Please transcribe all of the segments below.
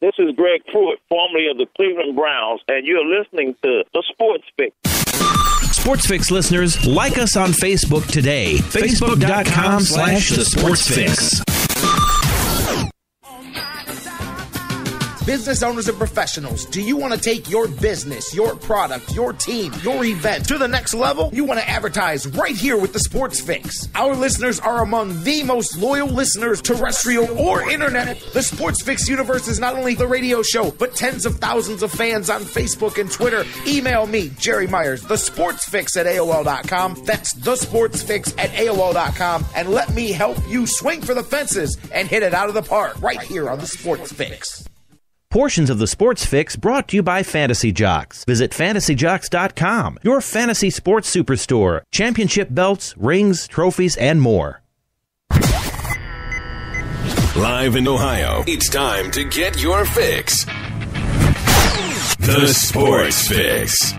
This is Greg Pruitt, formerly of the Cleveland Browns, and you're listening to The Sports Fix. Sports Fix listeners, like us on Facebook today. Facebook.com/The Sports Fix. Business owners and professionals, do you want to take your business, your product, your team, your event to the next level? You want to advertise right here with the Sports Fix. Our listeners are among the most loyal listeners, terrestrial or internet. The Sports Fix universe is not only the radio show, but tens of thousands of fans on Facebook and Twitter. Email me, Jerry Myers, thesportsfix@AOL.com. That's thesportsfix@AOL.com. And let me help you swing for the fences and hit it out of the park right here on the Sports Fix. Portions of the Sports Fix brought to you by Fantasy Jocks. Visit fantasyjocks.com, your fantasy sports superstore. Championship belts, rings, trophies, and more. Live in Ohio, it's time to get your fix. The Sports Fix.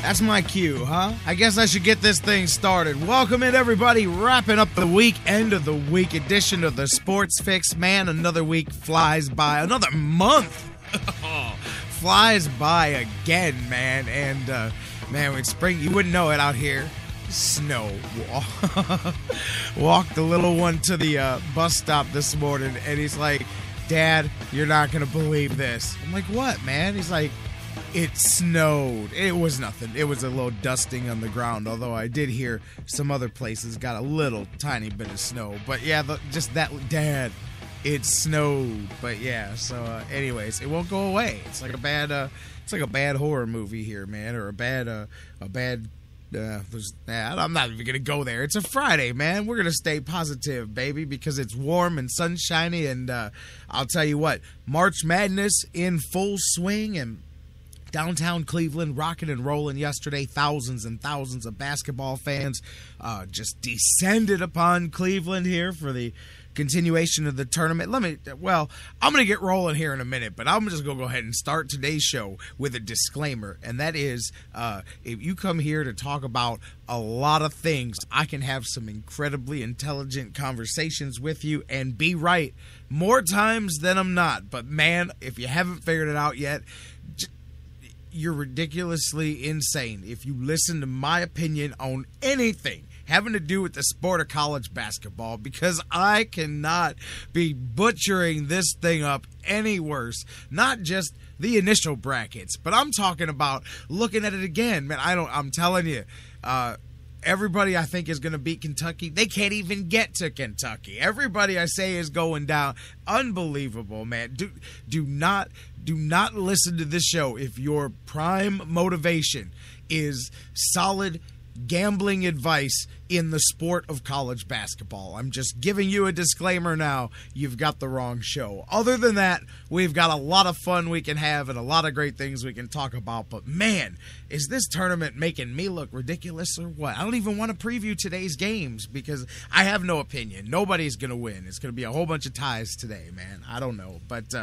That's my cue, huh? I guess I should get this thing started. Welcome in, everybody. Wrapping up the week, end of the week edition of the Sports Fix. Man, another week flies by. Another month flies by again, man. And, man, when spring, you wouldn't know it out here. Snow. Walked the little one to the bus stop this morning, and he's like, Dad, you're not going to believe this. I'm like, what, man? He's like, it snowed. It was nothing. It was a little dusting on the ground, although I did hear some other places got a little tiny bit of snow. But yeah, just that, Dad, it snowed. But yeah, so anyways, it won't go away. It's like a bad horror movie here, man, or I'm not even gonna go there. It's a Friday, man. We're gonna stay positive, baby, because it's warm and sunshiny. And I'll tell you what, March Madness in full swing, and downtown Cleveland rocking and rolling yesterday. Thousands and thousands of basketball fans just descended upon Cleveland here for the continuation of the tournament. I'm going to get rolling here in a minute, but I'm just going to go ahead and start today's show with a disclaimer, and that is if you come here to talk about a lot of things, I can have some incredibly intelligent conversations with you and be right more times than I'm not. But man, if you haven't figured it out yet, you're ridiculously insane if you listen to my opinion on anything having to do with the sport of college basketball, because I cannot be butchering this thing up any worse. Not just the initial brackets, but I'm talking about looking at it again. Man, I'm telling you, everybody I think is going to beat Kentucky. They can't even get to Kentucky. Everybody I say is going down. Unbelievable, man. Do not listen to this show if your prime motivation is solid gambling advice in the sport of college basketball. I'm just giving you a disclaimer now. You've got the wrong show. Other than that, we've got a lot of fun we can have and a lot of great things we can talk about. But man, is this tournament making me look ridiculous or what? I don't even want to preview today's games because I have no opinion. Nobody's going to win. It's going to be a whole bunch of ties today, man. I don't know. But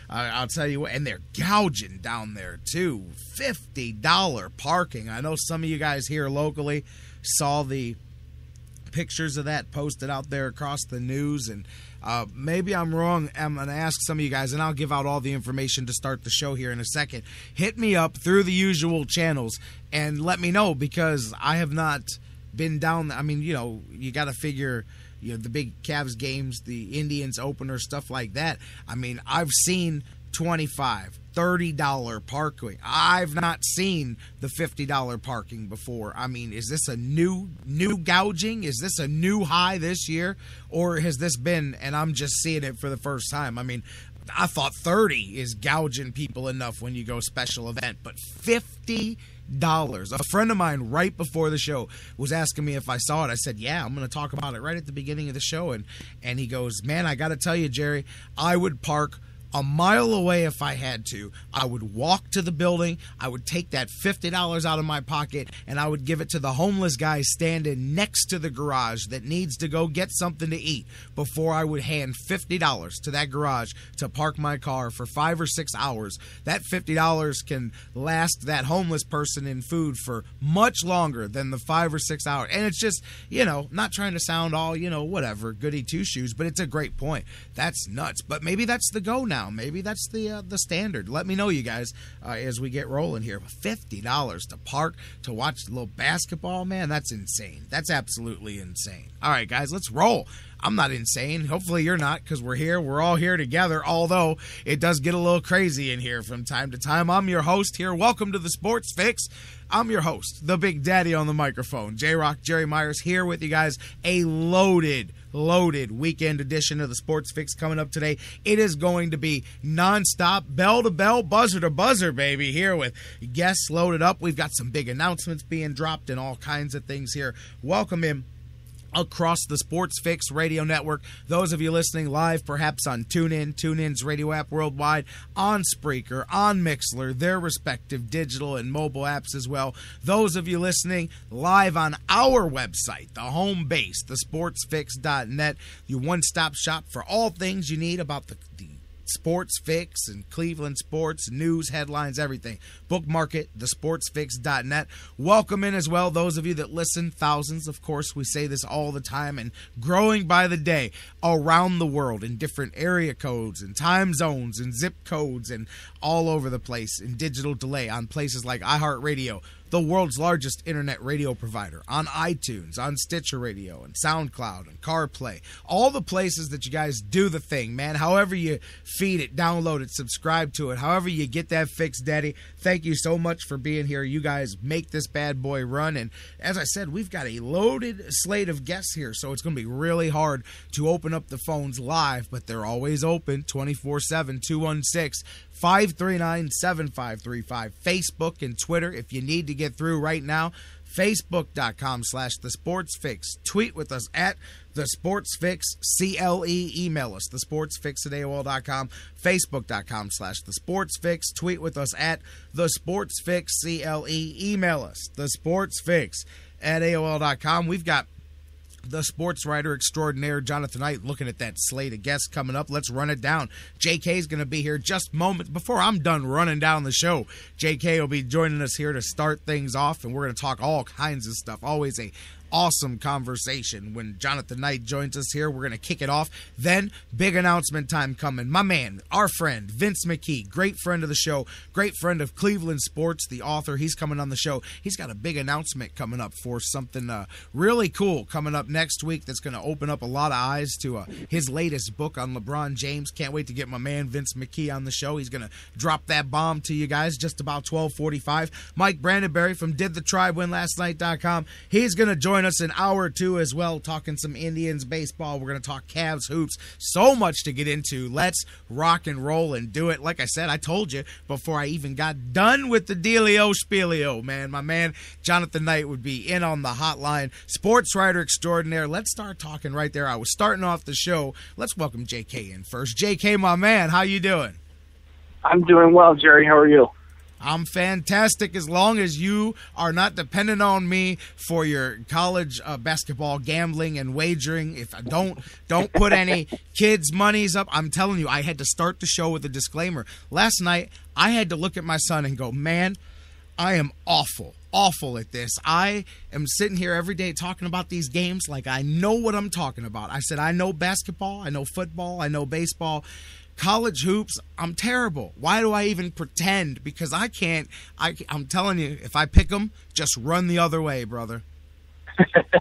I'll tell you what, and they're gouging down there too. $50 parking. I know some of you guys here locally saw the pictures of that posted out there across the news, and maybe I'm wrong. I'm going to ask some of you guys, and I'll give out all the information to start the show here in a second. Hit me up through the usual channels and let me know, because I have not been down. I mean, you got to figure, the big Cavs games, the Indians opener, stuff like that. I mean, I've seen $25, $30 parking. I've not seen the $50 parking before. I mean, is this a new gouging? Is this a new high this year? Or has this been, and I'm just seeing it for the first time? I mean, I thought 30 is gouging people enough when you go special event, but $50. A friend of mine right before the show was asking me if I saw it. I said, yeah, I'm going to talk about it right at the beginning of the show. And he goes, man, I got to tell you, Jerry, I would park a mile away if I had to. I would walk to the building. I would take that $50 out of my pocket, and I would give it to the homeless guy standing next to the garage that needs to go get something to eat before I would hand $50 to that garage to park my car for 5 or 6 hours. That $50 can last that homeless person in food for much longer than the 5 or 6 hours. And it's just, not trying to sound all, whatever, goody two-shoes, but it's a great point. That's nuts. But maybe that's the go now. Maybe that's the standard. Let me know, you guys, as we get rolling here. $50 to park to watch a little basketball, man, that's insane. That's absolutely insane. All right, guys, let's roll. I'm not insane. Hopefully you're not, because we're here. We're all here together, although it does get a little crazy in here from time to time. I'm your host here. Welcome to the Sports Fix. I'm your host, the Big Daddy on the microphone. J-Rocc, Jerry Myers here with you guys. A loaded weekend edition of the Sports Fix coming up today. It is going to be nonstop, bell to bell, buzzer to buzzer, baby, here with guests loaded up. We've got some big announcements being dropped and all kinds of things here. Welcome in across the Sports Fix radio network. Those of you listening live, perhaps on TuneIn, TuneIn's radio app worldwide, on Spreaker, on Mixler, their respective digital and mobile apps as well. Those of you listening live on our website, the home base, thesportsfix.net, your one-stop shop for all things you need about the Sports Fix and Cleveland sports, news, headlines, everything. Bookmark it, thesportsfix.net. Welcome in as well those of you that listen, thousands, of course, we say this all the time, and growing by the day around the world in different area codes and time zones and zip codes and all over the place in digital delay on places like iHeartRadio, the world's largest internet radio provider, on iTunes, on Stitcher Radio, and SoundCloud, and CarPlay. All the places that you guys do the thing, man. However you feed it, download it, subscribe to it, however you get that fix, Daddy. Thank you so much for being here. You guys make this bad boy run. And as I said, we've got a loaded slate of guests here, so it's going to be really hard to open up the phones live, but they're always open 24/7, 216-539-7535. Facebook and Twitter, if you need to get through right now, Facebook.com/thesportsfix. Tweet with us at thesportsfixCLE. Email us, thesportsfix@AOL.com. Facebook.com/thesportsfix. Tweet with us at thesportsfixCLE. Email us, thesportsfix@AOL.com. We've got the sports writer extraordinaire, Jonathan Knight, looking at that slate of guests coming up. Let's run it down. JK is going to be here just moments before I'm done running down the show. JK will be joining us here to start things off, and we're going to talk all kinds of stuff. Always a awesome conversation when Jonathan Knight joins us here. We're going to kick it off. Then, big announcement time coming. My man, our friend, Vince McKee, great friend of the show, great friend of Cleveland sports, the author. He's coming on the show. He's got a big announcement coming up for something really cool coming up next week that's going to open up a lot of eyes to his latest book on LeBron James. Can't wait to get my man Vince McKee on the show. He's going to drop that bomb to you guys just about 12:45. Mike Brandenberry from DidTheTribeWinLastNight.com. He's going to join us an hour or two as well, talking some Indians baseball. We're going to talk Cavs hoops. So much to get into. Let's rock and roll and do it. Like I said, I told you before I even got done with the dealio spielio, man. My man Jonathan Knight would be in on the hotline. Sports writer extraordinaire. Let's start talking right there. I was starting off the show. Let's welcome JK in first. JK, my man, how you doing? I'm doing well, Jerry. How are you? I'm fantastic as long as you are not dependent on me for your college basketball gambling and wagering. If I don't put any kids' monies up, I'm telling you, I had to start the show with a disclaimer. Last night, I had to look at my son and go, man, I am awful at this. I am sitting here every day talking about these games like I know what I'm talking about. I said, I know basketball, I know football, I know baseball. College hoops, I'm terrible. Why do I even pretend? Because I can't. I'm telling you, if I pick them, just run the other way, brother.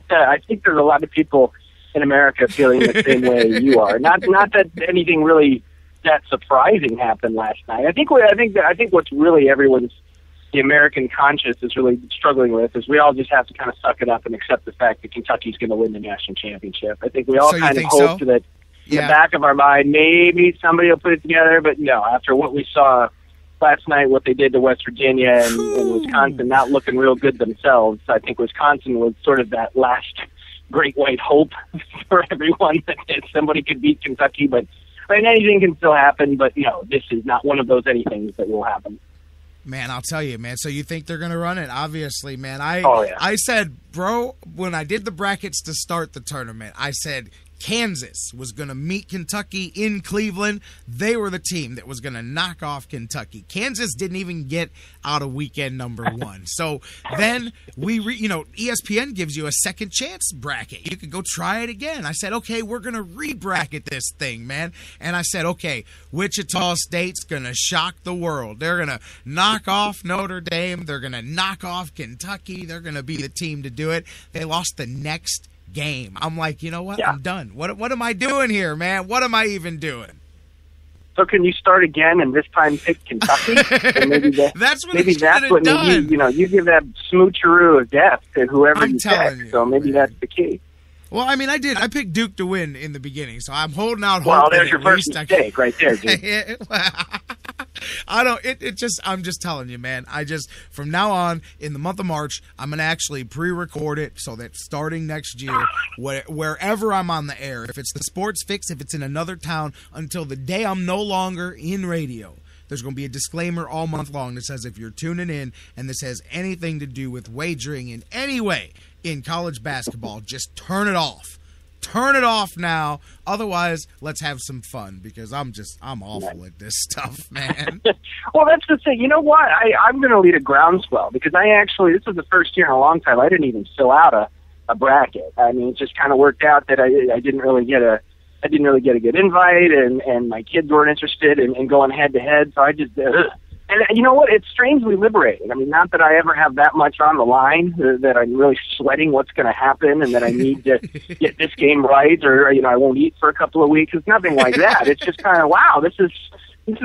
I think there's a lot of people in America feeling the same way you are. Not that anything really that surprising happened last night. I think what's really the American conscience is really struggling with is we all just have to kind of suck it up and accept the fact that Kentucky's going to win the national championship. I think we all kind of hope that. In the back of our mind, maybe somebody will put it together, but no, after what we saw last night, what they did to West Virginia and Wisconsin not looking real good themselves, I think Wisconsin was sort of that last great white hope for everyone that somebody could beat Kentucky, but mean, anything can still happen, but, this is not one of those anythings that will happen. Man, I'll tell you, man. So you think they're going to run it? Obviously, man. Yeah. I said, bro, when I did the brackets to start the tournament, I said Kansas was going to meet Kentucky in Cleveland. They were the team that was going to knock off Kentucky. Kansas didn't even get out of weekend number 1. So then ESPN gives you a second chance bracket. You could go try it again. I said, okay, we're going to re-bracket this thing, man. And I said, okay, Wichita State's going to shock the world. They're going to knock off Notre Dame. They're going to knock off Kentucky. They're going to be the team to do it. They lost the next game. I'm like, you know what? Yeah. I'm done. What am I doing here, man? What am I even doing? So can you start again and this time pick Kentucky? And maybe that's what done. You give that smoocheroo of death to whoever you pick. So maybe that's the key. Well, I mean, I picked Duke to win in the beginning, so I'm holding out hope. Well, there's your first mistake right there, dude. I'm just telling you, man. From now on, in the month of March, I'm going to actually pre-record it so that starting next year, wherever I'm on the air, if it's the Sports Fix, if it's in another town, until the day I'm no longer in radio, there's going to be a disclaimer all month long that says if you're tuning in and this has anything to do with wagering in any way in college basketball, just turn it off. Turn it off now. Otherwise, let's have some fun because I'm awful at this stuff, man. Well, that's the thing. You know what? I'm going to lead a groundswell because this was the first year in a long time I didn't even fill out a bracket. I mean, it just kind of worked out that I didn't really get a good invite, and my kids weren't interested in going head to head. So I just and you know what? It's strangely liberating. I mean, not that I ever have that much on the line that I'm really sweating what's going to happen and that I need to get this game right or I won't eat for a couple of weeks. It's nothing like that. It's just kind of, wow, this is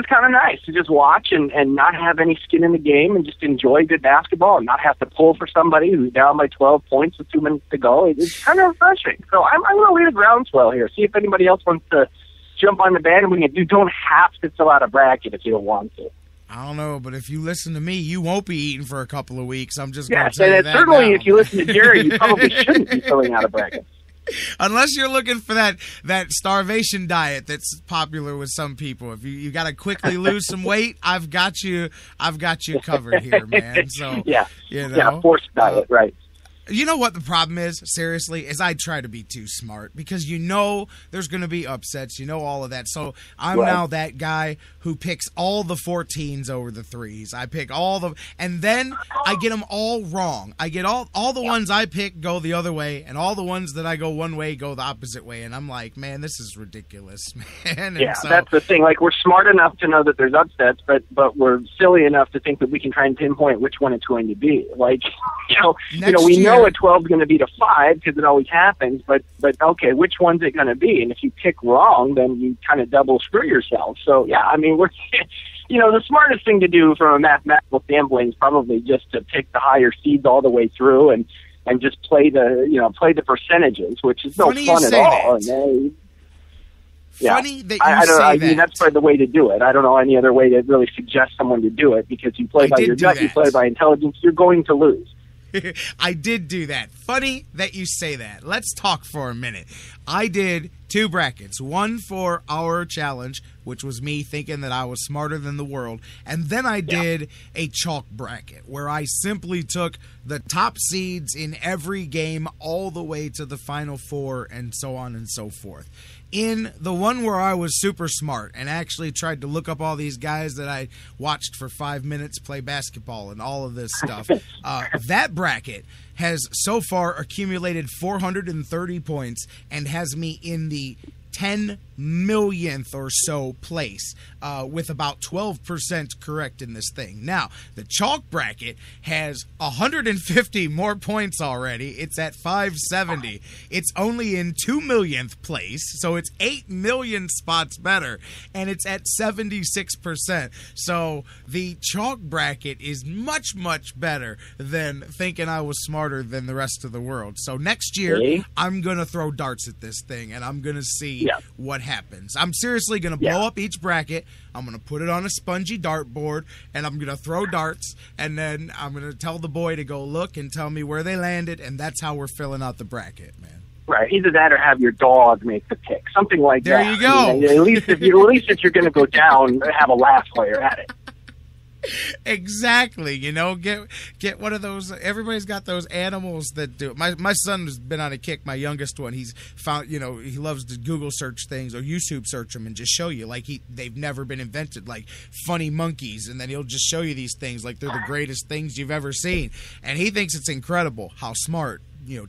kind of nice to just watch and not have any skin in the game and just enjoy good basketball and not have to pull for somebody who's down by 12 points with 2 minutes to go. It's kind of refreshing. So I'm going to lead a groundswell here. See if anybody else wants to jump on the bandwagon. You don't have to fill out a bracket if you don't want to. I don't know, but if you listen to me, you won't be eating for a couple of weeks. I'm just going to tell you that certainly now. If you listen to Jerry, you probably shouldn't be filling out a bracket. Unless you're looking for that starvation diet that's popular with some people. If you got to quickly lose some weight, I've got you covered here, man. So forced diet, right. You know what the problem is, seriously, is I try to be too smart because there's going to be upsets, all of that. So I'm now that guy who picks all the 14s over the 3s. I pick and then I get them all wrong. I get all the ones I pick go the other way, and all the ones that I go one way go the opposite way. And I'm like, man, this is ridiculous, man. And that's the thing. Like, we're smart enough to know that there's upsets, but we're silly enough to think that we can try and pinpoint which one it's going to be. Like, we know a 12 is going to be to 5 because it always happens, but okay, which one's it going to be? And if you pick wrong, then you kind of double screw yourself. So yeah, I mean, we're the smartest thing to do from a mathematical standpoint is probably just to pick the higher seeds all the way through and just play the percentages, which is no fun at all. Funny that you I say that. I mean, that's probably the way to do it. I don't know any other way to really suggest someone to do it because you play by your gut, you play by intelligence, you're going to lose. I did do that. Funny that you say that. Let's talk for a minute. I did 2 brackets. One for our challenge, which was me thinking that I was smarter than the world. And then I did a chalk bracket where I simply took the top seeds in every game all the way to the Final Four and so on and so forth. In the one where I was super smart and actually tried to look up all these guys that I watched for 5 minutes play basketball and all of this stuff, that bracket has so far accumulated 430 points and has me in the 10 millionth or so place with about 12% correct in this thing. Now, the chalk bracket has 150 more points already. It's at 570. It's only in 2 millionth place, so it's 8 million spots better, and it's at 76%. So the chalk bracket is much, much better than thinking I was smarter than the rest of the world. So next year, I'm going to throw darts at this thing, and I'm going to see what happens. I'm seriously going to blow up each bracket. I'm going to put it on a spongy dartboard, and I'm going to throw darts, and then I'm going to tell the boy to go look and tell me where they landed, and that's how we're filling out the bracket, man. Right, either that or have your dog make the pick, something like there that. There you go. I mean, at least if you're going to go down, have a laugh while you're at it. Exactly, get one of those. Everybody's got those animals that do. My son has been on a kick. My youngest one, he's found. He loves to Google search things or YouTube search them and just show you they've never been invented, like funny monkeys, and then he'll just show you these things like they're the greatest things you've ever seen, and he thinks it's incredible how smart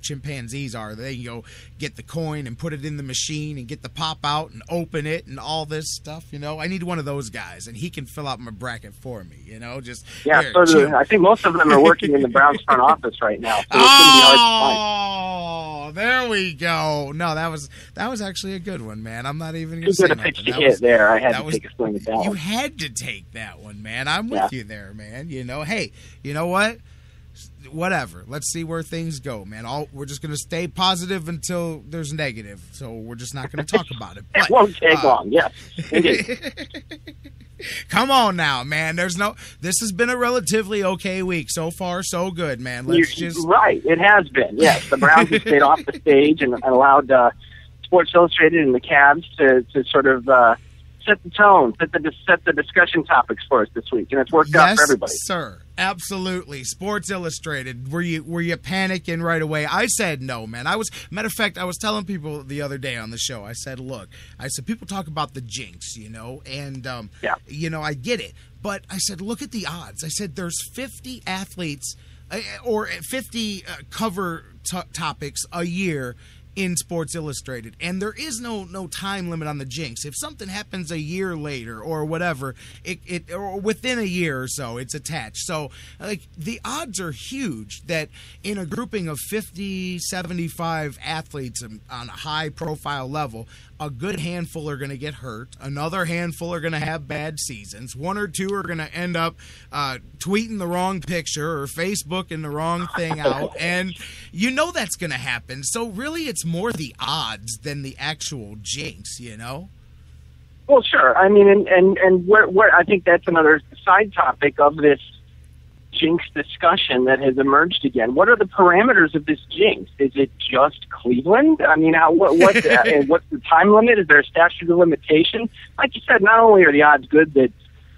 chimpanzees are. They can go get the coin and put it in the machine and get the pop out and open it and all this stuff. I need one of those guys, and he can fill out my bracket for me. I think most of them are working in the Browns front office right now. So it's going to be hard to find. There we go. No, that was actually a good one, man. I'm not even going to say nothing. Pitch to hit there. I had to take a swing at that one. You had to take that one, man. I'm with you there, man. Hey, you know what? Whatever. Let's see where things go, man. We're just going to stay positive until there's negative. So we're just not going to talk about it. But, it won't take long. Yes. Come on now, man. This has been a relatively okay week. So far, so good, man. Right. It has been. Yes. The Browns have stayed off the stage and allowed Sports Illustrated and the Cavs to sort of set the tone, set the discussion topics for us this week, and it's worked out for everybody. Yes, sir. Absolutely. Sports Illustrated. Were you panicking right away? I said no, man. Matter of fact, I was telling people the other day on the show. I said, look, people talk about the jinx, and I get it, but I said, look at the odds. I said, there's 50 athletes or 50 cover topics a year in Sports Illustrated, and there is no time limit on the jinx. If something happens a year later or whatever, it or within a year or so, it's attached. So the odds are huge that in a grouping of 50, 75 athletes on a high profile level, a good handful are going to get hurt. Another handful are going to have bad seasons. One or two are going to end up tweeting the wrong picture or Facebooking the wrong thing out. And that's going to happen. So really it's more the odds than the actual jinx, Well, sure. I mean, and where I think that's another side topic of this jinx discussion that has emerged again. What are the parameters of this jinx? Is it just Cleveland? I mean, what's the time limit? Is there a statute of limitation? Like you said, not only are the odds good that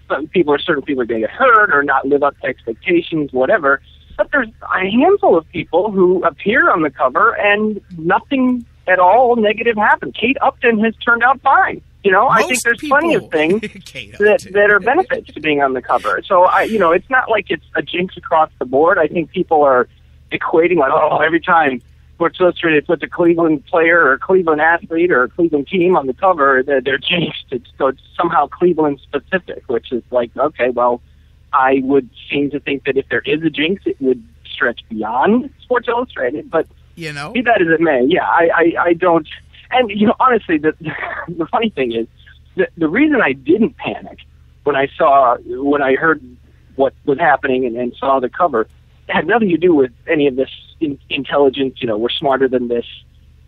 certain people are going to get hurt or not live up to expectations, whatever, but there's a handful of people who appear on the cover and nothing at all negative happens. Kate Upton has turned out fine. I think there's plenty of things that are benefits to being on the cover. So, it's not like it's a jinx across the board. I think people are equating every time Sports Illustrated puts a Cleveland player or a Cleveland athlete or a Cleveland team on the cover, they're jinxed. It's somehow Cleveland specific, which is like, okay, well, I would seem to think that if there is a jinx, it would stretch beyond Sports Illustrated. But be that as it may, I don't. And, honestly, the funny thing is, the reason I didn't panic when I heard what was happening and saw the cover, it had nothing to do with any of this intelligence, we're smarter than this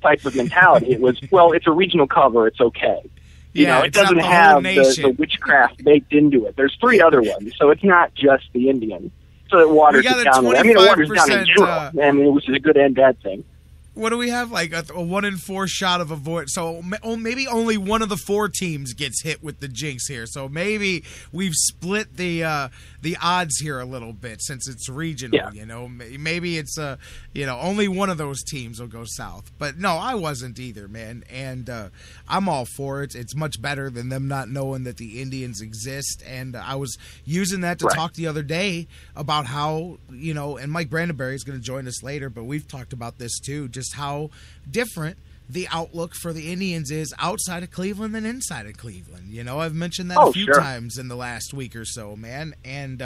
type of mentality. It was, well, it's a regional cover, it's okay. It doesn't have the witchcraft baked into it. There's 3 other ones, so it's not just the Indians. So it waters it down. It waters down in general, which is a good and bad thing. What do we have? Like a 1 in 4 shot of avoid. So maybe only one of the 4 teams gets hit with the jinx here. So maybe we've split the odds here a little bit since it's regional. Yeah. Maybe it's only one of those teams will go south. But no, I wasn't either, man. And I'm all for it. It's much better than them not knowing that the Indians exist. And I was using that to talk the other day about how and Mike Brandenberry is going to join us later, but we've talked about this too. Just how different the outlook for the Indians is outside of Cleveland than inside of Cleveland. I've mentioned that a few times in the last week or so, man. And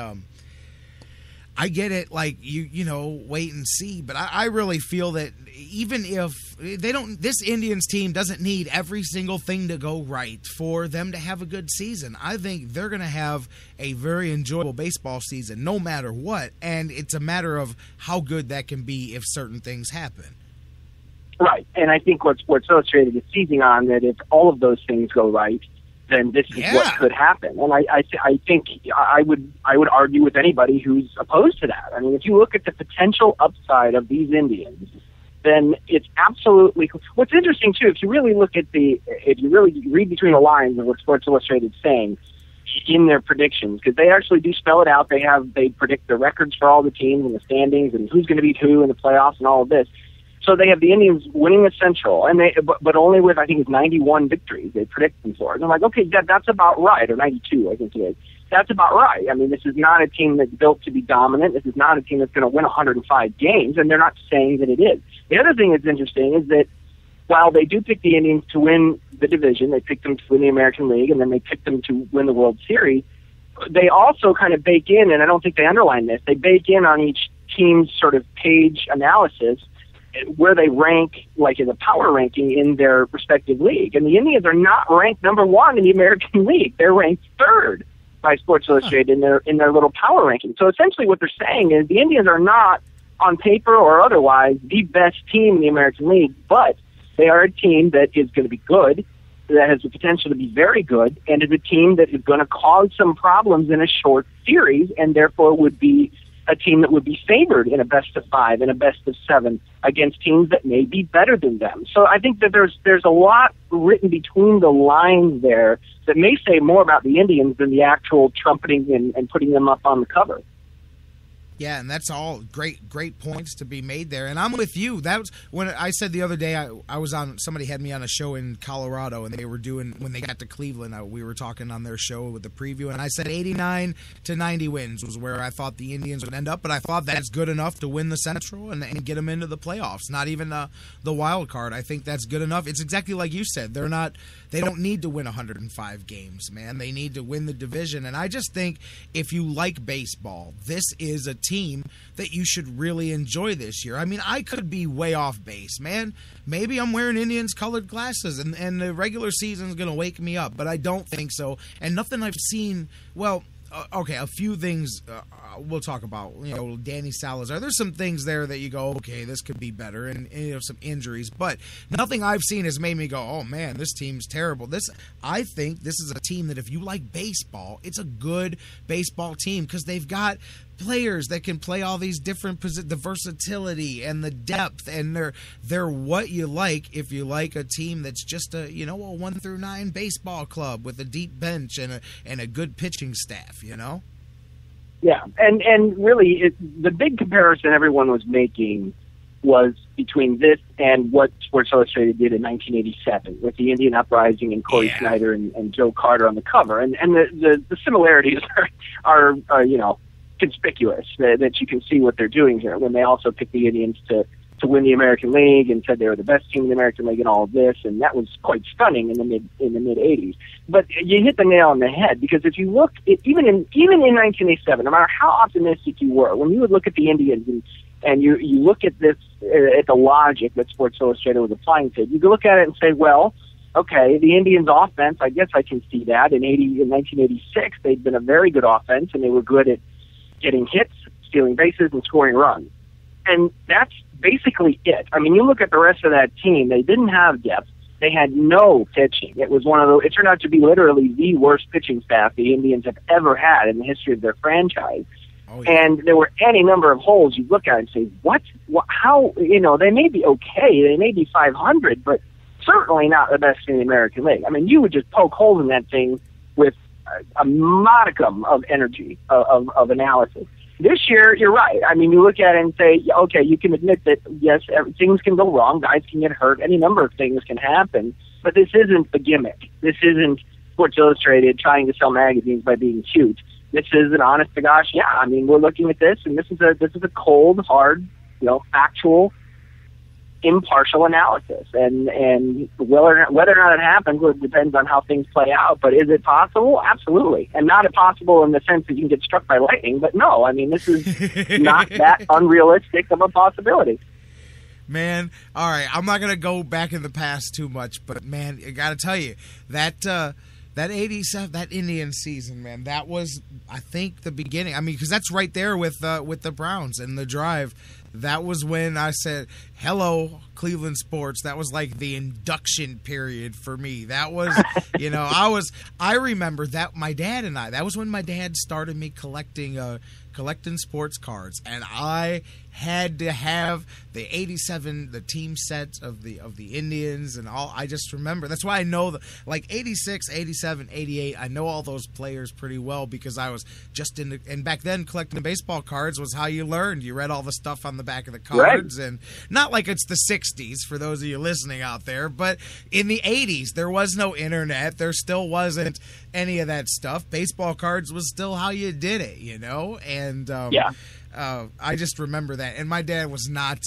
I get it, like, wait and see. But I really feel that even if this Indians team doesn't need every single thing to go right for them to have a good season. I think they're going to have a very enjoyable baseball season no matter what. And it's a matter of how good that can be if certain things happen. Right, and I think what Sports Illustrated is seizing on that if all of those things go right, then this is what could happen. And I think I would argue with anybody who's opposed to that. I mean, if you look at the potential upside of these Indians then it's absolutely. What's interesting too, if you really read between the lines of what Sports Illustrated's saying in their predictions, because they actually do spell it out. They predict the records for all the teams and the standings and who's going to beat who in the playoffs and all of this. So they have the Indians winning the Central, and but only with, I think it's 91 victories they predict them for. And I'm like, okay, that's about right, or 92, I think it is. That's about right. I mean, this is not a team that's built to be dominant. This is not a team that's going to win 105 games, and they're not saying that it is. The other thing that's interesting is that while they do pick the Indians to win the division, they pick them to win the American League, and then they pick them to win the World Series, they also kind of bake in, and I don't think they underline this, they bake in on each team's sort of page analysis where they rank, like as a power ranking in their respective league. And the Indians are not ranked number one in the American League. They're ranked third by Sports Illustrated in their little power ranking. So essentially what they're saying is the Indians are not, on paper or otherwise, the best team in the American League, but they are a team that is going to be good, that has the potential to be very good, and is a team that is going to cause some problems in a short series, and therefore would be a team that would be favored in a best of 5 and a best of 7 against teams that may be better than them. So I think that there's a lot written between the lines there that may say more about the Indians than the actual trumpeting and putting them up on the cover. Yeah, and that's all great points to be made there. And I'm with you. That was when I said the other day I was on. Somebody had me on a show in Colorado, and they were doing, when they got to Cleveland, we were talking on their show with the preview, and I said 89 to 90 wins was where I thought the Indians would end up. But I thought that's good enough to win the Central and get them into the playoffs. Not even the wild card. I think that's good enough. It's exactly like you said. They don't need to win 105 games, man. They need to win the division. And I just think if you like baseball, this is a team that you should really enjoy this year. I mean, I could be way off base, man. Maybe I'm wearing Indians colored glasses and the regular season is going to wake me up, but I don't think so. And nothing I've seen, well, okay, a few things we'll talk about. Danny Salazar. There's some things there that you go, okay, this could be better, and some injuries. But nothing I've seen has made me go, oh man, this team's terrible. I think this is a team that if you like baseball, it's a good baseball team because they've got players that can play all these different the versatility and the depth, and they're what you like if you like a team that's just a 1 through 9 baseball club with a deep bench and a good pitching staff. Yeah, and really the big comparison everyone was making was between this and what Sports Illustrated did in 1987 with the Indian Uprising and Corey Snyder and Joe Carter on the cover, and the similarities are conspicuous, that you can see what they're doing here when they also picked the Indians to win the American League and said they were the best team in the American League and all of this, and that was quite stunning in the mid 80s. But you hit the nail on the head, because if you look even in 1987, no matter how optimistic you were, when you would look at the Indians and you look at this at the logic that Sports Illustrated was applying to it, you could look at it and say, well, okay, the Indians' offense, I guess I can see that. In 1986, they'd been a very good offense, and they were good at getting hits, stealing bases, and scoring runs. And that's basically it. I mean, you look at the rest of that team, they didn't have depth. They had no pitching. It turned out to be literally the worst pitching staff the Indians have ever had in the history of their franchise. Oh, yeah. And there were any number of holes you look at and say, what, how, they may be okay, they may be 500, but certainly not the best in the American League. I mean, you would just poke holes in that thing with a modicum of energy, of analysis. This year, you're right. I mean, you look at it and say, okay, you can admit that, yes, things can go wrong, guys can get hurt, any number of things can happen, but this isn't a gimmick. This isn't Sports Illustrated trying to sell magazines by being cute. This is an honest to gosh, yeah, I mean, we're looking at this, and this is a cold, hard, factual, impartial analysis, and whether or not it happens depends on how things play out. But is it possible? Absolutely, and not impossible in the sense that you can get struck by lightning. But no, I mean, this is not that unrealistic of a possibility. Man, all right, I'm not gonna go back in the past too much, but man, I gotta tell you that 87, that Indian season, man, that was, I think, the beginning. I mean, because that's right there with the Browns and the drive. That was when I said, hello, Cleveland sports, that was like the induction period for me. That was, I remember that my dad and that was when my dad started me collecting sports cards, and I had to have the 87, the team sets of the Indians and all. I just remember. That's why I know like 86, 87, 88. I know all those players pretty well because I was just and back then collecting the baseball cards was how you learned. You read all the stuff on the back of the cards, right. And not like it's the 60s for those of you listening out there, but in the 80s there was no internet. There still wasn't any of that stuff. Baseball cards was still how you did it, and yeah. I just remember that. And my dad was not,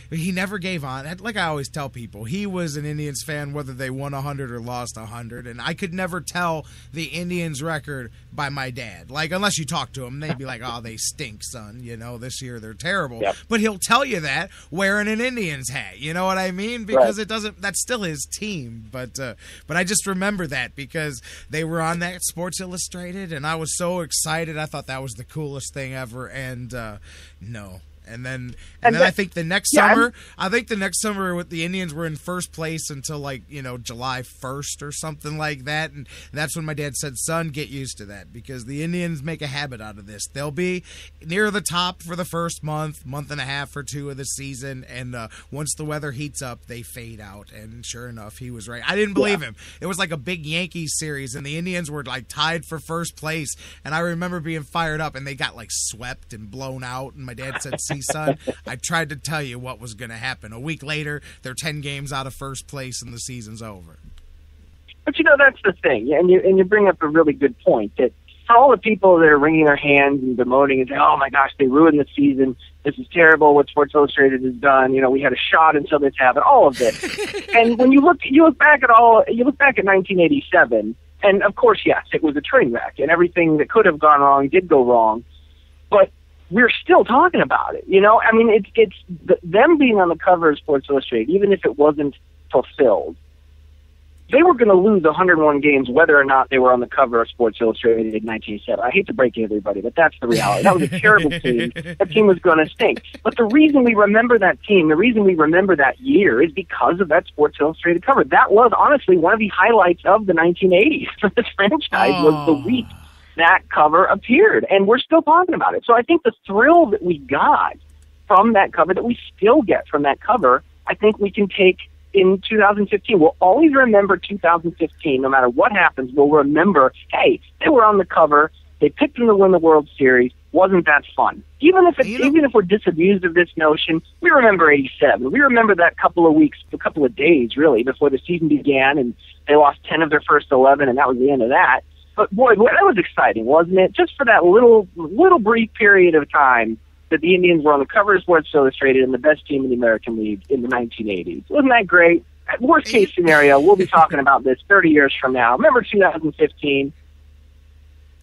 he never gave on. Like I always tell people, he was an Indians fan whether they won 100 or lost 100. And I could never tell the Indians record by my dad. Like, unless you talk to him, they'd be like, oh, they stink, son. This year they're terrible. Yep. But he'll tell you that wearing an Indians hat. You know what I mean? Because It doesn't, that's still his team. But I just remember that because they were on that Sports Illustrated and I was so excited. I thought that was the coolest thing ever. And no. And then I think the next summer, with the Indians were in first place until July 1st or something like that. And that's when my dad said, son, get used to that because the Indians make a habit out of this. They'll be near the top for the first month and a half or two of the season. And once the weather heats up, they fade out. And sure enough, he was right. I didn't believe him. It was like a big Yankees series and the Indians were like tied for first place. And I remember being fired up and they got like swept and blown out. And my dad said, son, I tried to tell you what was going to happen. A week later, they're 10 games out of first place and the season's over. But that's the thing, and you bring up a really good point that for all the people that are wringing their hands and bemoaning and saying, "Oh my gosh, they ruined the season. This is terrible. What Sports Illustrated has done. We had a shot until this happened." All of this, and when you look back at 1987, and of course, yes, it was a train wreck, and everything that could have gone wrong did go wrong, but we're still talking about it, I mean, it's them being on the cover of Sports Illustrated, even if it wasn't fulfilled, they were going to lose 101 games whether or not they were on the cover of Sports Illustrated in 1987. I hate to break it to everybody, but that's the reality. That was a terrible team. That team was going to stink. But the reason we remember that team, the reason we remember that year is because of that Sports Illustrated cover. That was honestly one of the highlights of the 1980s for this franchise was the week that cover appeared, and we're still talking about it. So I think the thrill that we got from that cover, that we still get from that cover, I think we can take in 2015. We'll always remember 2015, no matter what happens. We'll remember, hey, they were on the cover, they picked them to win the World Series. Wasn't that fun? Even if we're disabused of this notion, we remember 87. We remember that couple of days, really, before the season began, and they lost 10 of their first 11, and that was the end of that. But boy, that was exciting, wasn't it? Just for that little brief period of time that the Indians were on the cover of Sports Illustrated and the best team in the American League in the 1980s. Wasn't that great? Worst case scenario, we'll be talking about this 30 years from now. Remember 2015?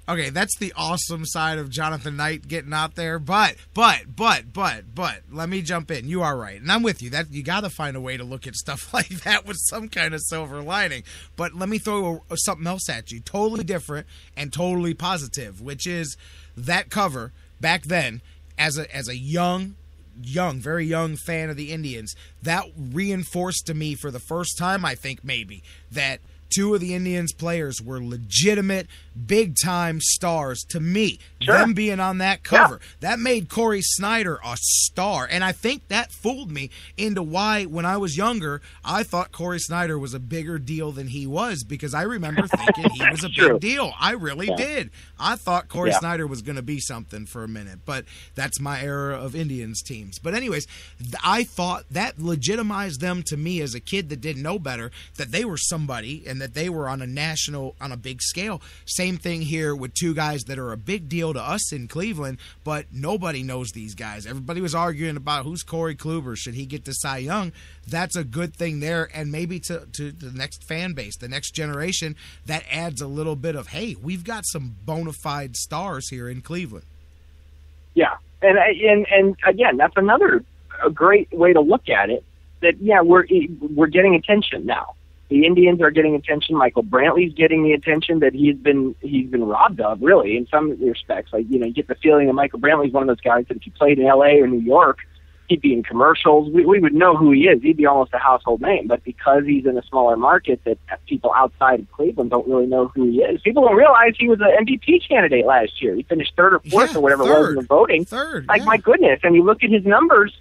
Okay, that's the awesome side of Jonathan Knight getting out there, but let me jump in. You are right, and I'm with you. That you got to find a way to look at stuff like that with some kind of silver lining. But let me throw something else at you, totally different and totally positive, which is that cover back then as a young, very young fan of the Indians. That reinforced to me for the first time, I think maybe, that two of the Indians players were legitimate, big-time stars to me. Sure. Them being on that cover. Yeah. That made Corey Snyder a star. And I think that fooled me into why, when I was younger, I thought Corey Snyder was a bigger deal than he was, because I remember thinking he was a big deal. I really did. I thought Corey Snyder was going to be something for a minute, but that's my era of Indians teams. But anyways, I thought that legitimized them to me as a kid that didn't know better, that they were somebody and that they were on a big scale. Same thing here with two guys that are a big deal to us in Cleveland, but nobody knows these guys. Everybody was arguing about who's Corey Kluber, should he get to Cy Young? That's a good thing there, and maybe to the next fan base, the next generation, that adds a little bit of, hey, we've got some bona fide stars here in Cleveland. Yeah, and again, that's a great way to look at it, that, we're getting attention now. The Indians are getting attention. Michael Brantley's getting the attention that he's been robbed of, really, in some respects. Like, you get the feeling that Michael Brantley's one of those guys that if you played in L.A. or New York, He'd be in commercials. We would know who he is. He'd be almost a household name. But because he's in a smaller market that people outside of Cleveland don't really know who he is, people don't realize he was an MVP candidate last year. He finished third or fourth or whatever it was in the voting. Third, my goodness. And you look at his numbers,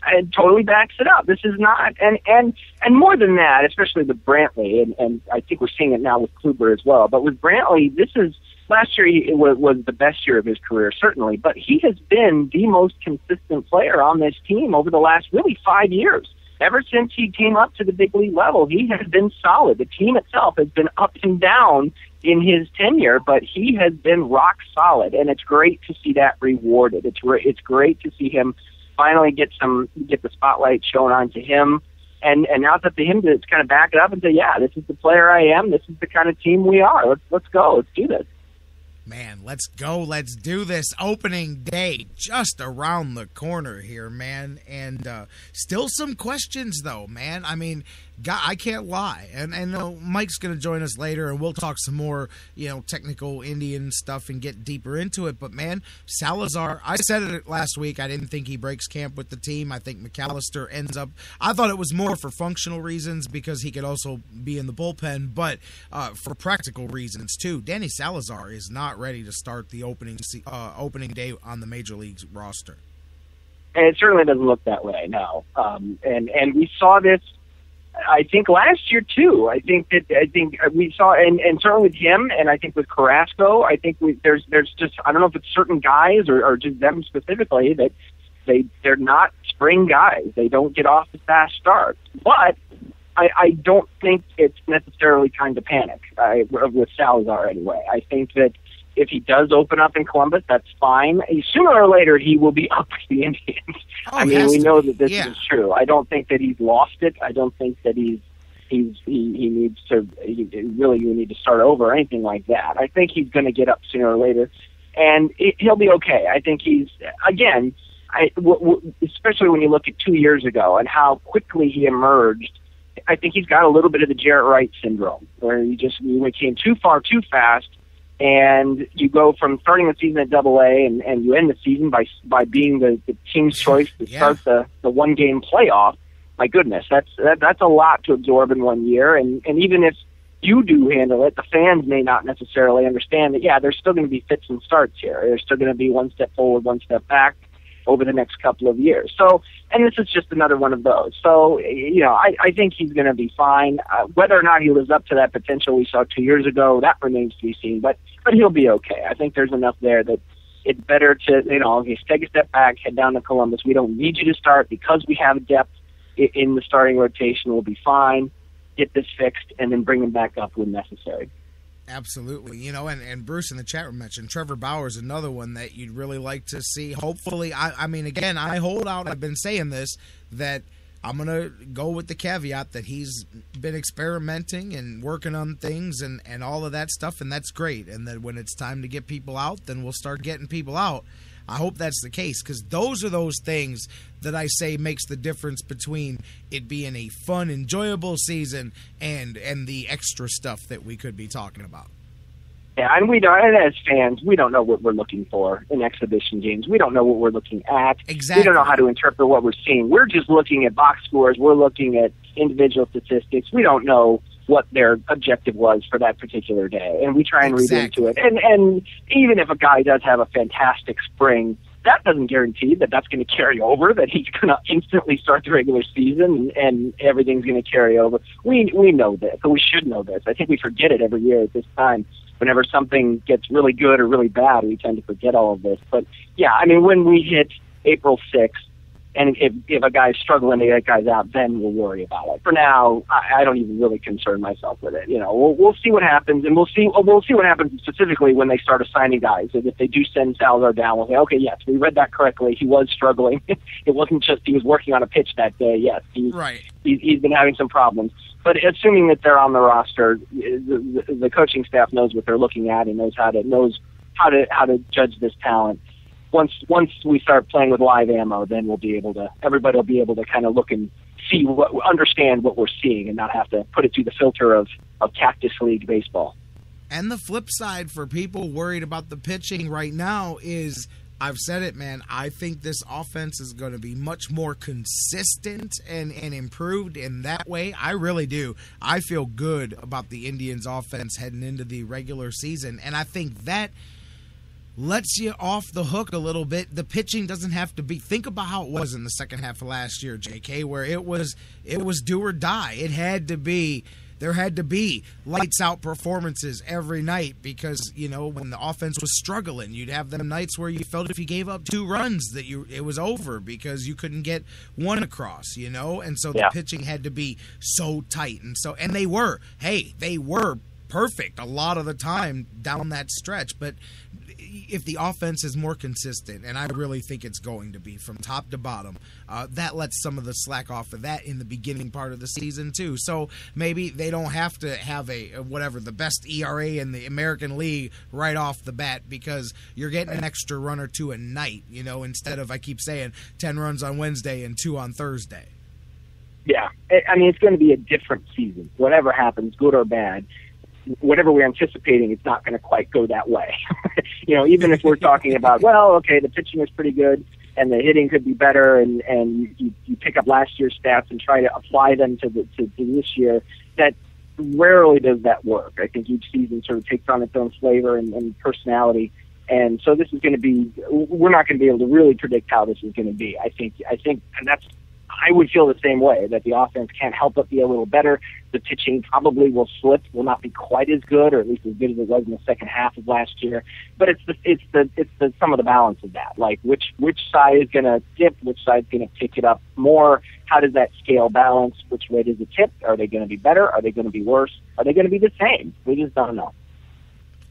it totally backs it up. This is not, and more than that, especially with Brantley, and I think we're seeing it now with Kluber as well. But with Brantley, last year was the best year of his career, certainly, but he has been the most consistent player on this team over the last really 5 years. Ever since he came up to the big league level, he has been solid. The team itself has been up and down in his tenure, but he has been rock solid, and it's great to see that rewarded. It's great to see him finally get the spotlight shown onto him. And now it's up to him to kind of back it up and say, yeah, this is the player I am. This is the kind of team we are. Let's go. Let's do this. Man, let's go. Let's do this. Opening day just around the corner here, man. And still some questions, though, man. I mean, I can't lie. And I know Mike's going to join us later, and we'll talk some more, technical Indian stuff and get deeper into it. But, man, Salazar, I said it last week. I didn't think he breaks camp with the team. I think McAllister ends up. I thought it was more for functional reasons because he could also be in the bullpen, but for practical reasons, too. Danny Salazar is not ready to start the opening day on the Major League's roster. And it certainly doesn't look that way, no. And we saw this, I think, last year too. I think we saw, and certainly with him, and I think with Carrasco, I think there's just, I don't know if it's certain guys or just them specifically that they're not spring guys. They don't get off the fast start. But I don't think it's necessarily time to panic with Salazar anyway. I think that if he does open up in Columbus, that's fine. Sooner or later, he will be up with the Indians. I mean, we know that this is true. I don't think that he's lost it. I don't think that he needs to really need to start over or anything like that. I think he's going to get up sooner or later, and he'll be okay. I think he's, again, especially when you look at 2 years ago and how quickly he emerged, I think he's got a little bit of the Jarrett Wright syndrome, where you came too far too fast, and you go from starting the season at Double-A and you end the season by being the team's choice to start the one-game playoff. My goodness, that's a lot to absorb in 1 year, and even if you do handle it, the fans may not necessarily understand that, there's still going to be fits and starts here. There's still going to be one step forward, one step back over the next couple of years. So, and this is just another one of those. So, I think he's going to be fine. Whether or not he lives up to that potential we saw 2 years ago, that remains to be seen. But he'll be okay. I think there's enough there that it's better to, take a step back, head down to Columbus. We don't need you to start because we have depth in the starting rotation. We'll be fine. Get this fixed, and then bring him back up when necessary. Absolutely. And Bruce in the chat room mentioned Trevor Bauer's another one that you'd really like to see. Hopefully, I mean, again, I hold out. I've been saying this, that I'm going to go with the caveat that he's been experimenting and working on things and all of that stuff, and that's great. And that when it's time to get people out, then we'll start getting people out. I hope that's the case, because those are those things that I say makes the difference between it being a fun, enjoyable season and the extra stuff that we could be talking about. Yeah, and as fans, we don't know what we're looking for in exhibition games. We don't know what we're looking at. Exactly. We don't know how to interpret what we're seeing. We're just looking at box scores. We're looking at individual statistics. We don't know what their objective was for that particular day, and we try and read into it. And even if a guy does have a fantastic spring, that doesn't guarantee that that's going to carry over, that he's going to instantly start the regular season and everything's going to carry over. We know this, but we should know this. I think we forget it every year at this time. Whenever something gets really good or really bad, we tend to forget all of this. But, yeah, I mean, when we hit April 6th, and if a guy's struggling to get guys out, then we'll worry about it. For now, I don't even really concern myself with it. We'll see what happens, and we'll see what happens specifically when they start assigning guys. And if they do send Salazar down, we'll say, okay, yes, we read that correctly. He was struggling. It wasn't just he was working on a pitch that day. Yes, he's been having some problems. But assuming that they're on the roster, the coaching staff knows what they're looking at and knows how to judge this talent. Once we start playing with live ammo, then everybody will be able to kind of look and understand what we're seeing and not have to put it through the filter of Cactus League baseball. And the flip side for people worried about the pitching right now is I've said it, man. I think this offense is going to be much more consistent and improved in that way. I really do. I feel good about the Indians' offense heading into the regular season, and I think that lets you off the hook a little bit. The pitching doesn't have to be. Think about how it was in the second half of last year, JK, where it was do or die. There had to be lights out performances every night because, when the offense was struggling, you'd have them nights where you felt if you gave up 2 runs that it was over because you couldn't get one across, and so the pitching had to be so tight. And they were perfect a lot of the time down that stretch, but if the offense is more consistent, and I really think it's going to be from top to bottom, that lets some of the slack off of that in the beginning part of the season too. So maybe they don't have to have the best ERA in the American League right off the bat because you're getting an extra run or 2 a night, instead of, I keep saying, 10 runs on Wednesday and 2 on Thursday. Yeah, I mean, it's going to be a different season. Whatever happens, good or bad, whatever we're anticipating, it's not going to quite go that way. Even if we're talking about, the pitching is pretty good and the hitting could be better, and you pick up last year's stats and try to apply them to this year, that rarely does that work. I think each season sort of takes on its own flavor and personality. And so this is going to be, we're not going to be able to really predict how this is going to be. I think, and I would feel the same way, that the offense can't help but be a little better. The pitching probably will slip, will not be quite as good, or at least as good as it was in the second half of last year. But it's the sum of the balance of that. Like which side is going to dip, which side is going to pick it up more. How does that scale balance? Which way does it tip? Are they going to be better? Are they going to be worse? Are they going to be the same? We just don't know.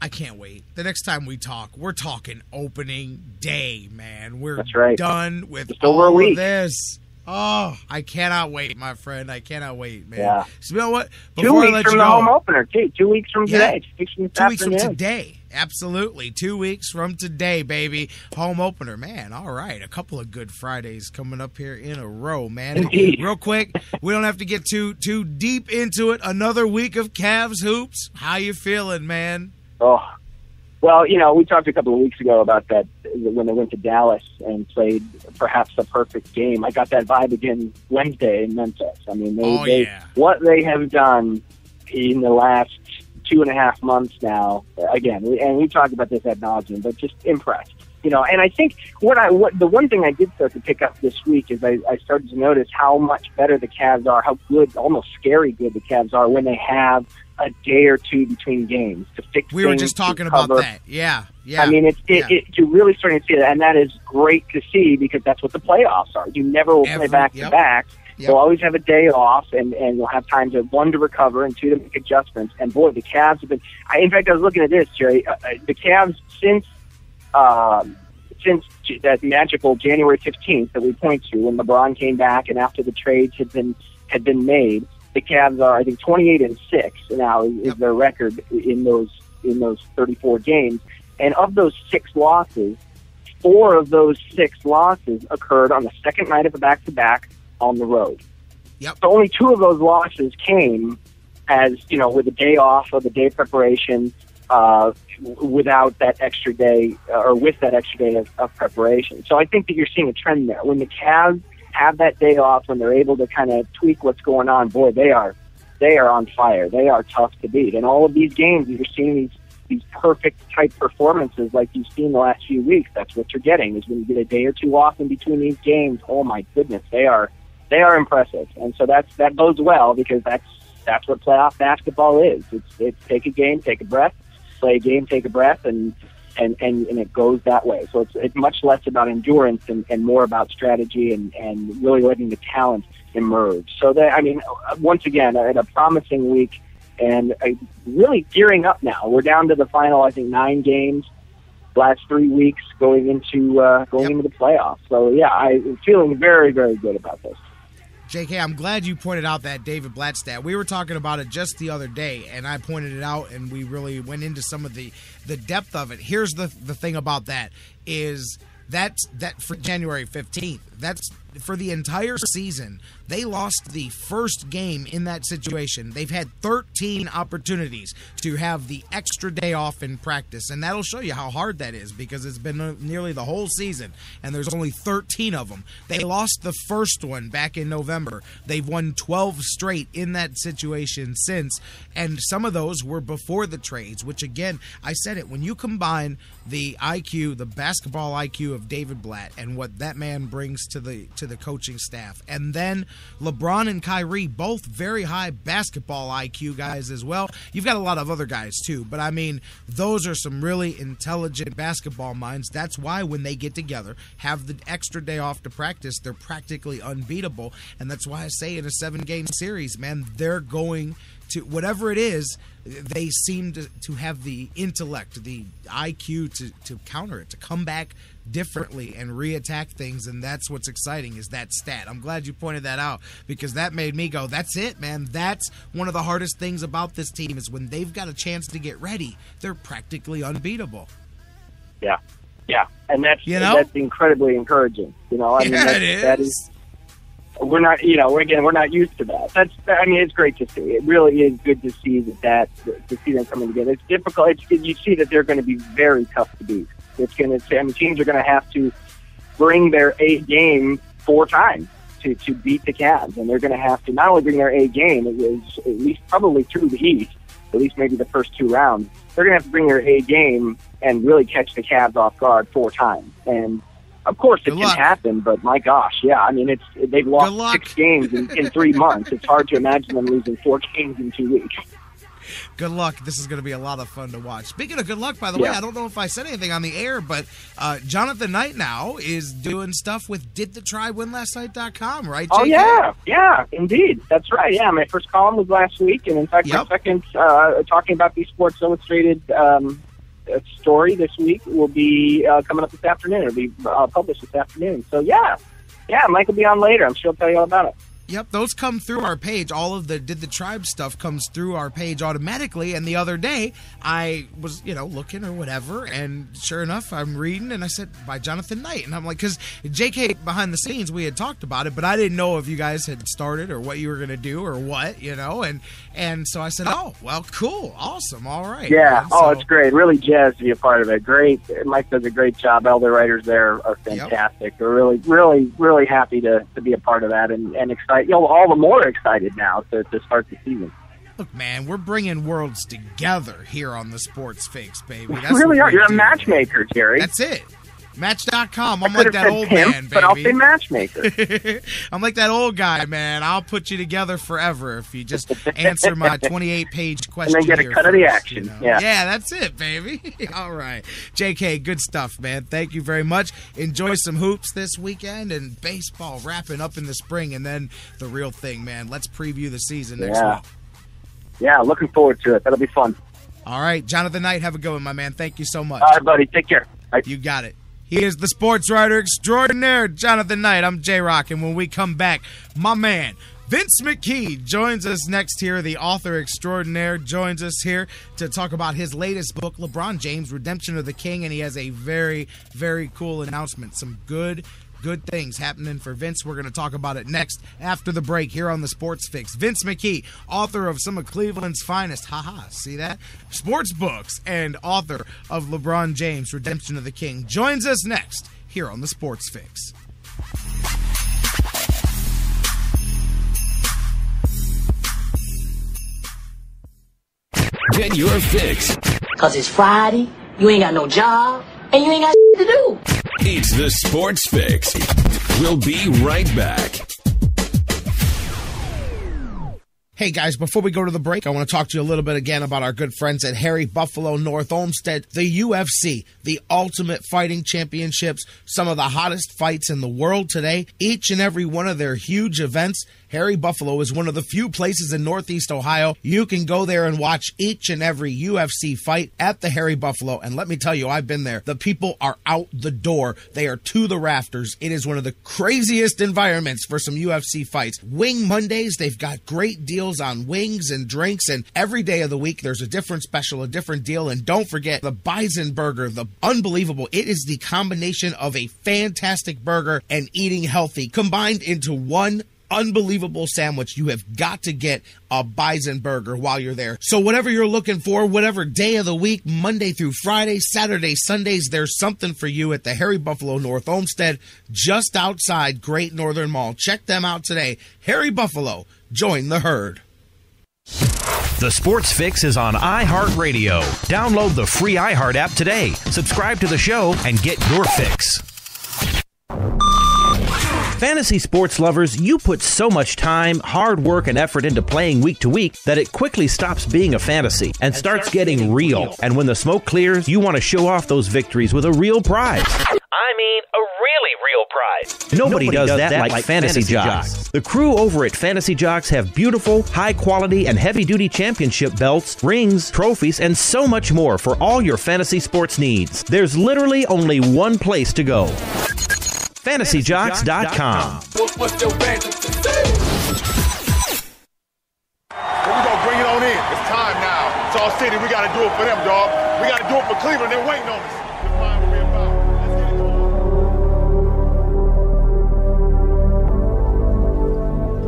I can't wait. The next time we talk, we're talking opening day, man. That's right. Done with just over a week. Of this. Oh, I cannot wait, my friend. I cannot wait, man. Yeah. So you know what? Before 2 weeks from the home opener, too. 2 weeks from today. 2 weeks from today. Absolutely. 2 weeks from today, baby. Home opener. Man, all right. A couple of good Fridays coming up here in a row, man. Indeed. Real quick, we don't have to get too deep into it. Another week of Cavs hoops. How you feeling, man? Oh, well, we talked a couple of weeks ago about that when they went to Dallas and played perhaps a perfect game. I got that vibe again Wednesday in Memphis. I mean, what they have done in the last 2.5 months now, again, and we talked about this ad nauseum, but just impressed. And I think the one thing I did start to pick up this week is I started to notice how much better the Cavs are, how good, almost scary good the Cavs are when they have a day or two between games to fix things. We were just talking about that. Yeah. I mean, you're really starting to see that, and that is great to see because that's what the playoffs are. You never will play back-to-back. Yep. They'll always have a day off, and we'll have time to, 1, to recover, and 2, to make adjustments. And, boy, the Cavs have been – in fact, I was looking at this, Jerry. The Cavs, since that magical January 15th that we point to when LeBron came back and after the trades had been made, the Cavs are, I think, 28-6 now is their record in those 34 games. And of those 6 losses, 4 of those 6 losses occurred on the second night of a back-to-back on the road. Yep. So only 2 of those losses came as, with a day off or the day of preparation, without that extra day or with that extra day of preparation. So I think that you're seeing a trend there. When the Cavs have that day off, when they're able to kind of tweak what's going on, boy, they are on fire. They are tough to beat. And all of these games, you're seeing these perfect type performances like you've seen the last few weeks. That's what you're getting is when you get a day or two off in between these games. Oh my goodness, they are impressive. And so that bodes well because that's what playoff basketball is. It's take a game, take a breath, play a game, take a breath, and it goes that way. So it's much less about endurance and more about strategy and really letting the talent emerge. So once again, a promising week and really gearing up now. We're down to the final, I think, 9 games, last 3 weeks going into the playoffs. So yeah, I'm feeling very, very good about this. JK, I'm glad you pointed out that David Blatt stat. We were talking about it just the other day, and I pointed it out, and we really went into some of the depth of it. Here's the thing about that is that for January 15th, that's for the entire season, they lost the first game in that situation. They've had 13 opportunities to have the extra day off in practice, and that'll show you how hard that is because it's been nearly the whole season, and there's only 13 of them. They lost the first one back in November. They've won 12 straight in that situation since, and some of those were before the trades, which, again, I said it, when you combine the IQ, the basketball IQ of David Blatt and what that man brings to the coaching staff, and then LeBron and Kyrie, both very high basketball IQ guys as well. You've got a lot of other guys too, but I mean, those are some really intelligent basketball minds. That's why when they get together, have the extra day off to practice, they're practically unbeatable, and that's why I say in a 7-game series, man, they're going to, whatever it is, they seem to have the intellect, the IQ to counter it, to come back differently and reattack things, and that's what's exciting is that stat. I'm glad you pointed that out because that made me go, that's it, man. That's one of the hardest things about this team is when they've got a chance to get ready, they're practically unbeatable. Yeah, and that's incredibly encouraging. I mean, that is. We're not, we're not used to that. It's great to see. It really is good to see to see them coming together. It's difficult. You see that they're going to be very tough to beat. Teams are going to have to bring their A game 4 times to beat the Cavs, and they're going to have to not only bring their A game, it was at least probably through the East, at least maybe the first 2 rounds. They're going to have to bring their A game and really catch the Cavs off guard 4 times. And of course, it can happen, but my gosh, yeah. I mean, they've lost 6 games in 3 months. It's hard to imagine them losing 4 games in 2 weeks. Good luck. This is going to be a lot of fun to watch. Speaking of good luck, by the way, I don't know if I said anything on the air, but Jonathan Knight now is doing stuff with didthetryWinLastNight.com, right, JK? Oh, yeah, indeed. That's right. Yeah, my first column was last week, and in fact, my second, talking about the Sports Illustrated story this week will be coming up this afternoon. It'll be published this afternoon. So, yeah, Mike will be on later. I'm sure he'll tell you all about it. Yep, those come through our page. All of the Did the Tribe stuff comes through our page automatically. And the other day, I was, looking or whatever, and sure enough, I'm reading, and I said, by Jonathan Knight. And I'm like, because JK, behind the scenes, we had talked about it, but I didn't know if you guys had started or what you were going to do or what, And so I said, oh, well, cool, awesome, all right. Yeah, it's great. Really jazzed to be a part of it. Great. Mike does a great job. All the writers there are fantastic. Yep. We're really, really, really happy to be a part of that and excited. All the more excited now to start the season. Look, man, we're bringing worlds together here on the Sports Fix, baby. That's really are. You're a matchmaker, Jerry. That's it. Match.com. I'm like that old man, baby. But I'll say matchmaker. I'm like that old guy, man. I'll put you together forever if you just answer my 28-page question. And then get a cut of the action. Yeah, that's it, baby. All right. JK, good stuff, man. Thank you very much. Enjoy some hoops this weekend and baseball wrapping up in the spring, and then the real thing, man. Let's preview the season next week. Yeah, looking forward to it. That'll be fun. All right. Jonathan Knight, have a good one, my man. Thank you so much. All right, buddy. Take care. Bye. You got it. He is the sports writer extraordinaire, Jonathan Knight. I'm J-Rocc, and when we come back, my man, Vince McKee, joins us next here. The author extraordinaire joins us here to talk about his latest book, LeBron James Redemption of the King, and he has a very, very cool announcement. Some good things happening for Vince. We're going to talk about it next after the break here on the Sports Fix. Vince McKee, author of some of Cleveland's finest, see that? Sports books, and author of LeBron James Redemption of the King, joins us next here on the Sports Fix. Get your fix. Because it's Friday, you ain't got no job, and you ain't got to do. It's the Sports Fix. We'll be right back. Hey guys, before we go to the break, I want to talk to you a little bit again about our good friends at Harry Buffalo North Olmsted, the UFC, the Ultimate Fighting Championships, some of the hottest fights in the world today. Each and every one of their huge events, Harry Buffalo is one of the few places in Northeast Ohio you can go there and watch each and every UFC fight at the Harry Buffalo. And let me tell you, I've been there. The people are out the door. They are to the rafters. It is one of the craziest environments for some UFC fights. Wing Mondays, they've got great deals on wings and drinks, and every day of the week there's a different special, a different deal. And don't forget the Bison Burger, the unbelievable. It is the combination of a fantastic burger and eating healthy combined into one unbelievable sandwich. You have got to get a Bison Burger while you're there. So whatever you're looking for, whatever day of the week, Monday through Friday, Saturday, Sundays, there's something for you at the Harry Buffalo North Olmsted, just outside Great Northern Mall. Check them out today. Harry Buffalo, join the herd. The Sports Fix is on iHeartRadio. Download the free iHeart app today. Subscribe to the show and get your fix. Fantasy sports lovers, you put so much time, hard work, and effort into playing week to week that it quickly stops being a fantasy and starts getting real. And when the smoke clears, you want to show off those victories with a real prize. I mean, a really real prize. Nobody does that like Fantasy Jocks. The crew over at Fantasy Jocks have beautiful, high-quality, and heavy-duty championship belts, rings, trophies, and so much more for all your fantasy sports needs. There's literally only one place to go. FantasyJocks.com. What's your fantasy? Here we go, bring it on in. It's time now. It's all city. We got to do it for them, dog. We got to do it for Cleveland. They're waiting on us. Define what we're about. Let's get it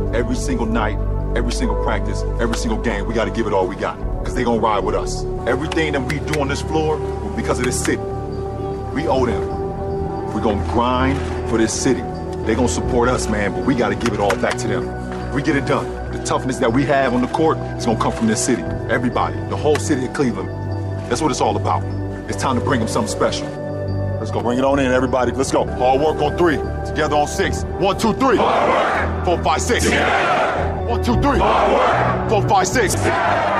going. Every single night, every single practice, every single game, we got to give it all we got because they're going to ride with us. Everything that we do on this floor, because of this city, we owe them. We're going to grind for this city. They're going to support us, man, but we got to give it all back to them. We get it done. The toughness that we have on the court is going to come from this city. Everybody, the whole city of Cleveland, that's what it's all about. It's time to bring them something special. Let's go. Bring it on in, everybody. Let's go. Hard work on 3. Together on 6. 1, 2, 3. Hard work. 4, 5, 6. Together. 1, 2, 3. Hard work. 4, 5, 6. Together.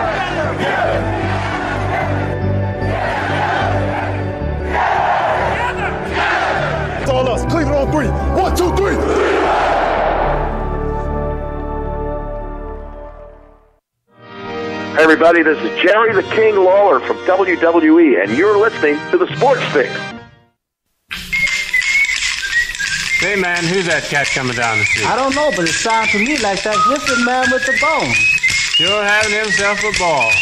It's all us. Cleveland on 3. 1, 2, 3. Hey everybody, this is Jerry the King Lawler from WWE, and you're listening to the Sports Fix. Hey man, who's that cat coming down the street? I don't know, but it sounds to me like that whipping man with the bone. Sure having himself a ball.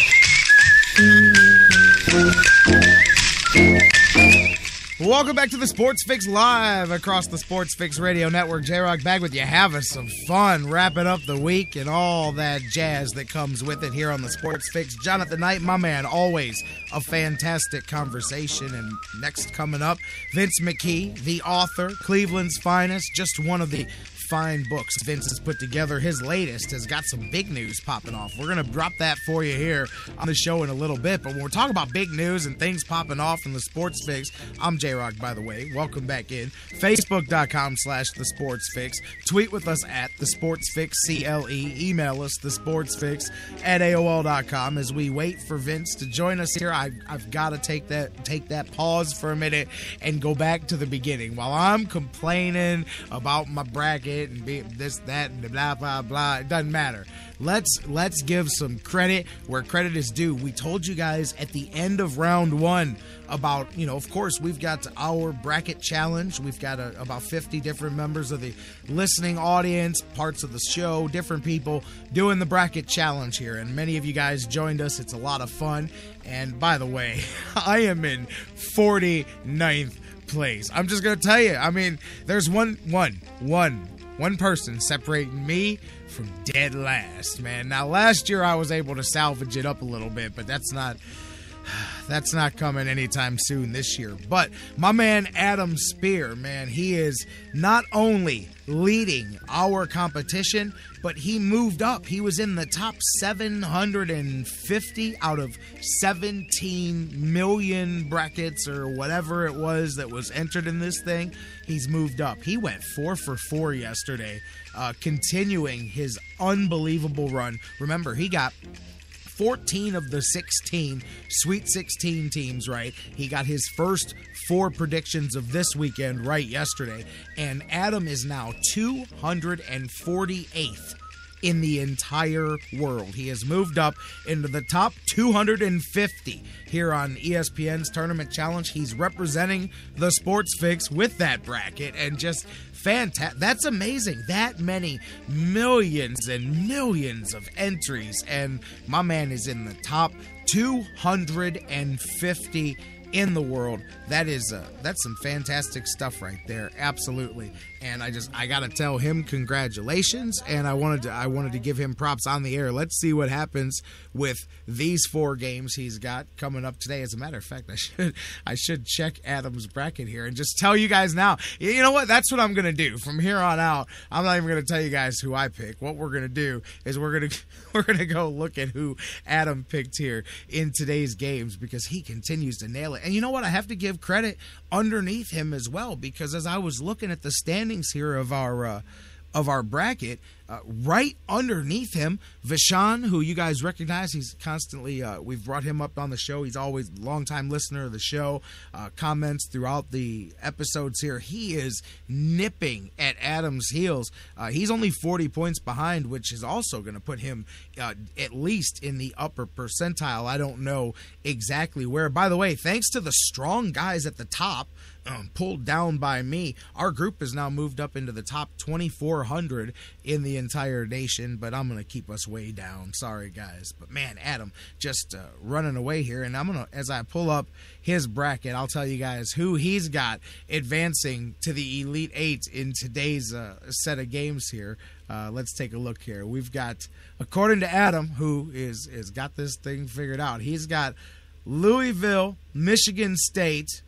Welcome back to the Sports Fix live across the Sports Fix Radio Network. J-Rocc back with you, having some fun, wrapping up the week and all that jazz that comes with it here on the Sports Fix. Jonathan Knight, my man, always a fantastic conversation. And next coming up, Vince McKee, the author, Cleveland's finest, just one of the fine books Vince has put together. His latest has got some big news popping off. We're going to drop that for you here on the show in a little bit. But when we're talking about big news and things popping off in the Sports Fix, I'm J-Rocc, by the way. Welcome back in. Facebook.com/The Sports Fix. Tweet with us at The Sports Fix CLE. Email us, thesportsfix@AOL.com. As we wait for Vince to join us here, I've got to take that pause for a minute and go back to the beginning. While I'm complaining about my bracket and this, that, and blah, blah, blah. It doesn't matter. Let's give some credit where credit is due. We told you guys at the end of round 1 about, of course, we've got our bracket challenge. We've got about 50 different members of the listening audience, parts of the show, different people doing the bracket challenge here. And many of you guys joined us. It's a lot of fun. And by the way, I am in 49th place. I'm just going to tell you, I mean, there's one person separating me from dead last, man. Now, last year I was able to salvage it up a little bit, but that's not coming anytime soon this year. But my man Adam Spear, man, he is not only leading our competition, but he moved up. He was in the top 750 out of 17 million brackets or whatever it was that was entered in this thing. He's moved up. He went 4 for 4 yesterday, continuing his unbelievable run. Remember, he got 14 of the 16 Sweet 16 teams right. He got his first 4 predictions of this weekend right yesterday. And Adam is now 248th in the entire world. He has moved up into the top 250 here on ESPN's Tournament Challenge. He's representing the Sports Fix with that bracket, and just fantastic. That's amazing. That many millions and millions of entries, and my man is in the top 250 in the world. That's some fantastic stuff right there. Absolutely. And I gotta tell him congratulations, and I wanted to give him props on the air. Let's see what happens with these 4 games he's got coming up today. As a matter of fact, I should check Adam's bracket here and just tell you guys now. You know what? That's what I'm gonna do from here on out. I'm not even gonna tell you guys who I pick. What we're gonna do is we're gonna go look at who Adam picked here in today's games, because he continues to nail it. And you know what? I have to give credit underneath him as well, because as I was looking at the standings here of our bracket, right underneath him, Vishan, who you guys recognize, he's constantly, we've brought him up on the show. He's always a longtime listener of the show, comments throughout the episodes here. He is nipping at Adam's heels. He's only 40 points behind, which is also going to put him at least in the upper percentile. I don't know exactly where. By the way, thanks to the strong guys at the top, pulled down by me, our group has now moved up into the top 2,400 in the entire nation, but I'm going to keep us way down. Sorry, guys. But, man, Adam just running away here, and I'm going to, as I pull up his bracket, I'll tell you guys who he's got advancing to the Elite Eight in today's set of games here. Let's take a look here. We've got, according to Adam, who is got this thing figured out, he's got Louisville, Michigan State,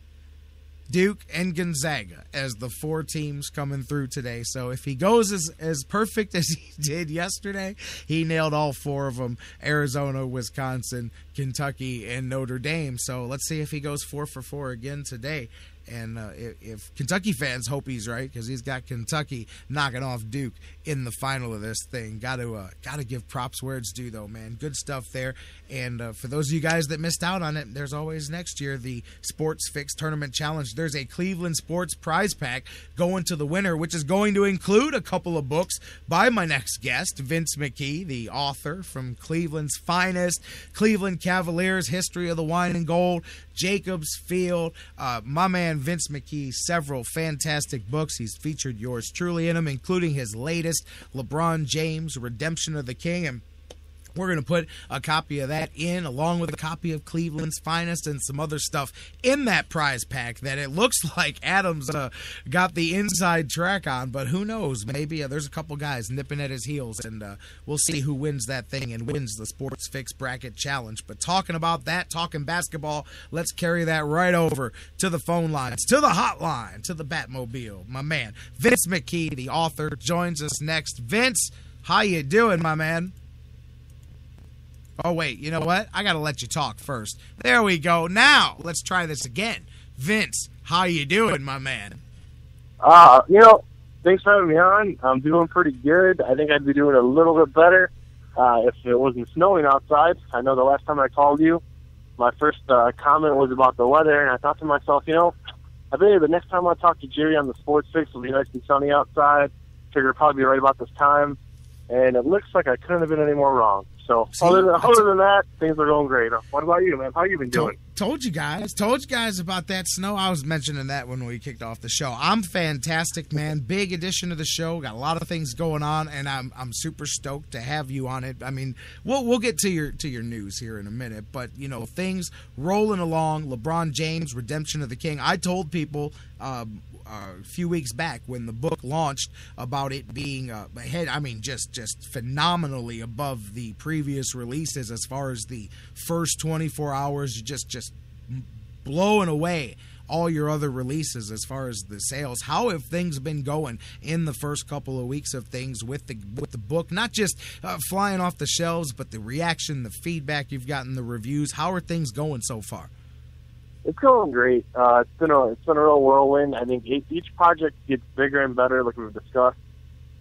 Duke, and Gonzaga as the 4 teams coming through today. So if he goes as perfect as he did yesterday, he nailed all 4 of them: Arizona, Wisconsin, Kentucky, and Notre Dame. So let's see if he goes 4 for 4 again today. And if Kentucky fans hope he's right, because he's got Kentucky knocking off Duke in the final of this thing. Got to give props where it's due, though, man. Good stuff there. And for those of you guys that missed out on it, there's always next year the Sports Fix Tournament Challenge. There's a Cleveland Sports prize pack going to the winner, which is going to include a couple of books by my next guest, Vince McKee, the author from Cleveland's finest, Cleveland Cavaliers, History of the Wine and Gold, Jacobs Field. My man Vince McKee, several fantastic books. He's featured yours truly in them, including his latest, LeBron James Redemption of the King. And we're going to put a copy of that in, along with a copy of Cleveland's finest and some other stuff in that prize pack that it looks like Adam's got the inside track on, but who knows? Maybe there's a couple guys nipping at his heels, and we'll see who wins that thing and wins the Sports Fix Bracket Challenge. But talking about that, talking basketball, let's carry that right over to the phone lines, to the hotline, to the Batmobile. My man, Vince McKee, the author, joins us next. Vince, how you doing, my man? Oh, wait, you know what? I got to let you talk first. There we go. Now, let's try this again. Vince, how you doing, my man? Thanks for having me on. I'm doing pretty good. I think I'd be doing a little bit better if it wasn't snowing outside. I know the last time I called you, my first comment was about the weather, and I thought to myself, I think the next time I talk to Jerry on the Sports Fix, it'll be nice and sunny outside. Figure it'll probably be right about this time, and it looks like I couldn't have been any more wrong. So other than that, things are going great. What about you, man? How you been doing? Told you guys about that snow. I was mentioning that when we kicked off the show. I'm fantastic, man. Big addition to the show. Got a lot of things going on, and I'm super stoked to have you on it. I mean, we'll get to your news here in a minute, but things rolling along. LeBron James Redemption of the King. I told people a few weeks back when the book launched about it being ahead. I mean, just phenomenally above the previous releases as far as the first 24 hours. Just blowing away all your other releases as far as the sales. How have things been going in the first couple of weeks of things with the book? Not just flying off the shelves, but the reaction, the feedback you've gotten, the reviews. How are things going so far? It's going great. It's been a real whirlwind. I think each project gets bigger and better, like we've discussed.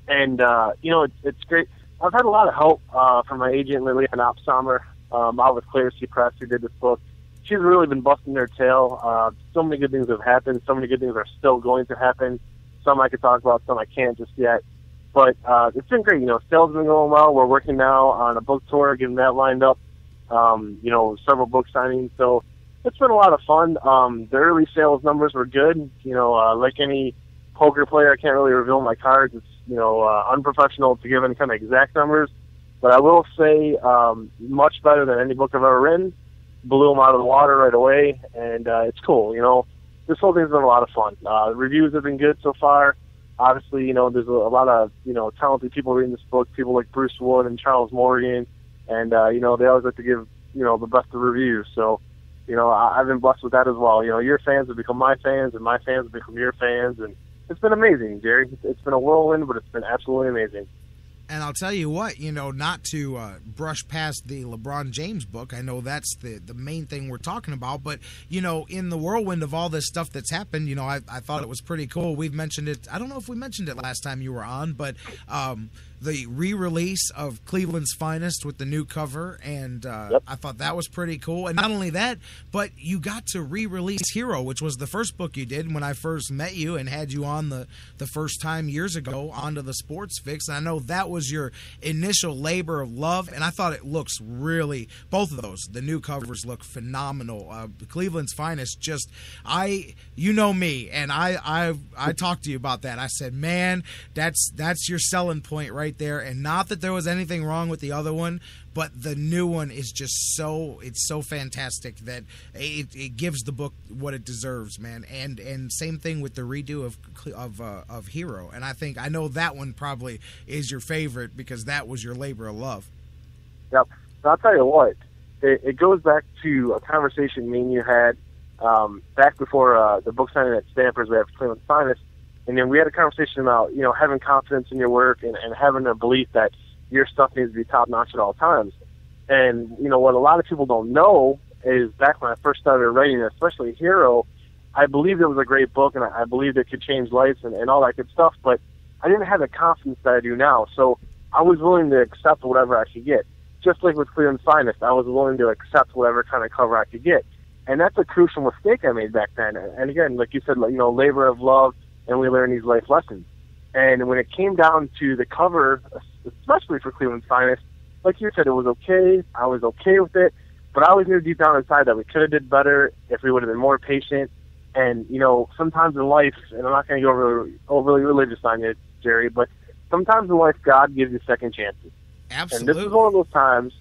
And it's great. I've had a lot of help from my agent Lillian Opsommer out with Clarity Press, who did this book. She's really been busting their tail. So many good things have happened. So many good things are still going to happen. Some I could talk about, some I can't just yet. But it's been great. Sales have been going well. We're working now on a book tour, getting that lined up. Several book signings. So it's been a lot of fun. The early sales numbers were good. Like any poker player, I can't really reveal my cards. It's, unprofessional to give any kind of exact numbers. But I will say much better than any book I've ever written. Blew them out of the water right away, and it's cool. This whole thing's been a lot of fun. Reviews have been good so far. Obviously, there's a lot of, talented people reading this book, people like Bruce Wood and Charles Morgan, and, they always like to give, the best of reviews. So, I've been blessed with that as well. Your fans have become my fans, and my fans have become your fans, and it's been amazing, Jerry. It's been a whirlwind, but it's been absolutely amazing. And I'll tell you what, not to brush past the LeBron James book. I know that's the main thing we're talking about. But, in the whirlwind of all this stuff that's happened, I thought it was pretty cool. We've mentioned it. I don't know if we mentioned it last time you were on, but the re-release of Cleveland's Finest with the new cover, and I thought that was pretty cool. And not only that, but you got to re-release Hero, which was the first book you did when I first met you and had you on the first time years ago onto the Sports Fix. And I know that was your initial labor of love, and I thought it looks really, both of those, the new covers look phenomenal. Cleveland's Finest, just, you know me, and I talked to you about that. I said, man, that's your selling point right there. And not that there was anything wrong with the other one, but the new one is just so fantastic that it gives the book what it deserves, man. And same thing with the redo of Hero. And I know that one probably is your favorite because that was your labor of love. Yep. So I'll tell you what, it goes back to a conversation me and you had back before the book signing at Stanford's. We have Cleveland's Finest. And then we had a conversation about, having confidence in your work and having a belief that your stuff needs to be top-notch at all times. And, what a lot of people don't know is back when I first started writing, especially Hero, I believed it was a great book, and I believed it could change lives and all that good stuff, but I didn't have the confidence that I do now. So I was willing to accept whatever I could get. Just like with Cleveland's Finest, I was willing to accept whatever kind of cover I could get. And that's a crucial mistake I made back then. And again, like you said, labor of love, and we learn these life lessons. And when it came down to the cover, especially for Cleveland's Finest, like you said, it was okay. I was okay with it. But I always knew deep down inside that we could have did better if we would have been more patient. And, sometimes in life, and I'm not going to go overly religious on you, Jerry, but sometimes in life, God gives you second chances. Absolutely. And this is one of those times.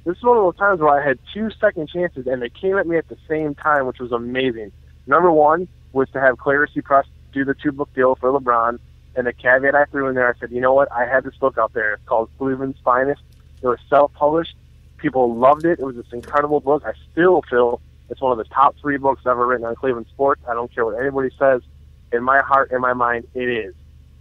This is one of those times where I had 2 second chances, and they came at me at the same time, which was amazing. Number one was to have Clarity Press do the 2-book deal for LeBron, and the caveat I threw in there, I said, you know what, I had this book out there. It's called Cleveland's Finest. It was self-published. People loved it. It was this incredible book. I still feel it's one of the top 3 books ever written on Cleveland sports. I don't care what anybody says. In my heart, in my mind, it is.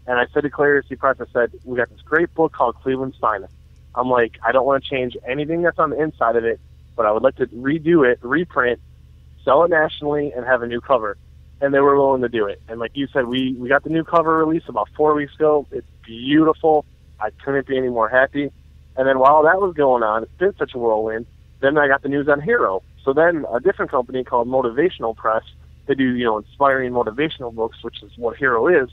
And I said to Clarity Press, I said, we got this great book called Cleveland's Finest. I'm like, I don't want to change anything that's on the inside of it, but I would like to redo it, reprint, sell it nationally, and have a new cover. And they were willing to do it. And like you said, we got the new cover release about 4 weeks ago. It's beautiful. I couldn't be any more happy. And then while that was going on, it's been such a whirlwind, then I got the news on Hero. So then a different company called Motivational Press, they do, inspiring motivational books, which is what Hero is.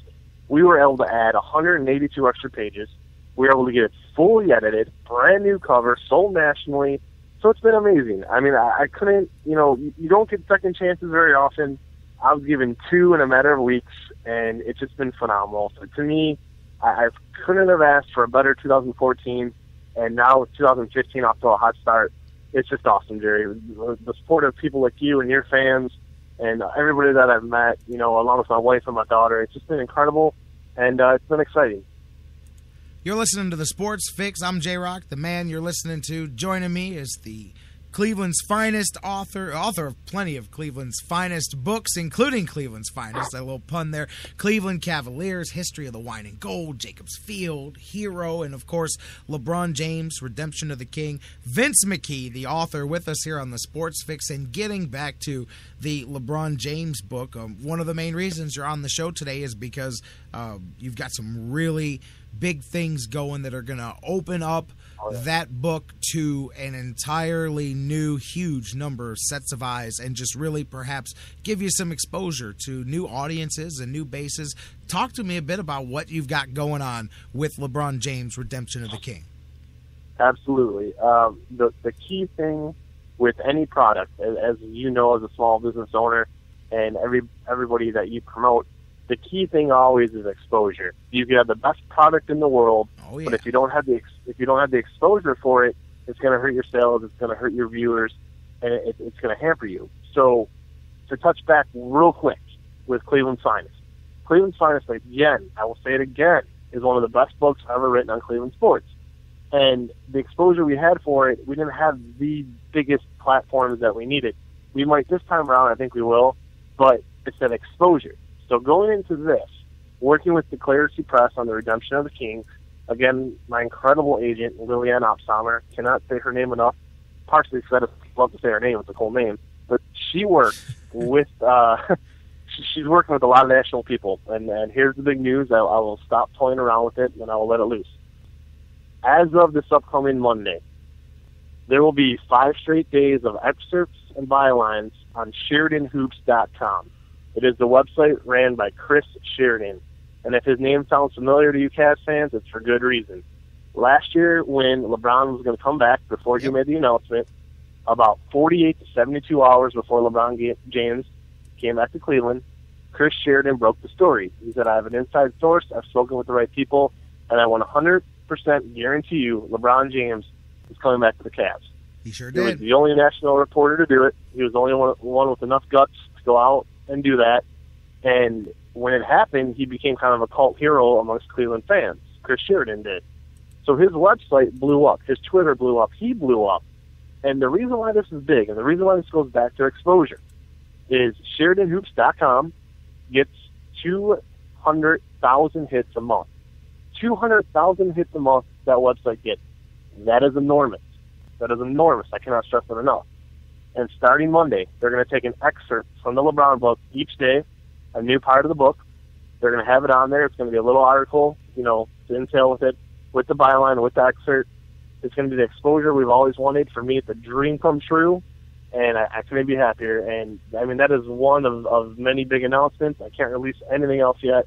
We were able to add 182 extra pages. We were able to get it fully edited, brand new cover, sold nationally. So it's been amazing. I mean, I couldn't, you don't get second chances very often. I was given 2 in a matter of weeks, and it's just been phenomenal. So to me, I couldn't have asked for a better 2014, and now with 2015 off to a hot start. It's just awesome, Jerry. The support of people like you and your fans and everybody that I've met, along with my wife and my daughter, it's just been incredible, and it's been exciting. You're listening to the Sports Fix. I'm J-Rocc. The man you're listening to. Joining me is the Cleveland's Finest author of plenty of Cleveland's Finest books, including Cleveland's Finest, a little pun there, Cleveland Cavaliers, History of the Wine and Gold, Jacobs Field, Hero, and of course, LeBron James, Redemption of the King. Vince McKee, the author, with us here on the Sports Fix, and getting back to the LeBron James book. One of the main reasons you're on the show today is because you've got some really big things going that are going to open up that book to an entirely new, huge number of sets of eyes and just really perhaps give you some exposure to new audiences and new bases. Talk to me a bit about what you've got going on with LeBron James Redemption of the King. Absolutely. The key thing with any product, as you know, as a small business owner and everybody that you promote, the key thing always is exposure. You can have the best product in the world, but if you don't have the exposure for it, it's going to hurt your sales, it's going to hurt your viewers, and it's going to hamper you. So, to touch back real quick with Cleveland's Finest. Cleveland's Finest, again, I will say it again, is one of the best books ever written on Cleveland sports. And the exposure we had for it, we didn't have the biggest platforms that we needed. We might this time around, I think we will, but it's that exposure. So going into this, working with the Clarity Press on the Redemption of the King, again, my incredible agent, Lillian Opsommer, cannot say her name enough, partially because I just love to say her name, it's a cool name, but she works with, she's working with a lot of national people, and here's the big news, I will stop toying around with it, and I will let it loose. As of this upcoming Monday, there will be 5 straight days of excerpts and bylines on SheridanHoops.com. It is the website ran by Chris Sheridan. And if his name sounds familiar to you Cavs fans, it's for good reason. Last year, when LeBron was going to come back, before he made the announcement, about 48 to 72 hours before LeBron James came back to Cleveland, Chris Sheridan broke the story. He said, I have an inside source, I've spoken with the right people, and I 100% guarantee you LeBron James is coming back to the Cavs. He sure did. He was did. the only national reporter to do it. He was the only one with enough guts to go out and do that. And when it happened, he became kind of a cult hero amongst Cleveland fans. Chris Sheridan did. So his website blew up. His Twitter blew up. He blew up. And the reason why this is big, and the reason why this goes back to exposure, is SheridanHoops.com gets 200,000 hits a month. 200,000 hits a month that website gets. That is enormous. That is enormous. I cannot stress it enough. And starting Monday, they're going to take an excerpt from the LeBron book each day, a new part of the book. They're going to have it on there. It's going to be a little article, to entail with it, with the byline, with the excerpt. It's going to be the exposure we've always wanted. For me, it's a dream come true, and I couldn't be happier. And, that is one of many big announcements. I can't release anything else yet,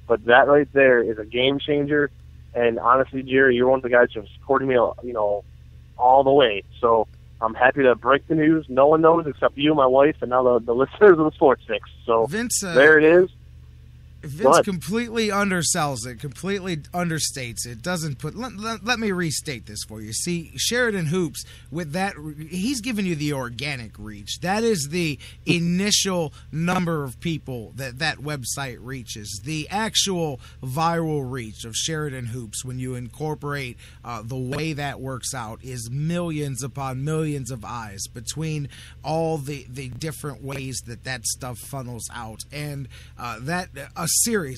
but that right there is a game changer. And honestly, Jerry, you're one of the guys who have supported me, all the way. So I'm happy to break the news. No one knows except you, my wife, and now the listeners of the Sports Fix. So Vince, there it is. Vince completely undersells it, completely understates it, doesn't put... Let me restate this for you. See, Sheridan Hoops, with that, he's giving you the organic reach. That is the initial number of people that website reaches. The actual viral reach of Sheridan Hoops, when you incorporate the way that works out, is millions upon millions of eyes between all the different ways that stuff funnels out. And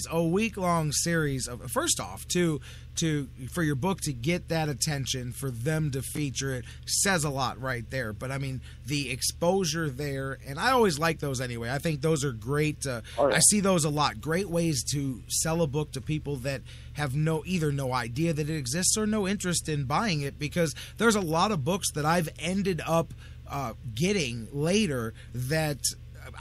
a week-long series of, first off, for your book to get that attention, for them to feature it, says a lot right there. But the exposure there, and I always like those anyway. I think those are great. I see those a lot. Great ways to sell a book to people that have either no idea that it exists or no interest in buying it, because there's a lot of books that I've ended up getting later that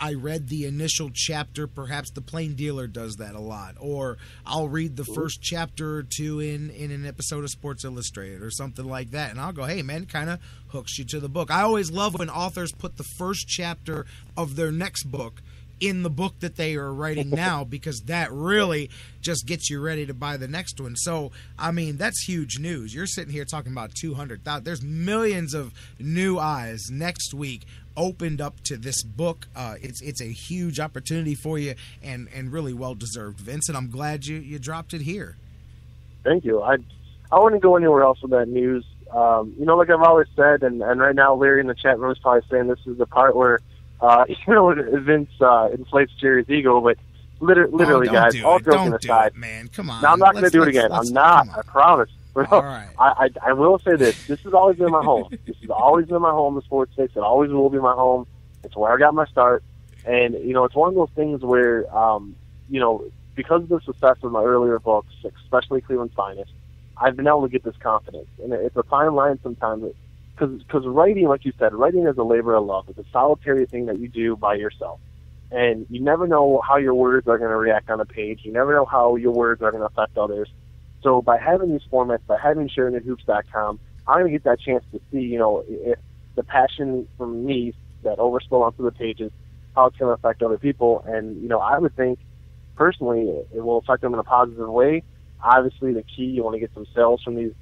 I read the initial chapter. Perhaps the Plain Dealer does that a lot, or I'll read the first chapter or two in an episode of Sports Illustrated or something like that, and I'll go, hey man, kind of hooks you to the book. I always love when authors put the first chapter of their next book in the book that they are writing now, because that really just gets you ready to buy the next one. So, that's huge news. You're sitting here talking about 200,000. There's millions of new eyes next week opened up to this book. It's a huge opportunity for you, and really well deserved, Vince. And I'm glad you dropped it here. Thank you. I wouldn't go anywhere else with that news. Like I've always said, and right now Larry in the chat room is probably saying this is the part where Vince inflates Jerry's ego, but literally, guys, all joking aside, man, come on. No, I'm not going to do it again. I'm not. I promise. All right. I will say this. This has always been my home. This has always been my home, the Sports Fix. It always will be my home. It's where I got my start. And, it's one of those things where, because of the success of my earlier books, especially Cleveland's Finest, I've been able to get this confidence. And it's a fine line sometimes, because writing, like you said, writing is a labor of love. It's a solitary thing that you do by yourself. And you never know how your words are going to react on a page. You never know how your words are going to affect others. So by having these formats, by having SheridanHoops.com, I'm going to get that chance to see, if the passion from me that overspill onto the pages, how it's going to affect other people. And, I would think, personally, it will affect them in a positive way. Obviously, the key, you want to get some sales from these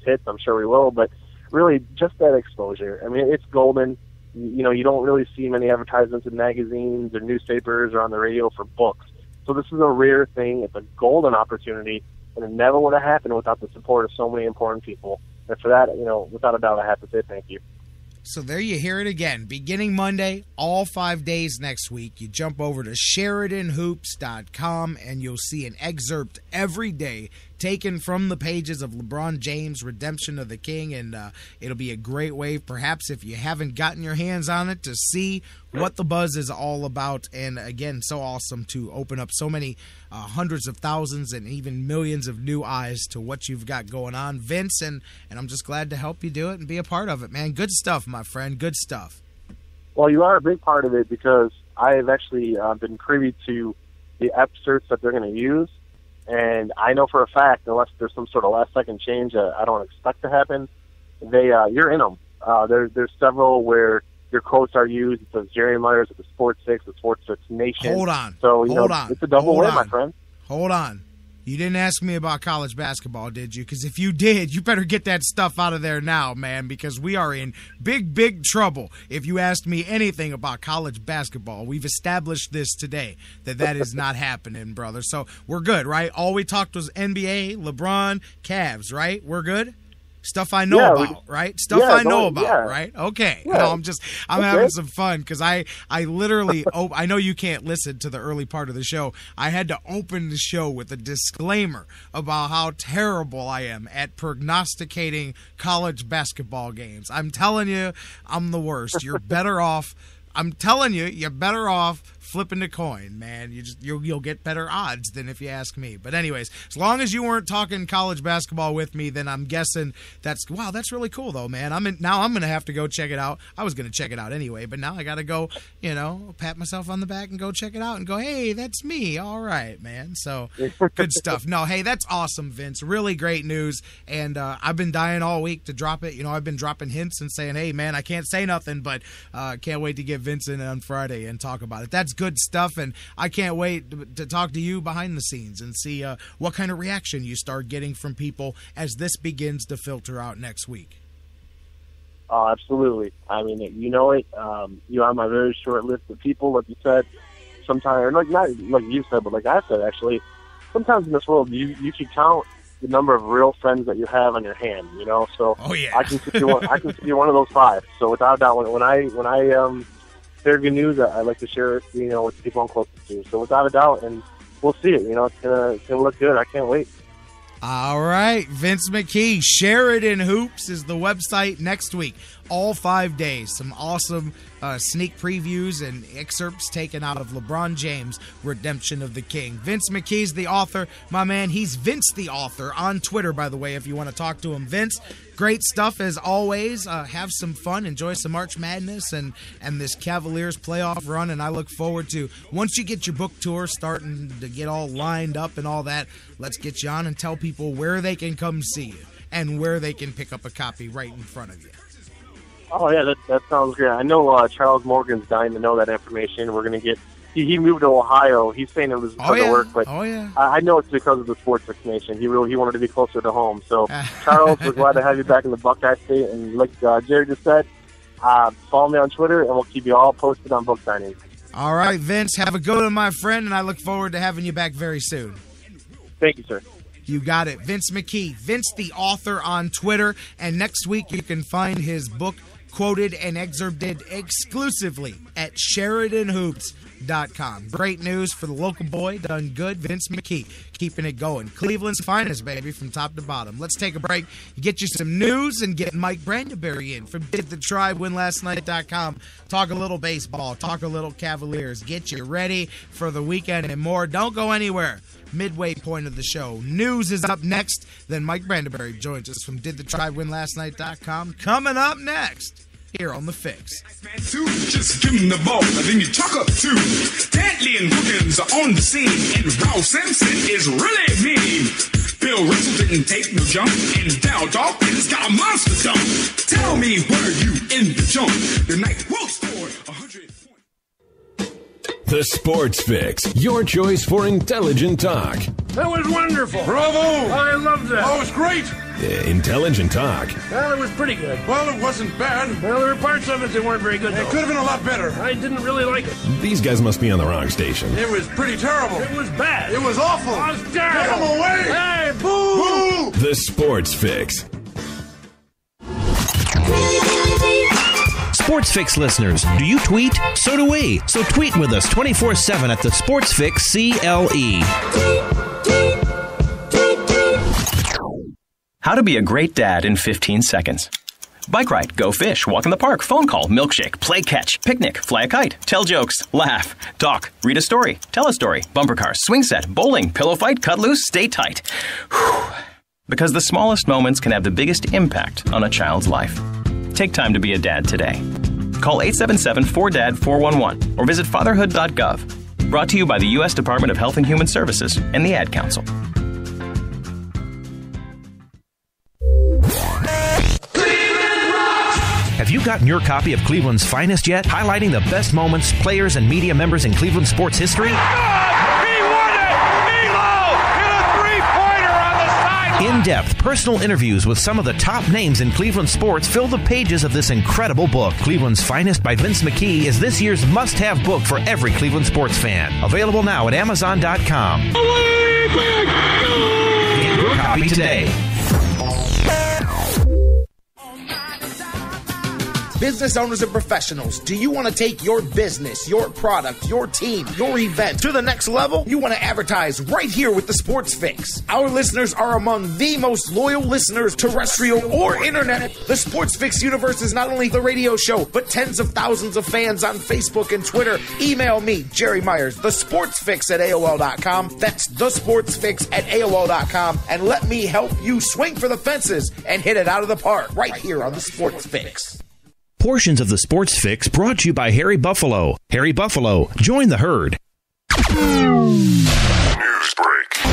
hits. I'm sure we will. But really, just that exposure. I mean, it's golden. You don't really see many advertisements in magazines or newspapers or on the radio for books. So this is a rare thing. It's a golden opportunity, and it never would have happened without the support of so many important people. And for that, without a doubt, I have to say thank you. So there you hear it again. Beginning Monday, all 5 days next week, you jump over to SheridanHoops.com and you'll see an excerpt every day taken from the pages of LeBron James Redemption of the King, and it'll be a great way, perhaps if you haven't gotten your hands on it, to see what the buzz is all about. And again, so awesome to open up so many hundreds of thousands and even millions of new eyes to what you've got going on, Vince, and I'm just glad to help you do it and be a part of it, man. Good stuff, my friend. Good stuff. Well, you are a big part of it, because I have actually been privy to the excerpts that they're going to use. And I know for a fact, unless there's some sort of last-second change that I don't expect to happen, you're in them. There's several where your quotes are used. It says Jerry Myers at the Sports Fix, the Sports Fix Nation. Hold on. So, it's a double win, my friend. Hold on. You didn't ask me about college basketball, did you? Because if you did, you better get that stuff out of there now, man, because we are in big, big trouble if you asked me anything about college basketball. We've established this today, that is not happening, brother. So we're good, right? All we talked was NBA, LeBron, Cavs, right? We're good? Stuff I know about, right? Stuff I know about, right? Okay. Yeah. No, I'm having some fun because I literally, I know you can't listen to the early part of the show. I had to open the show with a disclaimer about how terrible I am at prognosticating college basketball games. I'm telling you, I'm the worst. You're better off. I'm telling you, you're better off flipping the coin, man. You'll get better odds than if you ask me. But anyways, as long as you weren't talking college basketball with me, then I'm guessing that's really cool though, man. Now I'm gonna have to go check it out. I was gonna check it out anyway, but now I gotta go, pat myself on the back and go check it out and go, hey, that's me. All right, man. So good stuff. No, hey, that's awesome, Vince. Really great news. And I've been dying all week to drop it. I've been dropping hints and saying, hey, man, I can't say nothing, but can't wait to get Vince in on Friday and talk about it. That's good stuff, and I can't wait to talk to you behind the scenes and see what kind of reaction you start getting from people as this begins to filter out next week. Oh, absolutely. I mean, it. You're on my very short list of people, like you said. Sometimes, not like you said, but like I said, actually, sometimes in this world, you can count the number of real friends that you have on your hand. So I can consider one of those 5. So without a doubt, when I hear good news, I like to share it, with the people I'm closest to. So without a doubt, and we'll see it. It's gonna look good. I can't wait. All right, Vince McKee, Sheridan Hoops is the website next week. All 5 days. Some awesome sneak previews and excerpts taken out of LeBron James Redemption of the King. Vince McKee's the author. My man, he's Vince the Author on Twitter, by the way, if you want to talk to him. Vince, great stuff as always. Have some fun. Enjoy some March Madness and this Cavaliers playoff run. And I look forward to, once you get your book tour starting to get all lined up and all that, let's get you on and tell people where they can come see you and where they can pick up a copy right in front of you. Oh, yeah, that sounds great. I know Charles Morgan's dying to know that information. We're going to get he moved to Ohio. He's saying it was because of work, but I know it's because of the Sports Fix Nation. He wanted to be closer to home. So, Charles, we're glad to have you back in the Buckeye State. And like Jerry just said, follow me on Twitter, and we'll keep you all posted on book signings. All right, Vince, have a good one, my friend, and I look forward to having you back very soon. Thank you, sir. You got it. Vince McKee, Vince the Author on Twitter. And next week you can find his book quoted and excerpted exclusively at SheridanHoops.com. Great news for the local boy. Done good. Vince McKee keeping it going. Cleveland's finest, baby, from top to bottom. Let's take a break, get you some news, and get Mike Brandenberry in from DidTheTribeWinLastNight.com talk a little baseball, talk a little Cavaliers, get you ready for the weekend and more. Don't go anywhere. Midway point of the show. News is up next. Then Mike Brandenburg joins us from DidTheTribeWinLastNight.com. Coming up next here on The Fix. Just give him the ball, and then you talk up two. Dantley and Wilkins are on the scene, and Ralph Sampson is really mean. Bill Russell didn't take no jump, and Dow Dawkins got a monster dump. Tell me, were you in the jump? The night will score 100 points. The Sports Fix, your choice for intelligent talk. That was wonderful. Bravo! I loved that. Oh, it was great. Intelligent talk. Well, it was pretty good. Well, it wasn't bad. Well, there were parts of it that weren't very good, though. It could have been a lot better. I didn't really like it. These guys must be on the wrong station. It was pretty terrible. It was bad. It was awful. It was terrible. Get him away! Hey, boo! Boo! The Sports Fix. Sports Fix listeners, do you tweet? So do we. So tweet with us 24/7 at the Sports Fix CLE. How to be a great dad in 15 seconds. Bike ride, go fish, walk in the park, phone call, milkshake, play catch, picnic, fly a kite, tell jokes, laugh, talk, read a story, tell a story, bumper car, swing set, bowling, pillow fight, cut loose, stay tight. Whew. Because the smallest moments can have the biggest impact on a child's life. Take time to be a dad today. Call 877-4DAD-411 or visit fatherhood.gov. Brought to you by the U.S. Department of Health and Human Services and the Ad Council. Have you gotten your copy of Cleveland's Finest yet? Highlighting the best moments, players, and media members in Cleveland sports history? He won it! Milo hit a three-pointer on the side! In-depth personal interviews with some of the top names in Cleveland sports fill the pages of this incredible book. Cleveland's Finest by Vince McKee is this year's must-have book for every Cleveland sports fan. Available now at Amazon.com. Get your copy today. Business owners and professionals, do you want to take your business, your product, your team, your event to the next level? You want to advertise right here with the Sports Fix. Our listeners are among the most loyal listeners, terrestrial or internet. The Sports Fix universe is not only the radio show, but tens of thousands of fans on Facebook and Twitter. Email me, Jerry Myers, thesportsfix at AOL.com. That's thesportsfix at AOL.com. And let me help you swing for the fences and hit it out of the park right here on the Sports Fix. Portions of the Sports Fix brought to you by Harry Buffalo. Harry Buffalo, join the herd. News break.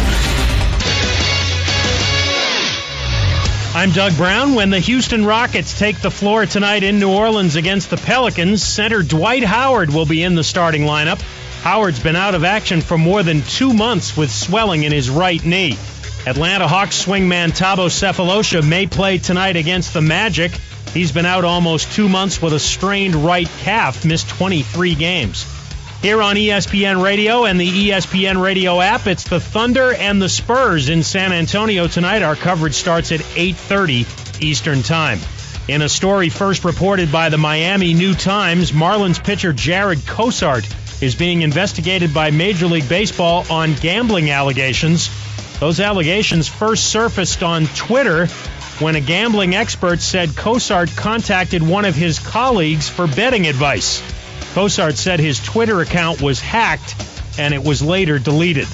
I'm Doug Brown. When the Houston Rockets take the floor tonight in New Orleans against the Pelicans, center Dwight Howard will be in the starting lineup. Howard's been out of action for more than 2 months with swelling in his right knee. Atlanta Hawks swingman Thabo Sefolosha may play tonight against the Magic. He's been out almost 2 months with a strained right calf, missed 23 games. Here on ESPN Radio and the ESPN Radio app, it's the Thunder and the Spurs in San Antonio tonight. Our coverage starts at 8:30 Eastern Time. In a story first reported by the Miami New Times, Marlins pitcher Jared Cosart is being investigated by Major League Baseball on gambling allegations. Those allegations first surfaced on Twitter when a gambling expert said Cosart contacted one of his colleagues for betting advice. Cosart said his Twitter account was hacked and it was later deleted.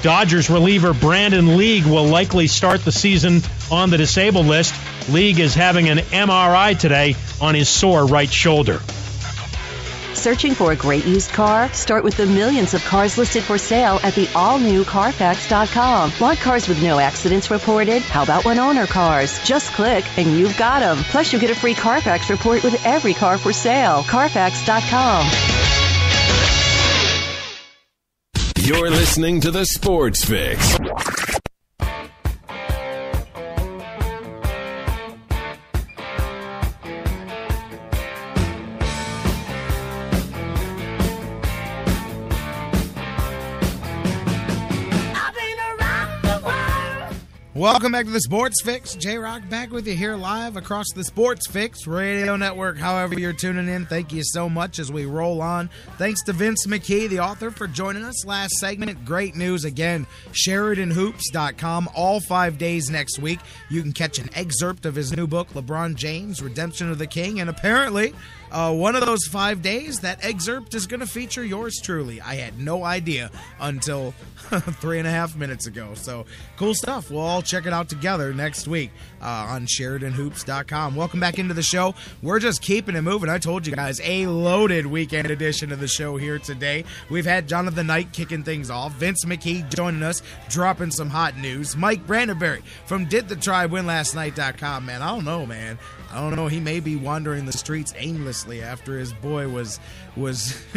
Dodgers reliever Brandon League will likely start the season on the disabled list. League is having an MRI today on his sore right shoulder. Searching for a great used car? Start with the millions of cars listed for sale at the all-new Carfax.com. Want cars with no accidents reported? How about one-owner cars? Just click and you've got them. Plus, you'll get a free Carfax report with every car for sale. Carfax.com. You're listening to the Sports Fix. Welcome back to the Sports Fix. J-Rocc back with you here live across the Sports Fix Radio Network. However you're tuning in, thank you so much as we roll on. Thanks to Vince McKee, the author, for joining us last segment. Great news again. SheridanHoops.com. All 5 days next week. You can catch an excerpt of his new book, LeBron James Redemption of the King. And apparently, one of those 5 days, that excerpt is going to feature yours truly. I had no idea until 3.5 minutes ago. So cool stuff. We'll all check it out together next week on SheridanHoops.com. Welcome back into the show. We're just keeping it moving. I told you guys, a loaded weekend edition of the show here today. We've had Jonathan Knight kicking things off, Vince McKee joining us, dropping some hot news, Mike Brandenberry from DidTheTribeWinLastNight.com. Man, I don't know, man. I don't know. He may be wandering the streets aimlessly after his boy was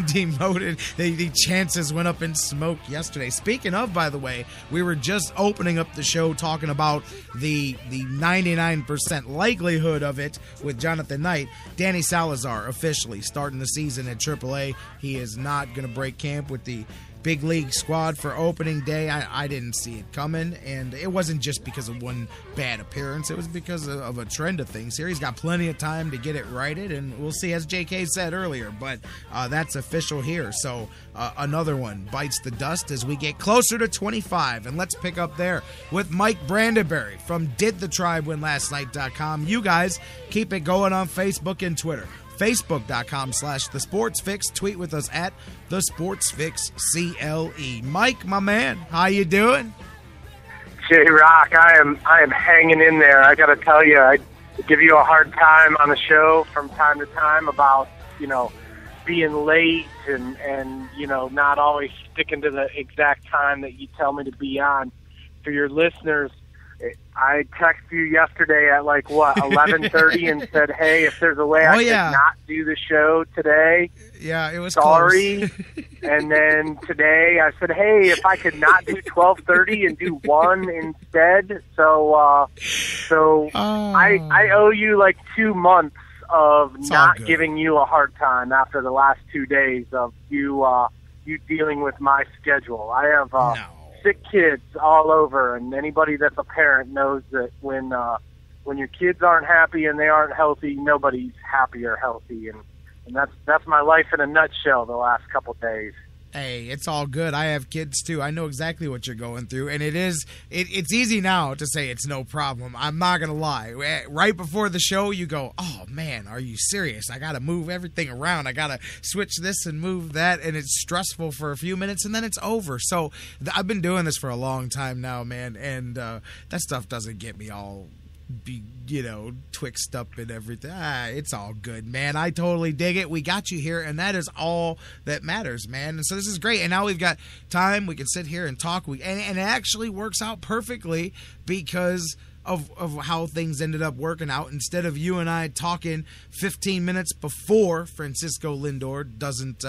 demoted. The chances went up in smoke yesterday. Speaking of, by the way, we were just opening up the show talking about the 99% likelihood of it with Jonathan Knight. Danny Salazar officially starting the season at AAA. He is not going to break camp with the big league squad for opening day. I didn't see it coming, and it wasn't just because of one bad appearance. It was because of a trend of things here. He's got plenty of time to get it righted, and we'll see, as JK said earlier, but that's official here. So another one bites the dust as we get closer to 25, and let's pick up there with Mike Brandenberry from DidTheTribeWinLastNight.com. You guys keep it going on Facebook and Twitter. Facebook.com/TheSportsFix. Tweet with us at TheSportsFixCLE. Mike, my man, how you doing? J-Rocc, I am hanging in there. I got to tell you, I give you a hard time on the show from time to time about, being late and not always sticking to the exact time that you tell me to be on. For your listeners, I texted you yesterday at 11:30 and said, "Hey, if there's a way I could not do the show today, it was sorry." And then today I said, "Hey, if I could not do 12:30 and do 1 instead." So I owe you 2 months of not giving you a hard time after the last 2 days of you dealing with my schedule. I have sick kids all over, and anybody that's a parent knows that when your kids aren't happy and they aren't healthy, nobody's happy or healthy, and that's my life in a nutshell the last couple days. Hey, it's all good. I have kids too. I know exactly what you're going through, and it's easy now to say it's no problem. I'm not gonna lie. Right before the show, you go, "Oh man, are you serious? I gotta move everything around. I gotta switch this and move that," and it's stressful for a few minutes, and then it's over. So I've been doing this for a long time now, man, and that stuff doesn't get me all twixt up and everything. It's all good, man. I totally dig it. We got you here, and that is all that matters, man. And so this is great. And now we've got time. We can sit here and talk. And it actually works out perfectly because of how things ended up working out. Instead of you and I talking 15 minutes before Francisco Lindor doesn't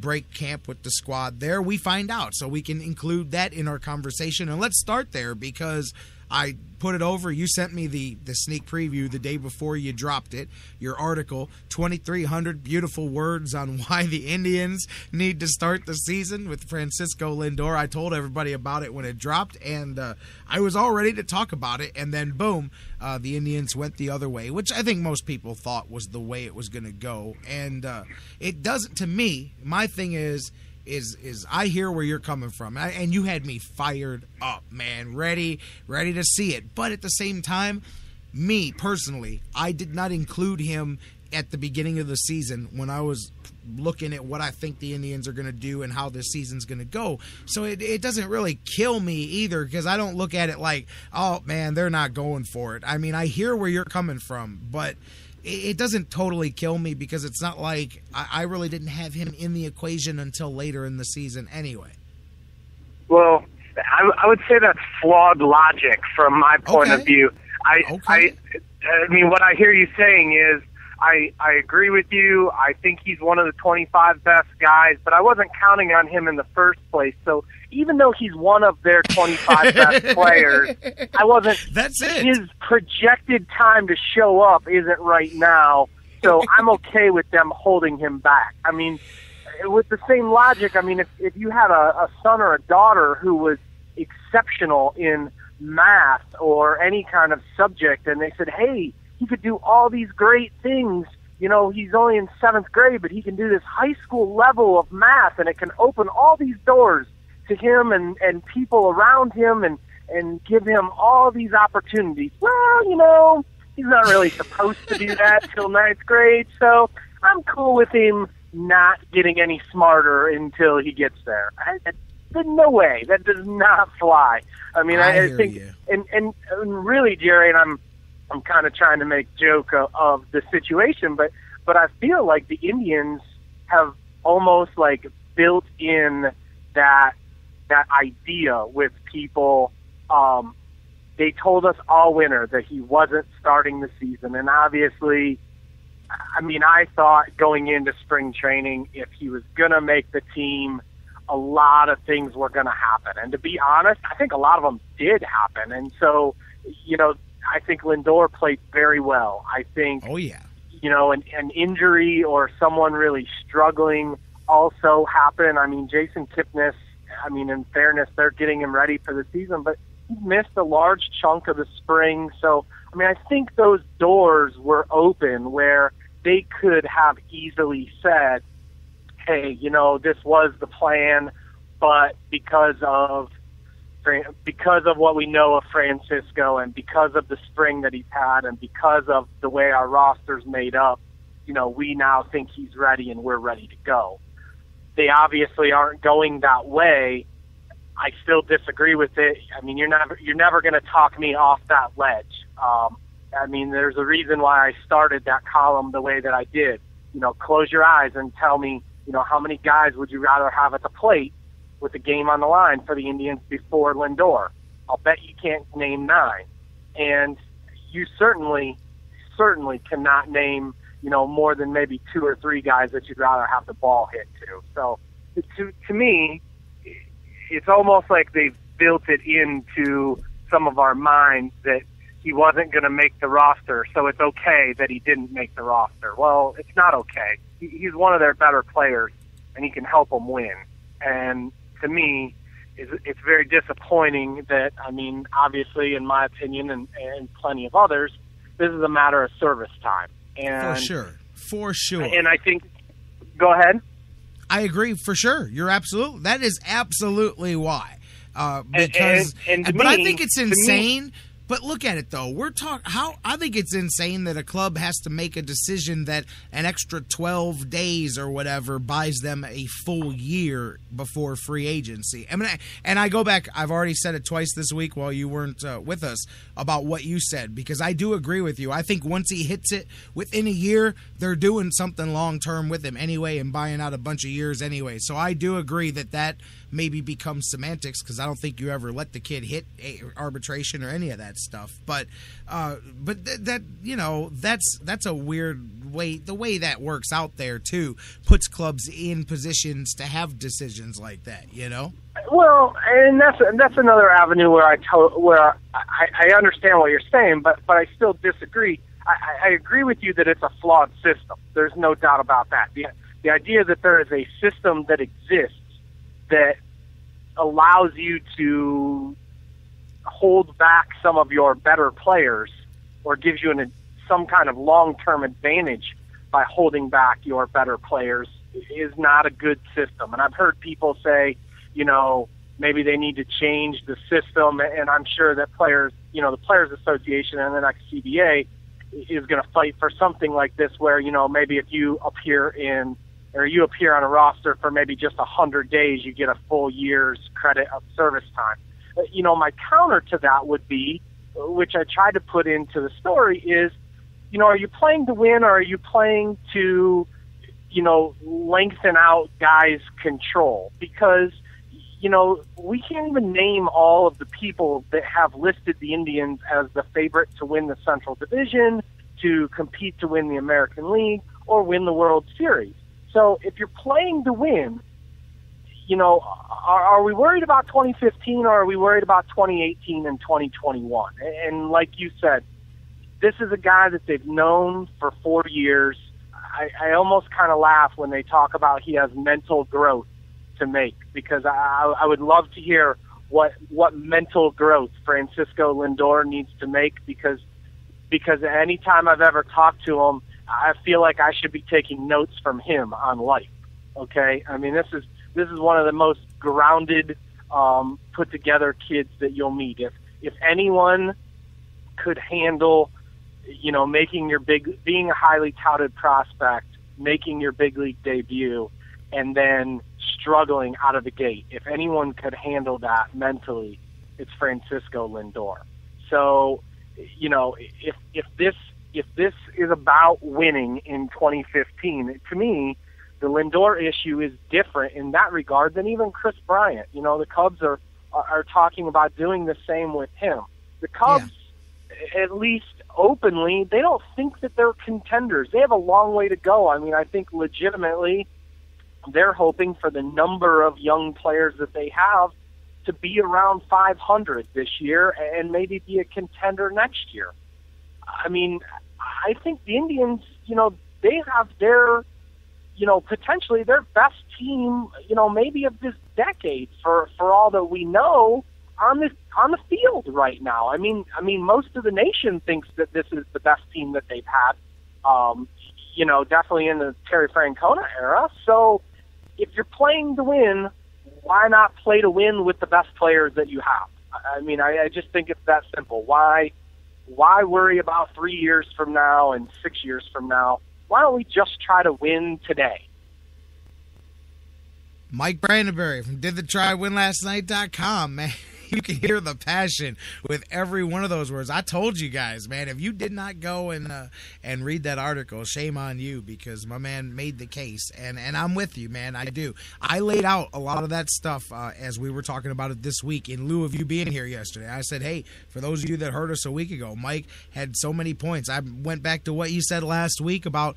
break camp with the squad there, we find out. So we can include that in our conversation. And let's start there because I put it over. You sent me the sneak preview the day before you dropped it. Your article, 2,300 beautiful words on why the Indians need to start the season with Francisco Lindor. I told everybody about it when it dropped, and I was all ready to talk about it. And then, boom, the Indians went the other way, which I think most people thought was the way it was going to go. And it doesn't, to me, my thing is I hear where you're coming from, and you had me fired up, man, ready to see it. But at the same time, me personally, I did not include him at the beginning of the season when I was looking at what I think the Indians are going to do and how this season's going to go. So it doesn't really kill me either because I don't look at it like, oh man, they're not going for it. I mean, I hear where you're coming from, but it doesn't totally kill me because it's not like I really didn't have him in the equation until later in the season anyway. Well, I would say that's flawed logic from my point of view. I mean, what I hear you saying is I agree with you. I think he's one of the 25 best guys, but I wasn't counting on him in the first place. So even though he's one of their 25 best players, I wasn't. That's it. His projected time to show up isn't right now, so I'm okay with them holding him back. I mean, with the same logic, I mean, if you had a son or a daughter who was exceptional in math or any kind of subject, and they said, hey, he could do all these great things. He's only in 7th grade, but he can do this high school level of math, and it can open all these doors to him and people around him and give him all these opportunities. Well, he's not really supposed to do that till 9th grade, so I'm cool with him not getting any smarter until he gets there. There's no way. That does not fly. I mean, I think, and really, Jerry, and I'm kind of trying to make joke of the situation, but I feel like the Indians have almost like built in that idea with people. They told us all winter that he wasn't starting the season, and obviously, I mean, I thought going into spring training, if he was going to make the team, a lot of things were going to happen. And to be honest, I think a lot of them did happen. And so, you know, I think Lindor played very well. I think, you know, an injury or someone really struggling also happened. I mean, Jason Kipnis, I mean, in fairness, they're getting him ready for the season, but he missed a large chunk of the spring. So, I mean, I think those doors were open where they could have easily said, hey, you know, this was the plan, but because of what we know of Francisco and because of the spring that he's had and because of the way our roster's made up, you know, we now think he's ready and we're ready to go. They obviously aren't going that way. I still disagree with it. I mean, you're never going to talk me off that ledge. I mean, there's a reason why I started that column the way that I did. You know, close your eyes and tell me, you know, how many guys would you rather have at the plate with the game on the line for the Indians before Lindor? I'll bet you can't name 9. And you certainly cannot name, you know, more than maybe 2 or 3 guys that you'd rather have the ball hit to. So to me, it's almost like they've built it into some of our minds that he wasn't going to make the roster, so it's okay that he didn't make the roster. Well, it's not okay. He's one of their better players, and he can help them win. And to me, it's very disappointing that, I mean, obviously, in my opinion, and plenty of others, this is a matter of service time. And, For sure. And I think, go ahead. I agree, for sure. That is absolutely why. Because, but I think it's insane. But look at it, though. I think it's insane that a club has to make a decision that an extra 12 days or whatever buys them a full year before free agency. I mean, and I go back, I've already said it twice this week while you weren't with us about what you said, because I do agree with you. I think once he hits it within a year, they're doing something long-term with him anyway and buying out a bunch of years anyway. So I do agree that maybe becomes semantics, because I don't think you ever let the kid hit arbitration or any of that stuff. But that, you know, that's a weird way. The way that works out there too puts clubs in positions to have decisions like that, you know. Well, and that's another avenue where I understand what you're saying, but I still disagree. I agree with you that it's a flawed system. There's no doubt about that. The idea that there is a system that exists that allows you to hold back some of your better players or gives you some kind of long-term advantage by holding back your better players is not a good system. And I've heard people say, you know, maybe they need to change the system, and I'm sure that players, you know, the Players Association and the next CBA is going to fight for something like this where, you know, maybe if you appear on a roster for maybe just 100 days, you get a full year's credit of service time. You know, my counter to that would be, which I tried to put into the story, is, you know, are you playing to win or are you playing to, you know, lengthen out guys' control? Because, you know, we can't even name all of the people that have listed the Indians as the favorite to win the Central Division, to compete to win the American League, or win the World Series. So if you're playing to win, you know, are we worried about 2015 or are we worried about 2018 and 2021? And like you said, this is a guy that they've known for 4 years. I almost kind of laugh when they talk about he has mental growth to make, because I would love to hear what mental growth Francisco Lindor needs to make, because any time I've ever talked to him, I feel like I should be taking notes from him on life. Okay, I mean, this is one of the most grounded, put together kids that you'll meet. If anyone could handle, you know, being a highly touted prospect, making your big league debut and then struggling out of the gate. If anyone could handle that mentally, it's Francisco Lindor. So, if this is about winning in 2015, to me, the Lindor issue is different in that regard than even Chris Bryant. The Cubs are talking about doing the same with him. The Cubs, at least openly, they don't think that they're contenders. They have a long way to go. I mean, I think legitimately they're hoping for the number of young players that they have to be around 500 this year and maybe be a contender next year. I mean, I think the Indians, they have their, potentially their best team, maybe of this decade for all that we know on the field right now. I mean, most of the nation thinks that this is the best team that they've had, definitely in the Terry Francona era. So if you're playing to win, why not play to win with the best players that you have? I mean, I just think it's that simple. Why worry about 3 years from now and 6 years from now? Why don't we just try to win today? Mike Brandenberry from DidTheTryWinLastNight.com, man. You can hear the passion with every one of those words. I told you guys, man, if you did not go and read that article, shame on you, because my man made the case. And I'm with you, man. I do. I laid out a lot of that stuff as we were talking about it this week in lieu of you being here yesterday. I said, hey, for those of you that heard us a week ago, Mike had so many points. I went back to what you said last week about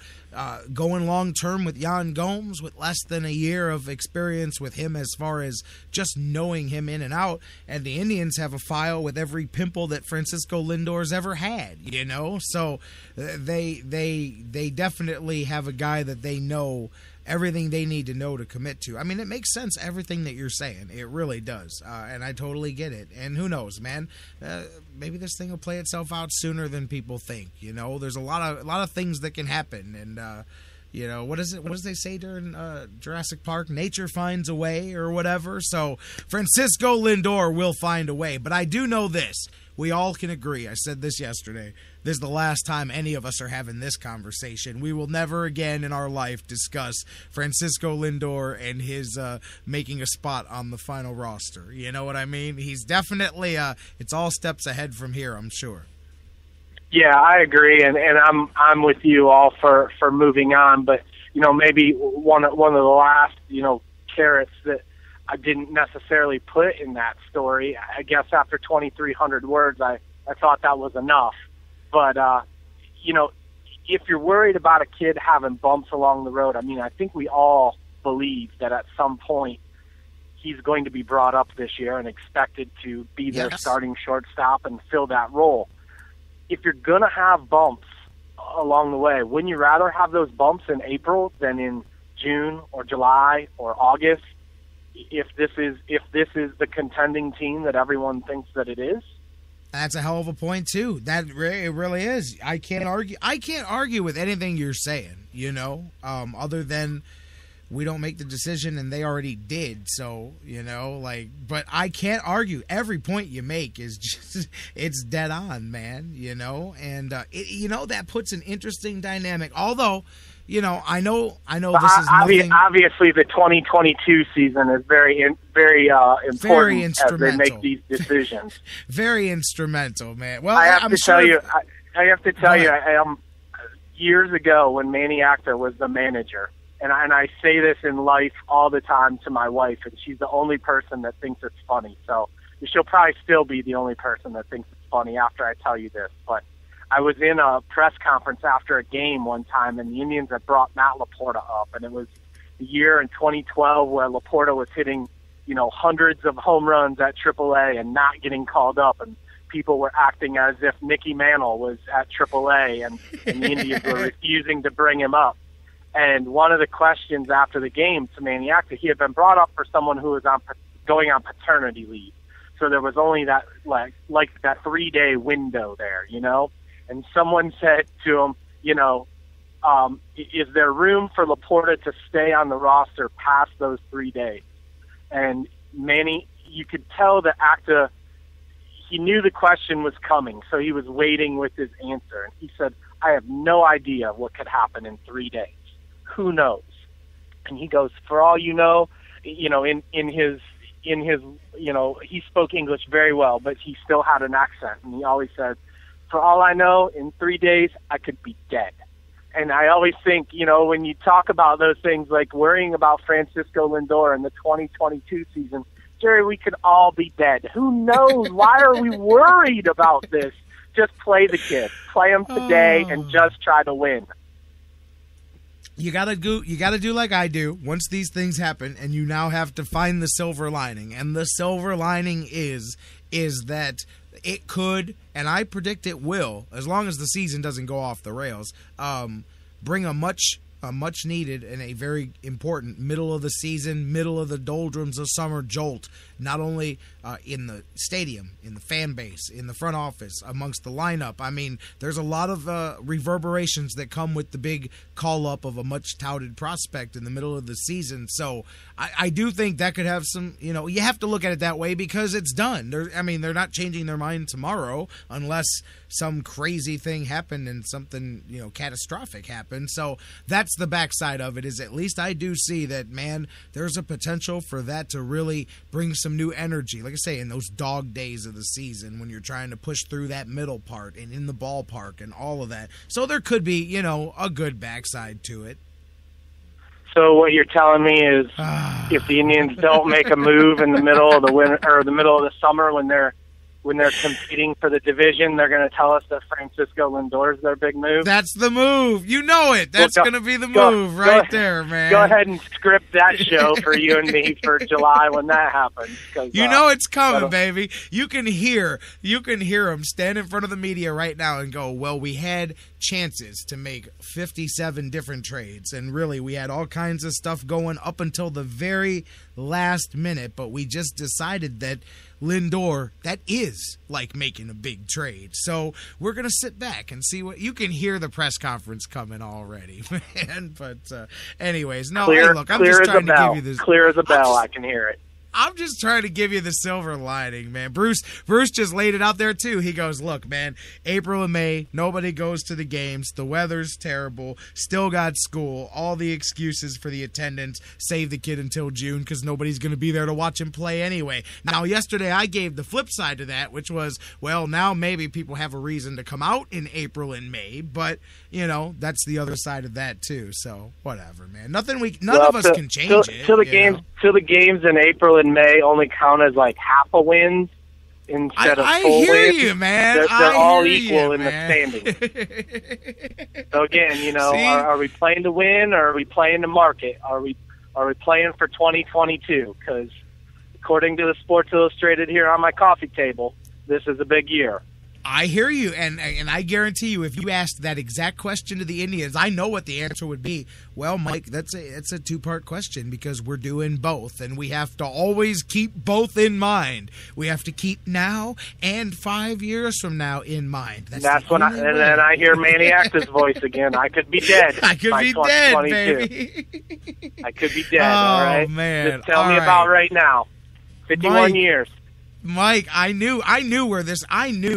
going long-term with Yan Gomes with less than a year of experience with him as far as just knowing him in and out. And the Indians have a file with every pimple that Francisco Lindor's ever had, So they definitely have a guy that they know everything they need to know to commit to. I mean, it makes sense, everything that you're saying. It really does, and I totally get it. And who knows, man? Maybe this thing will play itself out sooner than people think. There's a lot of things that can happen, and what is it? What does they say during Jurassic Park? Nature finds a way, or whatever. So Francisco Lindor will find a way. But I do know this. We all can agree. I said this yesterday. This is the last time any of us are having this conversation. We will never again in our life discuss Francisco Lindor and his making a spot on the final roster. You know what I mean? He's definitely it's all steps ahead from here, I'm sure. Yeah, I agree, and I'm with you all for moving on. But maybe one of the last carrots that I didn't necessarily put in that story. I guess after 2,300 words, I thought that was enough. But if you're worried about a kid having bumps along the road, I mean, I think we all believe that at some point he's going to be brought up this year and expected to be their starting shortstop and fill that role. If you're going to have bumps along the way, wouldn't you rather have those bumps in April than in June or July or August if this is the contending team that everyone thinks that it is? That's a hell of a point too. It really is. I can't argue with anything you're saying, other than we don't make the decision and they already did. So, but I can't argue. Every point you make is just, it's dead on, man, and that puts an interesting dynamic. Although, I know this is nothing. Obviously the 2022 season is very important very as they make these decisions. Very instrumental, man. Well, I have to tell you, years ago when Manny Acta was the manager, and I say this in life all the time to my wife, and she's the only person that thinks it's funny. So she'll probably still be the only person that thinks it's funny after I tell you this. But I was in a press conference after a game one time, and the Indians had brought Matt Laporta up, and it was the year in 2012 where Laporta was hitting, hundreds of home runs at AAA and not getting called up, and people were acting as if Mickey Mantle was at AAA, and the Indians were refusing to bring him up. And one of the questions after the game to Manny Acta, he had been brought up for someone who was going on paternity leave. So there was only that like that 3-day window there, And someone said to him, is there room for Laporta to stay on the roster past those 3 days? And Manny, you could tell that Acta, he knew the question was coming, so he was waiting with his answer. And he said, I have no idea what could happen in 3 days. who knows? And he goes, for all you know, in his, he spoke English very well, but he still had an accent. And he always said, for all I know, in 3 days, I could be dead. And I always think, when you talk about those things, like worrying about Francisco Lindor in the 2022 season, Jerry, we could all be dead. Who knows? Why are we worried about this? Just play the kid. Play him today and just try to win. You gotta do like I do once these things happen, and you now have to find the silver lining. And the silver lining is that it could, and I predict it will, as long as the season doesn't go off the rails, bring a much needed and a very important middle of the season, middle of the doldrums of summer jolt, not only in the stadium, in the fan base, in the front office, amongst the lineup. I mean, there's a lot of reverberations that come with the big call-up of a much-touted prospect in the middle of the season. So I do think that could have some, you have to look at it that way because it's done. They're not changing their mind tomorrow unless some crazy thing happened and something, catastrophic happened. So that's the backside of it, is at least I do see that, man, there's a potential for that to really bring some new energy. Like I say, in those dog days of the season when you're trying to push through that middle part and in the ballpark and all of that. So there could be, a good backside to it. So what you're telling me is if the Indians don't make a move in the middle of the winter or the middle of the summer when they're competing for the division, they're going to tell us that Francisco Lindor is their big move. That's the move. You know it. That's going to be the move right there, man. Go ahead and script that show for you and me for July when that happens. You know it's coming, baby. You can hear him stand in front of the media right now and go, well, we had chances to make 57 different trades, and really we had all kinds of stuff going up until the very last minute, but we just decided that Lindor, that is like making a big trade. So we're going to sit back and see what you can hear the press conference coming already, man. But anyways, no, clear, hey, look, I'm just trying to give you this. Clear as a bell, I can hear it. I'm just trying to give you the silver lining, man. Bruce just laid it out there, too. He goes, look, man, April and May, nobody goes to the games. The weather's terrible. Still got school. All the excuses for the attendance. Save the kid until June because nobody's going to be there to watch him play anyway. Now, yesterday I gave the flip side to that, which was, well, now maybe people have a reason to come out in April and May, but, that's the other side of that, too. So, whatever, man. None of us can change it. Till the games in April and May only count as like half a win instead of full wins. I hear you, man. They're all equal in the standings. So again, are we playing to win or are we playing to market? Are we playing for 2022? Because according to the Sports Illustrated here on my coffee table, this is a big year. I hear you, and I guarantee you, if you asked that exact question to the Indians, I know what the answer would be. Well, Mike, it's a two-part question because we're doing both, and we have to always keep both in mind. We have to keep now and 5 years from now in mind. That's when I hear Maniac's voice again. I could be dead. I could be dead, baby. I could be dead. All right, man. Just tell me about right now. 51 years. Mike, I knew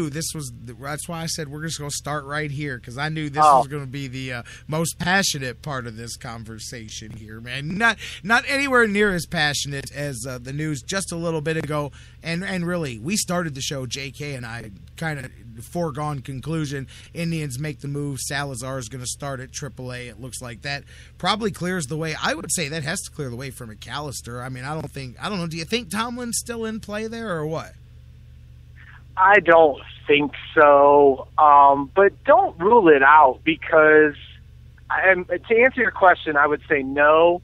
this was, that's why I said we're just going to start right here, because I knew this was going to be the most passionate part of this conversation here, man. Not anywhere near as passionate as the news just a little bit ago, and really, we started the show, JK and I, kind of foregone conclusion. Indians make the move. Salazar is going to start at AAA. It looks like that probably clears the way. I would say that has to clear the way for McAllister. I mean, I don't know. Do you think Tomlin's still in play there or what? I don't think so, but don't rule it out because, to answer your question, I would say no,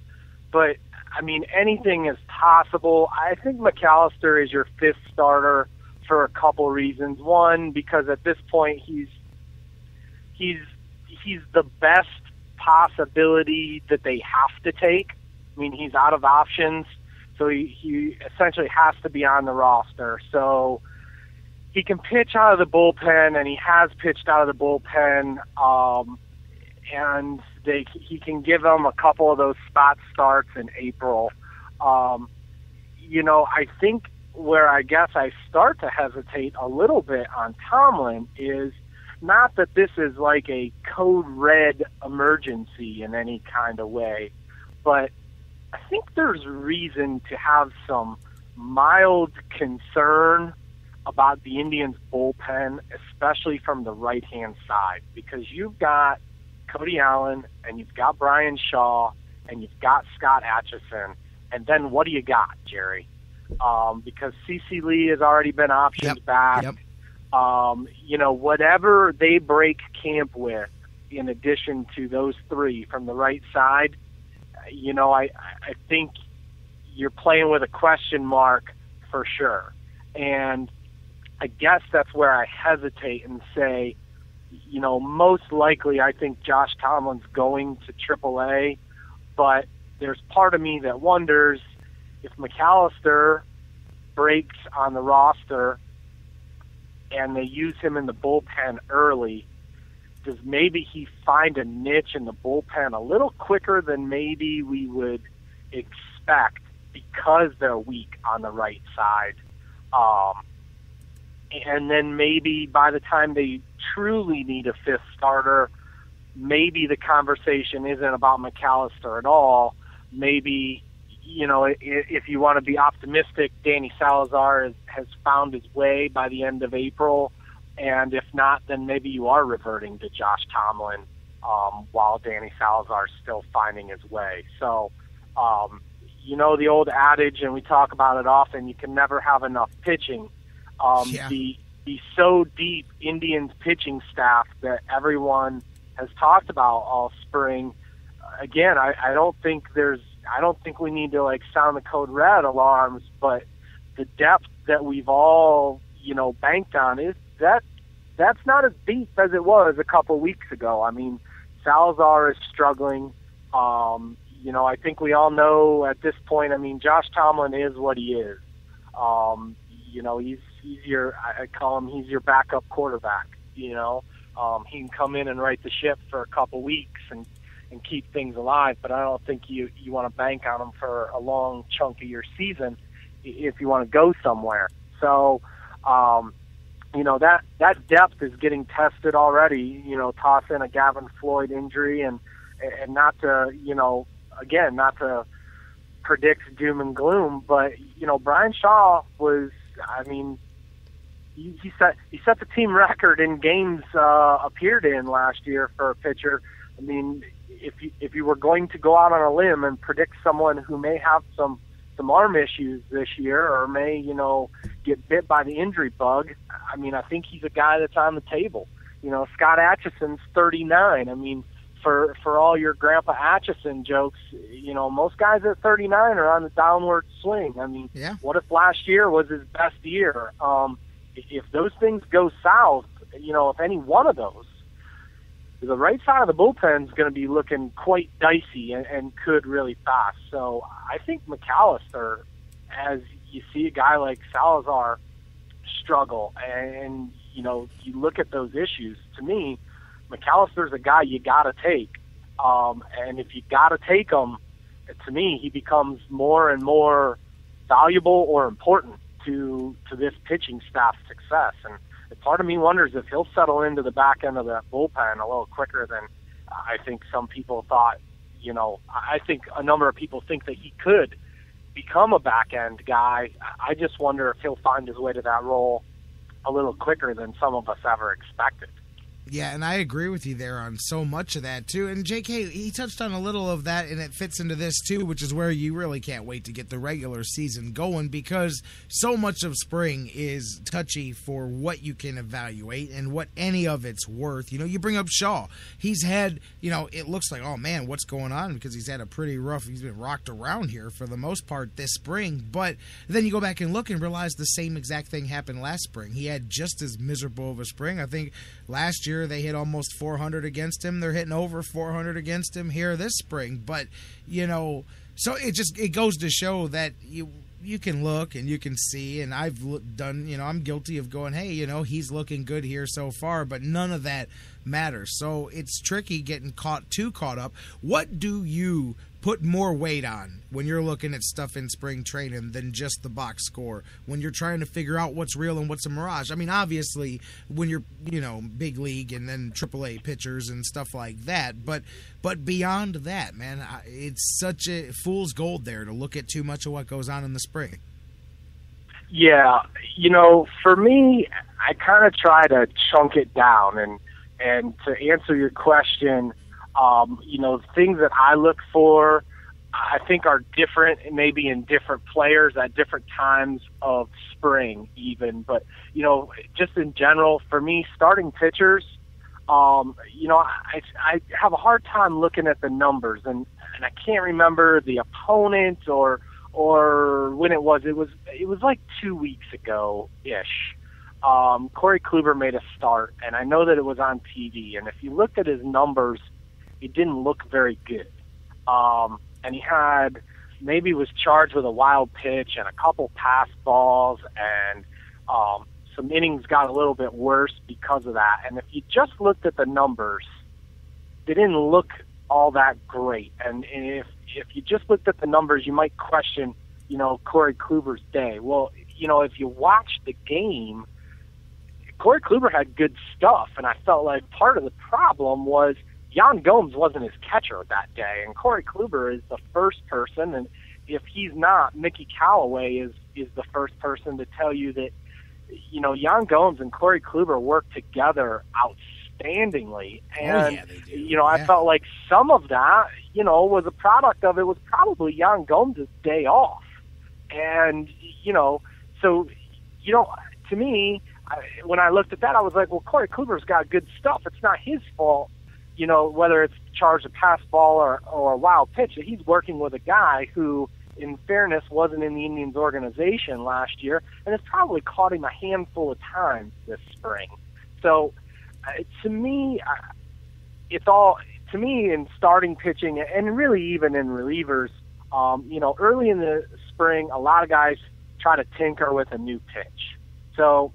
but, I mean, anything is possible. I think McAllister is your fifth starter for a couple reasons. One, because at this point he's the best possibility that they have to take. I mean, he's out of options, so he essentially has to be on the roster. So he can pitch out of the bullpen, and he has pitched out of the bullpen, and he can give them a couple of those spot starts in April. I think where I guess I start to hesitate a little bit on Tomlin is not that this is like a code red emergency in any kind of way, but I think there's reason to have some mild concern about the Indians' bullpen, especially from the right-hand side, because you've got Cody Allen and you've got Brian Shaw and you've got Scott Atchison, and then what do you got, Jerry? Because CeCe Lee has already been optioned back. Yep. Whatever they break camp with, in addition to those three from the right side, I think you're playing with a question mark for sure. And I guess that's where I hesitate and say, most likely I think Josh Tomlin's going to AAA, but there's part of me that wonders if McAllister breaks on the roster and they use him in the bullpen early, does maybe he find a niche in the bullpen a little quicker than maybe we would expect because they're weak on the right side? And then maybe by the time they truly need a fifth starter, maybe the conversation isn't about McAllister at all. Maybe, if you want to be optimistic, Danny Salazar has found his way by the end of April. And if not, then maybe you are reverting to Josh Tomlin while Danny Salazar is still finding his way. So, the old adage, and we talk about it often, you can never have enough pitching. The so deep Indians pitching staff that everyone has talked about all spring. Again, I don't think we need to sound the code red alarms, but the depth that we've all banked on is that's not as deep as it was a couple weeks ago. I mean, Salazar is struggling. I think we all know at this point. I mean, Josh Tomlin is what he is. He's your, I call him, he's your backup quarterback. He can come in and right the ship for a couple weeks and keep things alive, but I don't think you want to bank on him for a long chunk of your season if you want to go somewhere. So, that depth is getting tested already. Toss in a Gavin Floyd injury and not to, not to predict doom and gloom, but Brian Shaw was, he set the team record in games appeared in last year for a pitcher. I mean, if you were going to go out on a limb and predict someone who may have some arm issues this year or may, get bit by the injury bug, I think he's a guy that's on the table. Scott Atchison's 39. I mean, for all your Grandpa Atchison jokes, most guys at 39 are on the downward swing. I mean, What if last year was his best year? If those things go south, if any one of those, the right side of the bullpen is going to be looking quite dicey and could really fast. So I think McAllister, as you see a guy like Salazar struggle and you look at those issues, to me, McAllister's a guy you got to take. And if you got to take him, to me, he becomes more and more valuable or important to this pitching staff's success. And part of me wonders if he'll settle into the back end of that bullpen a little quicker than I think some people thought. I think a number of people think that he could become a back end guy. I just wonder if he'll find his way to that role a little quicker than some of us ever expected. Yeah, and I agree with you there on so much of that, too. And JK, he touched on a little of that, and it fits into this, too, which is where you really can't wait to get the regular season going because so much of spring is touchy for what you can evaluate and what any of it's worth. You bring up Shaw. He's had, it looks like, oh, man, what's going on? Because he's had a pretty rough, he's been rocked around here for the most part this spring. But then you go back and look and realize the same exact thing happened last spring. He had just as miserable of a spring. I think last year they hit almost 400 against him. They're hitting over 400 against him here this spring. But, so it goes to show that you can look and you can see, and I've done, I'm guilty of going, hey, he's looking good here so far, but none of that matters. So it's tricky getting caught up. What do you put more weight on when you're looking at stuff in spring training than just the box score, when you're trying to figure out what's real and what's a mirage? I mean, obviously, when you're, big league and then AAA pitchers and stuff like that, but beyond that, man, it's such a fool's gold there to look at too much of what goes on in the spring. Yeah, for me, I kind of try to chunk it down, and to answer your question, things that I look for, I think are different, maybe in different players at different times of spring even. But, just in general, for me, starting pitchers, I have a hard time looking at the numbers, and I can't remember the opponent or when it was. It was like 2 weeks ago-ish. Corey Kluber made a start, and I know that it was on TV, and if you looked at his numbers, it didn't look very good. And he was charged with a wild pitch and a couple pass balls, and some innings got a little bit worse because of that. And if you just looked at the numbers, they didn't look all that great. And if you just looked at the numbers, you might question, Corey Kluber's day. Well, if you watch the game, Corey Kluber had good stuff, and I felt like part of the problem was Yan Gomes wasn't his catcher that day, and Corey Kluber is the first person, and if he's not, Mickey Callaway is the first person to tell you that, Yan Gomes and Corey Kluber work together outstandingly, and, I felt like some of that, was a product of, it was probably Yan Gomes' day off, and, so, to me, when I looked at that, I was like, well, Corey Kluber's got good stuff. It's not his fault, whether it's charged a pass ball or a wild pitch. He's working with a guy who, in fairness, wasn't in the Indians organization last year, and it's probably caught him a handful of times this spring. So, to me, in starting pitching, and really even in relievers, early in the spring, a lot of guys try to tinker with a new pitch. So,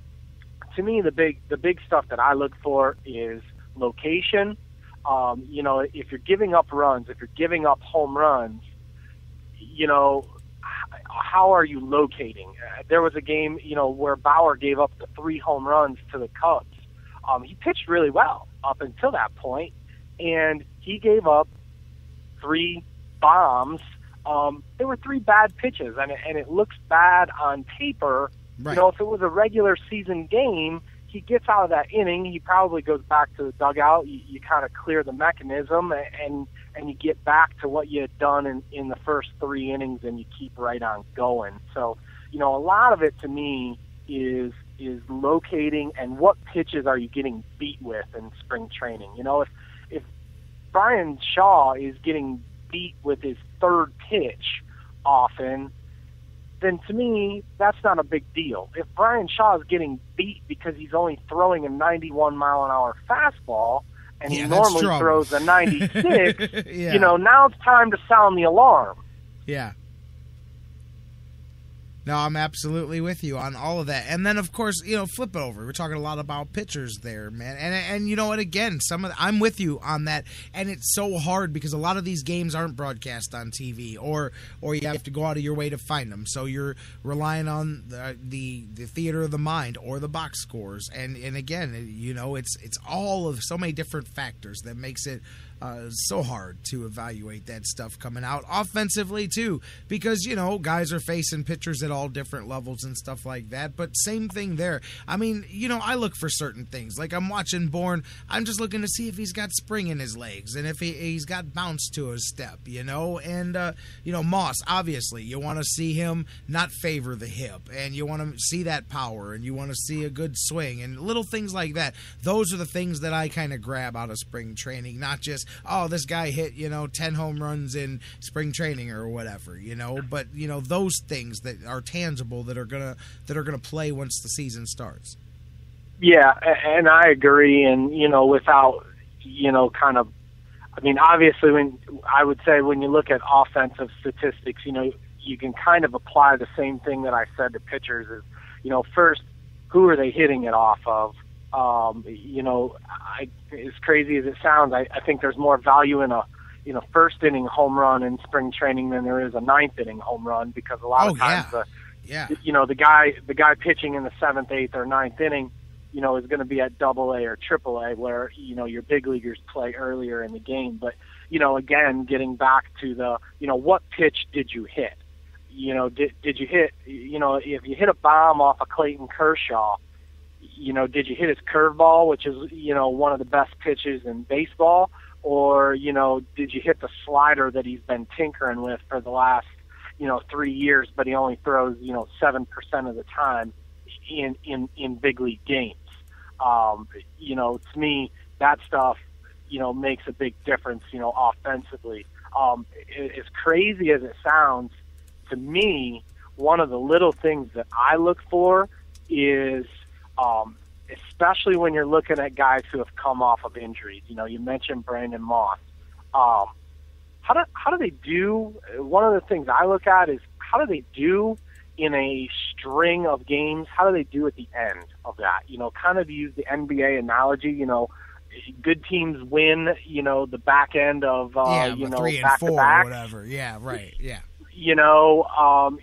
to me, the big stuff that I look for is location. If you're giving up runs, if you're giving up home runs, how are you locating? There was a game, where Bauer gave up the 3 home runs to the Cubs. He pitched really well up until that point, and he gave up 3 bombs. There were 3 bad pitches, and it looks bad on paper. Right. If it was a regular season game, he gets out of that inning, he probably goes back to the dugout. You kind of clear the mechanism, and you get back to what you had done in the first 3 innings, and you keep right on going. So, a lot of it to me is locating and what pitches are you getting beat with in spring training. If Brian Shaw is getting beat with his 3rd pitch often, then to me, that's not a big deal. If Brian Shaw is getting beat because he's only throwing a 91-mile-an-hour fastball, and he normally throws a 96, now it's time to sound the alarm. Yeah. No, I'm absolutely with you on all of that. And then, of course, flip it over. We're talking a lot about pitchers there, man. And you know what? Again, I'm with you on that. And it's so hard because a lot of these games aren't broadcast on TV, or you have to go out of your way to find them. So you're relying on the theater of the mind or the box scores. And again, it's all of so many different factors that makes it so hard to evaluate that stuff coming out offensively too, because guys are facing pitchers at all different levels and stuff like that. But same thing there. I mean, I look for certain things. Like I'm watching Bourne, I'm just looking to see if he's got spring in his legs and if he's got bounce to his step, and Moss, obviously you want to see him not favor the hip, and you want to see that power, and you want to see a good swing and little things like that. Those are the things that I kind of grab out of spring training, not just, oh, this guy hit, 10 home runs in spring training or whatever, but those things that are tangible that are gonna play once the season starts. Yeah, and I agree, and without obviously when you look at offensive statistics, you can kind of apply the same thing that I said to pitchers is, first, who are they hitting it off of? As crazy as it sounds, I think there's more value in first inning home run in spring training than there is a ninth inning home run, because a lot of times the guy pitching in the seventh, eighth, or ninth inning, is going to be at AA or AAA, where your big leaguers play earlier in the game. But again, getting back to the what pitch did you hit? Did you hit? If you hit a bomb off of Clayton Kershaw, did you hit his curveball, which is one of the best pitches in baseball? Or, did you hit the slider that he's been tinkering with for the last, 3 years, but he only throws, 7% of the time in big league games? To me, that stuff, makes a big difference, offensively. As crazy as it sounds, to me, one of the little things that I look for is, especially when you're looking at guys who have come off of injuries. You mentioned Brandon Moss. How do they do? One of the things I look at is how do they do in a string of games? How do they do at the end of that? Kind of use the NBA analogy. Good teams win. The back end of 3 and 4 or whatever. Yeah, right. Yeah. How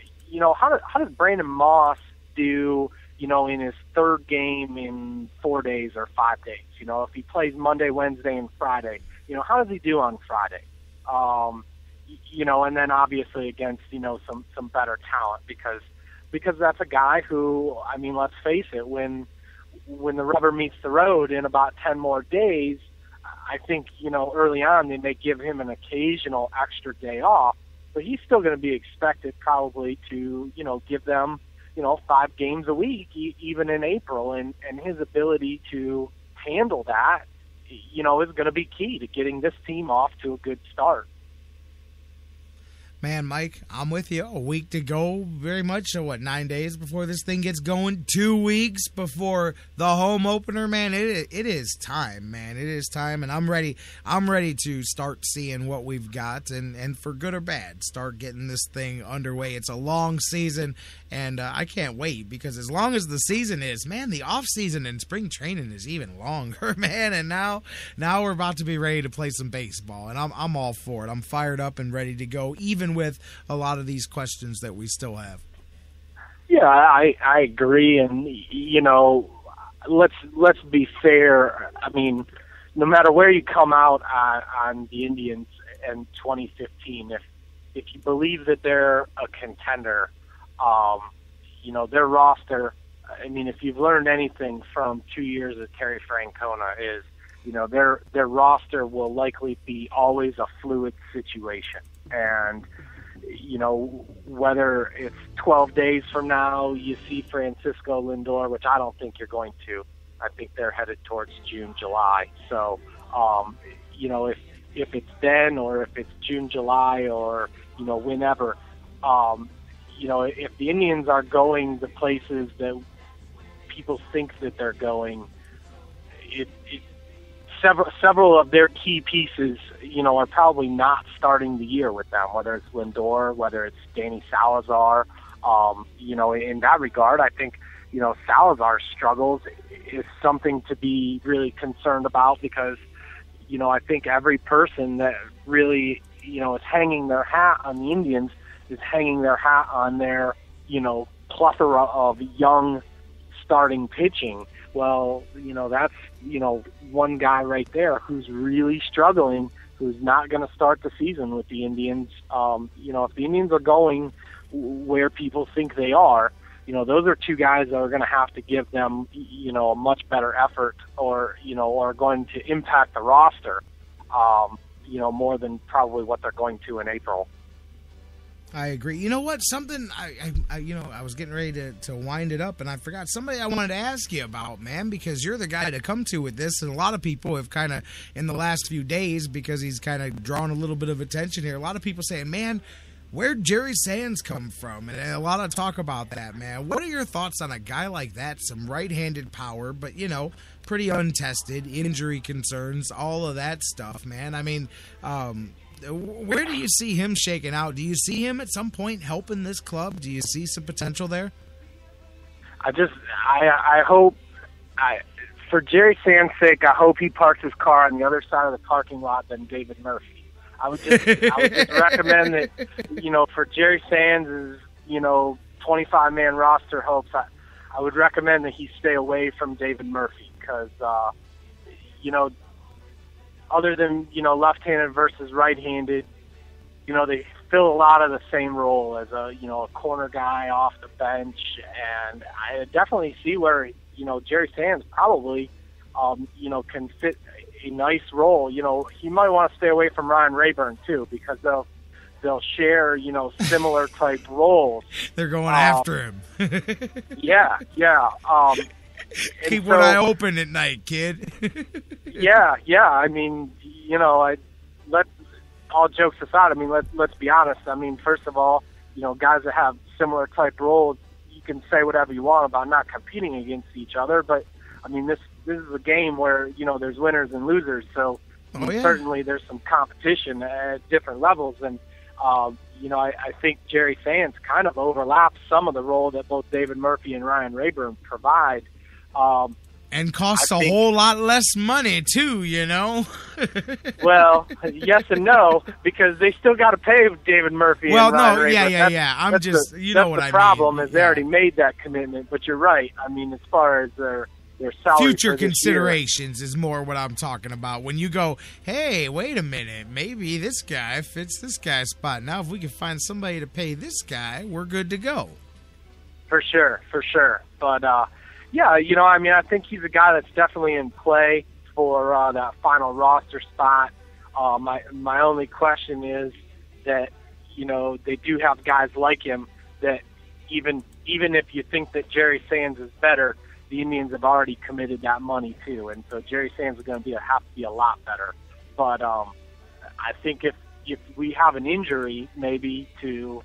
does Brandon Moss do? In his third game in 4 days or 5 days, if he plays Monday, Wednesday, and Friday, how does he do on Friday? And then obviously against, some better talent, because that's a guy who, let's face it, when the rubber meets the road in about 10 more days, I think, early on they may give him an occasional extra day off, but he's still going to be expected probably to, give them 5 games a week, even in April, and his ability to handle that, is going to be key to getting this team off to a good start. Man, Mike, I'm with you. A week to go, very much. So, 9 days before this thing gets going? 2 weeks before the home opener, man. It is time, man. It is time, and I'm ready. I'm ready to start seeing what we've got, and for good or bad, start getting this thing underway. It's a long season, and I can't wait, because as long as the season is, man, the off season and spring training is even longer, man. And now we're about to be ready to play some baseball, and I'm all for it. I'm fired up and ready to go, even with a lot of these questions that we still have. Yeah, I agree, and let's be fair. No matter where you come out on the Indians in 2015, if you believe that they're a contender, their roster. If you've learned anything from 2 years of Terry Francona, is their roster will likely be always a fluid situation. And whether it's 12 days from now you see Francisco Lindor, which I don't think you're going to. I think they're headed towards June, July. So, if it's then, or if it's June, July, or whenever, if the Indians are going the places that people think that they're going, several of their key pieces, are probably not starting the year with them, whether it's Lindor, whether it's Danny Salazar. In that regard, I think, Salazar's struggles is something to be really concerned about, because, I think every person that really, is hanging their hat on the Indians is hanging their hat on their, plethora of young starting pitching. Well, that's, one guy right there who's really struggling, who's not going to start the season with the Indians. If the Indians are going where people think they are, those are two guys that are going to have to give them, a much better effort, or, are going to impact the roster, more than probably what they're going to in April. I agree. You know what? Something I was getting ready to wind it up, and I forgot somebody I wanted to ask you about, man, because you're the guy to come to with this, and a lot of people have kind of, in the last few days, because he's kind of drawn a little bit of attention here, a lot of people saying, man, where'd Jerry Sands come from? And a lot of talk about that, man. What are your thoughts on a guy like that? Some right-handed power, but, pretty untested, injury concerns, all of that stuff, man. Where do you see him shaking out? Do you see him at some point helping this club? Do you see some potential there? I hope, for Jerry Sand's sake, I hope he parks his car on the other side of the parking lot than David Murphy. I would just recommend that, for Jerry Sands' 25-man roster hopes, I would recommend that he stay away from David Murphy because, other than, left-handed versus right-handed, they fill a lot of the same role as a corner guy off the bench. And I definitely see where, Jerry Sands probably, can fit a nice role. He might want to stay away from Ryan Rayburn too, because they'll share, similar type roles. They're going after him. Yeah. Keep one eye open at night, kid. Yeah. I mean, all jokes aside, let's be honest. First of all, guys that have similar type roles, you can say whatever you want about not competing against each other, but this is a game where there's winners and losers. So certainly there's some competition at different levels, and I think Jerry Sands kind of overlaps some of the role that both David Murphy and Ryan Rayburn provide. And costs a whole lot less money, too, Well, yes and no, because they still got to pay David Murphy and Ryan Rayburn. Yeah. That's the problem is they already made that commitment, but you're right. As far as their salary future considerations is more what I'm talking about. When you go, hey, wait a minute, maybe this guy fits this guy's spot. Now, if we can find somebody to pay this guy, we're good to go. For sure. But, I think he's a guy that's definitely in play for that final roster spot. My only question is that, they do have guys like him that even if you think that Jerry Sands is better, the Indians have already committed that money too, and so Jerry Sands is going to have to be a lot better. But I think if we have an injury, maybe to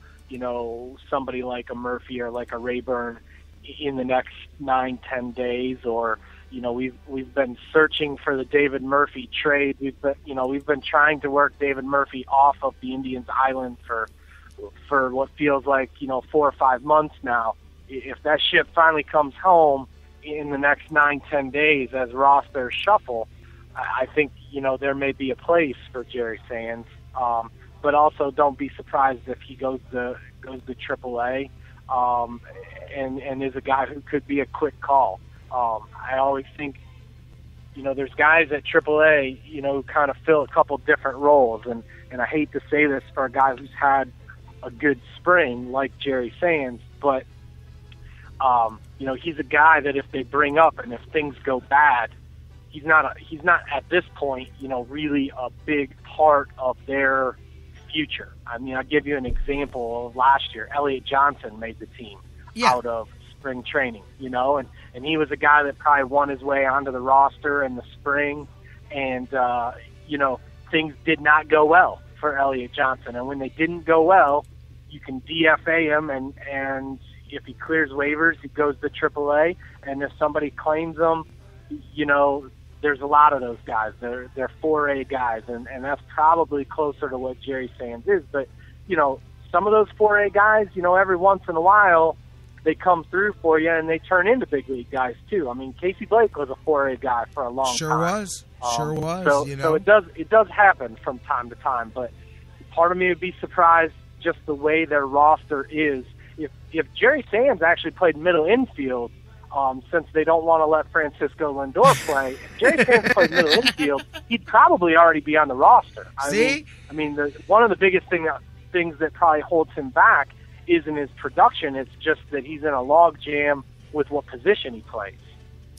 somebody like a Murphy or like a Rayburn in the next 9-10 days, or we've been searching for the David Murphy trade. We've been trying to work David Murphy off of the Indians island for what feels like 4 or 5 months now. If that ship finally comes home in the next 9-10 days as rosters shuffle, I think there may be a place for Jerry Sands. But also don't be surprised if he goes to AAA. And is a guy who could be a quick call. I always think, there's guys at AAA, who kind of fill a couple different roles, and I hate to say this for a guy who's had a good spring like Jerry Sands, but he's a guy that if they bring up and if things go bad, he's not at this point, really a big part of their future. I'll give you an example of last year. Elliot Johnson made the team out of spring training, and he was a guy that probably won his way onto the roster in the spring, and, things did not go well for Elliot Johnson. And when they didn't go well, you can DFA him, and if he clears waivers, he goes to AAA, and if somebody claims him, there's a lot of those guys. They're 4A guys, and that's probably closer to what Jerry Sands is. But, some of those 4A guys, every once in a while, they come through for you, and they turn into big league guys, too. Casey Blake was a 4A guy for a long time. Sure was. So it does happen from time to time, but part of me would be surprised just the way their roster is. If Jerry Sands actually played middle infield, since they don't want to let Francisco Lindor play, if Jerry Sands played middle infield, he'd probably already be on the roster. One of the biggest things that probably holds him back isn't his production. It's just that he's in a log jam with what position he plays.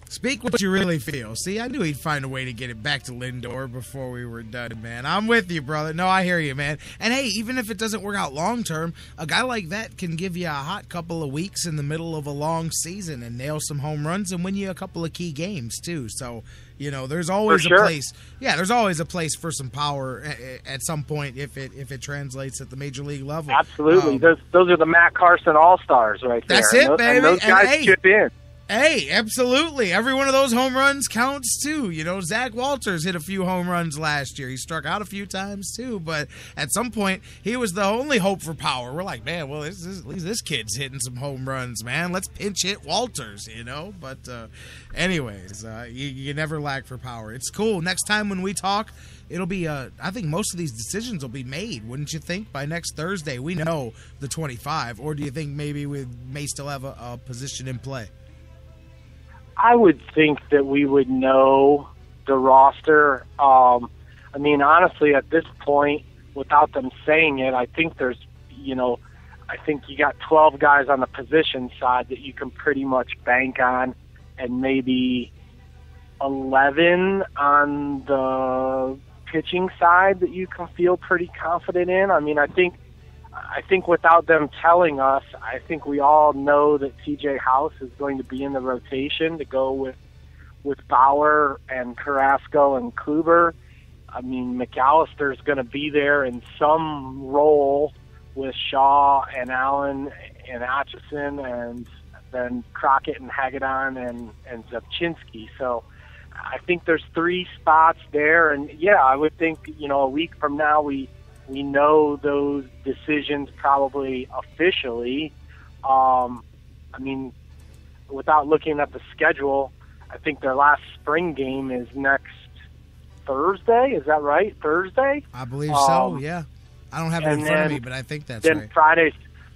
Speak what you really feel. See, I knew he'd find a way to get it back to Lindor before we were done, man. I'm with you, brother. No, I hear you, man. And, hey, even if it doesn't work out long-term, a guy like that can give you a hot couple of weeks in the middle of a long season and nail some home runs and win you a couple of key games, too. So, there's always a place. Yeah, there's always a place for some power at some point if it translates at the major league level. Absolutely. Those are the Matt Carson All-Stars right there. That's it, baby. And those guys chip in. Hey, absolutely. Every one of those home runs counts, too. You know, Zach Walters hit a few home runs last year. He struck out a few times, too. But at some point, he was the only hope for power. We're like, man, well, at least this kid's hitting some home runs, man. Let's pinch hit Walters, you know. But anyways, you never lack for power. It's cool. Next time when we talk, it'll be, I think most of these decisions will be made, wouldn't you think? By next Thursday, we know the 25. Or do you think maybe we may still have a position in play? I would think that we would know the roster. I mean, honestly, at this point, without them saying it, I think there's, I think you got 12 guys on the position side that you can pretty much bank on, and maybe 11 on the pitching side that you can feel pretty confident in. I mean, I think without them telling us, I think we all know that TJ House is going to be in the rotation to go with Bauer and Carrasco and Kluber. I mean, McAllister's going to be there in some role with Shaw and Allen and Atchison, and then Crockett and Hagedorn and Zabchinski. So I think there's 3 spots there. And, yeah, I would think, a week from now we know those decisions probably officially. I mean, without looking at the schedule, I think their last spring game is next Thursday. Is that right? Thursday? I believe so, yeah. I don't have it in front of me, but I think that's then right.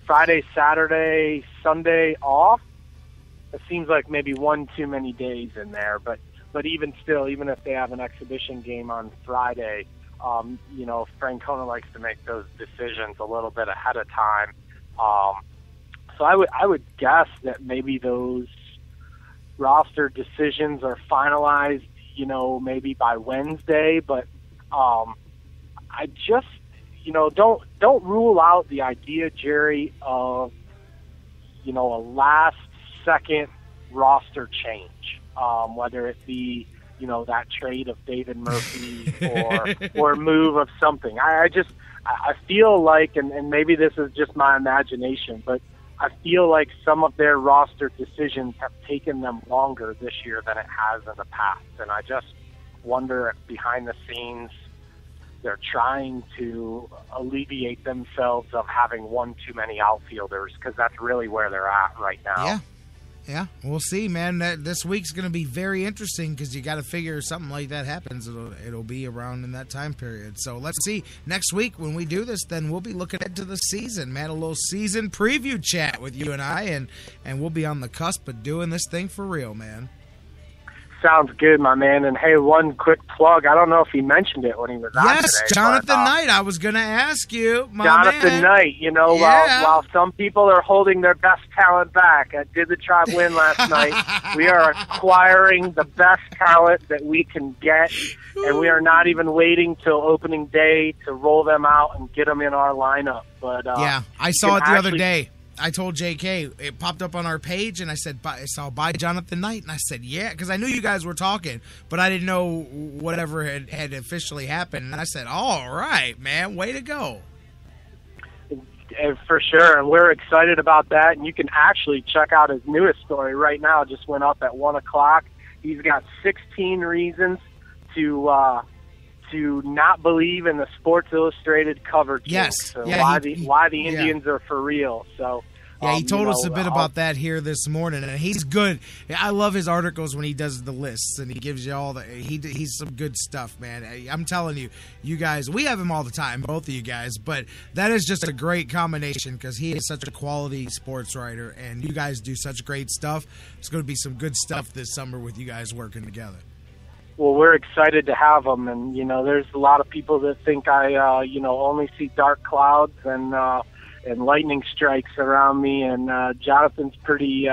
Friday, Saturday, Sunday off. It seems like maybe one too many days in there. But even still, even if they have an exhibition game on Friday, Francona likes to make those decisions a little bit ahead of time. So I would guess that maybe those roster decisions are finalized, maybe by Wednesday. But I just, don't rule out the idea, Jerry, of a last second roster change, whether it be that trade of David Murphy or move of something. I feel like, and maybe this is just my imagination, but I feel like some of their roster decisions have taken them longer this year than it has in the past. And I just wonder if behind the scenes they're trying to alleviate themselves of having one too many outfielders, because that's really where they're at right now. Yeah, we'll see, man. This week's going to be very interesting because you got to figure something like that happens. It'll be around in that time period. So let's see. Next week when we do this, then we'll be looking ahead to the season, man. A little season preview chat with you and I, and we'll be on the cusp of doing this thing for real, man. Sounds good, my man. And hey, one quick plug. I don't know if he mentioned it when he was on today. Yes, Jonathan Knight. I was going to ask you, Jonathan Knight. While some people are holding their best talent back, did the Tribe win last night? We are acquiring the best talent that we can get, and we are not even waiting till opening day to roll them out and get them in our lineup. But yeah, I saw it the other day. I told JK, it popped up on our page, and I said, I saw by Jonathan Knight, and I said, yeah, because I knew you guys were talking, but I didn't know whatever had officially happened, and I said, all right, man, way to go. For sure, and we're excited about that, and you can actually check out his newest story right now. It just went up at 1 o'clock. He's got 16 reasons to not believe in the Sports Illustrated cover joke. Yes. So yeah, why the Indians are for real. So yeah, he told us a bit about that here this morning, and he's good. I love his articles when he does the lists, and he gives you all the. He's some good stuff, man. I'm telling you, you guys, we have him all the time, both of you guys, but that is just a great combination because he is such a quality sports writer, and you guys do such great stuff. It's going to be some good stuff this summer with you guys working together. Well, we're excited to have them, and there's a lot of people that think I only see dark clouds and lightning strikes around me, and Jonathan's pretty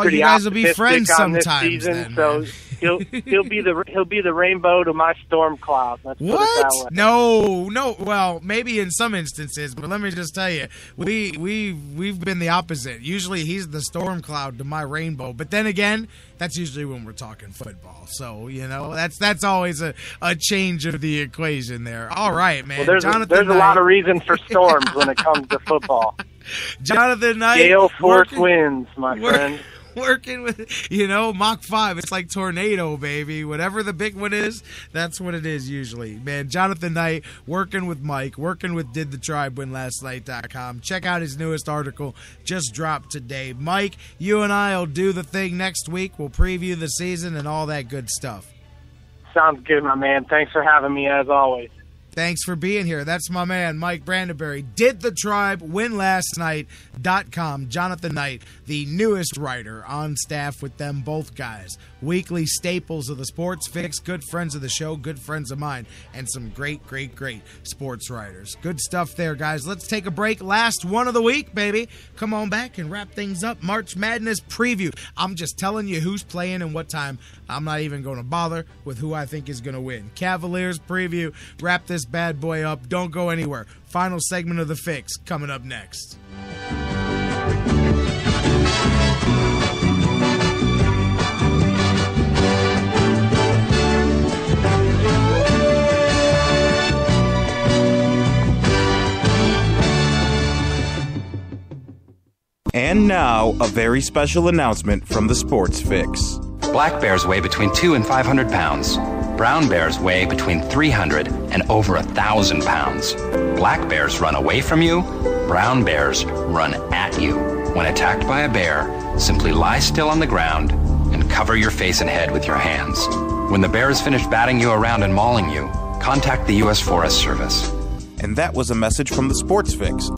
you guys will be friends sometimes season, then, so he'll be the rainbow to my storm cloud. Let's what? Put it that way. No. Well, maybe in some instances, but let me just tell you, we've been the opposite. Usually he's the storm cloud to my rainbow, but then again, that's usually when we're talking football. So that's always a change of the equation there. All right, man. Well, there's a lot of reason for storms when it comes to football. Jonathan Knight, gale force winds, my friend. Working with, Mach 5. It's like tornado, baby. Whatever the big one is, that's what it is usually. Man, Jonathan Knight working with Mike, working with DidTheTribeWinLastNight.com. Check out his newest article, just dropped today. Mike, you and I will do the thing next week. We'll preview the season and all that good stuff. Sounds good, my man. Thanks for having me, as always. Thanks for being here. That's my man, Mike Brandenberry. DidTheTribeWinLastNight.com. Jonathan Knight, the newest writer on staff with them both guys. Weekly staples of the Sports Fix, good friends of the show, good friends of mine, and some great, great, great sports writers. Good stuff there, guys. Let's take a break. Last one of the week, baby. Come on back and wrap things up. March Madness preview. I'm just telling you who's playing and what time. I'm not even going to bother with who I think is going to win. Cavaliers preview. Wrap this bad boy up. Don't go anywhere. Final segment of the Fix coming up next. And now, a very special announcement from the Sports Fix. Black bears weigh between 200 and 500 pounds. Brown bears weigh between 300 and over 1,000 pounds. Black bears run away from you. Brown bears run at you. When attacked by a bear, simply lie still on the ground and cover your face and head with your hands. When the bear has finished batting you around and mauling you, contact the U.S. Forest Service. And that was a message from the Sports Fix.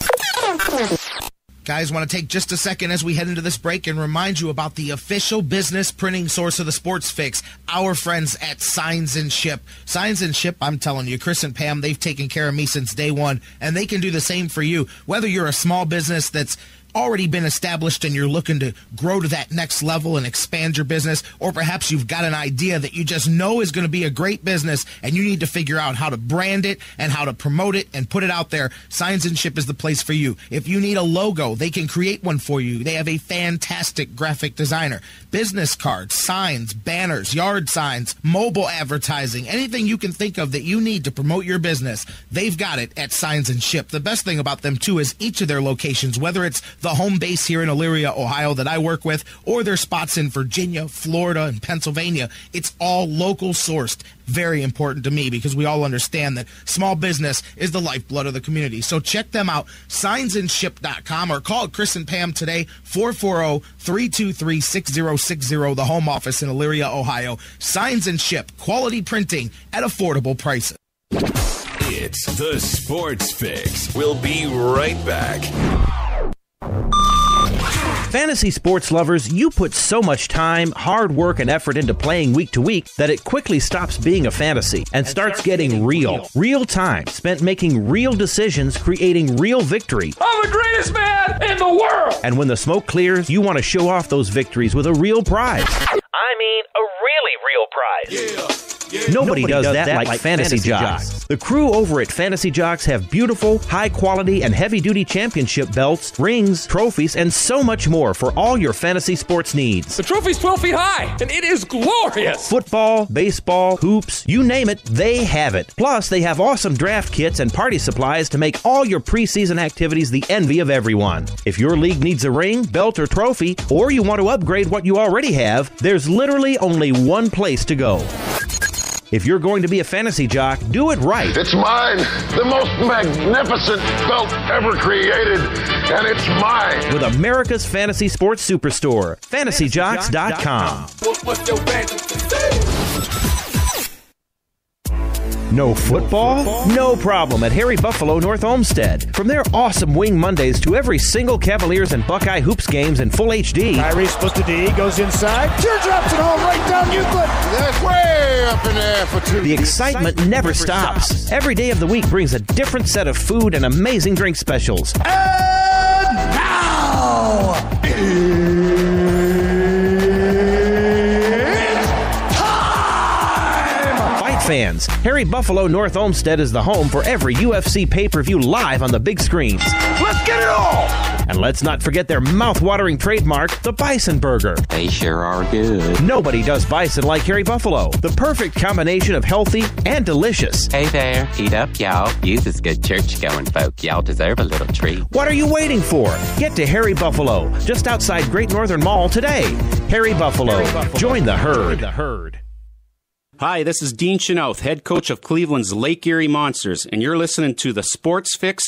Guys, want to take just a second as we head into this break and remind you about the official business printing source of the Sports Fix, our friends at Signs and Ship. Signs and Ship, I'm telling you, Chris and Pam, they've taken care of me since day one, and they can do the same for you. Whether you're a small business that's already been established and you're looking to grow to that next level and expand your business, or perhaps you've got an idea that you just know is going to be a great business and you need to figure out how to brand it and how to promote it and put it out there, Signs and Ship is the place for you. If you need a logo, they can create one for you. They have a fantastic graphic designer. Business cards, signs, banners, yard signs, mobile advertising, anything you can think of that you need to promote your business, they've got it at Signs and Ship. The best thing about them, too, is each of their locations, whether it's the home base here in Elyria, Ohio that I work with, or their spots in Virginia, Florida, and Pennsylvania, it's all local sourced. Very important to me because we all understand that small business is the lifeblood of the community. So check them out, signsandship.com, or call Chris and Pam today, 440-323-6060, the home office in Elyria, Ohio. Signs and Ship, quality printing at affordable prices. It's the Sports Fix. We'll be right back. Fantasy sports lovers, you put so much time, hard work, and effort into playing week to week that it quickly stops being a fantasy and starts getting real. Real time spent making real decisions, creating real victory. I'm the greatest man in the world! And when the smoke clears, you want to show off those victories with a real prize. I mean, a really real prize. Nobody does that like Fantasy Jocks. The crew over at Fantasy Jocks have beautiful, high-quality, and heavy-duty championship belts, rings, trophies, and so much more for all your fantasy sports needs. The trophy's 12 feet high, and it is glorious. Football, baseball, hoops, you name it, they have it. Plus, they have awesome draft kits and party supplies to make all your preseason activities the envy of everyone. If your league needs a ring, belt, or trophy, or you want to upgrade what you already have, there's literally only one place to go. If you're going to be a fantasy jock, do it right. It's mine, the most magnificent belt ever created, and it's mine. With America's fantasy sports superstore, fantasyjocks.com. What's your fantasy? No football? No problem at Harry Buffalo North Olmsted. From their awesome Wing Mondays to every single Cavaliers and Buckeye Hoops games in full HD. Kyrie supposed to D, goes inside, teardrops it home right down Euclid. That's way up in there for two. The excitement never stops. Every day of the week brings a different set of food and amazing drink specials. And now, fans. Harry Buffalo North Olmsted is the home for every UFC pay-per-view live on the big screens. Let's get it all! And let's not forget their mouth-watering trademark, the Bison Burger. They sure are good. Nobody does bison like Harry Buffalo. The perfect combination of healthy and delicious. Hey there, eat up, y'all. You's as good church-going folk. Y'all deserve a little treat. What are you waiting for? Get to Harry Buffalo, just outside Great Northern Mall today. Harry Buffalo. Join the herd. Hi, this is Dean Chenoth, head coach of Cleveland's Lake Erie Monsters, and you're listening to the Sports Fix.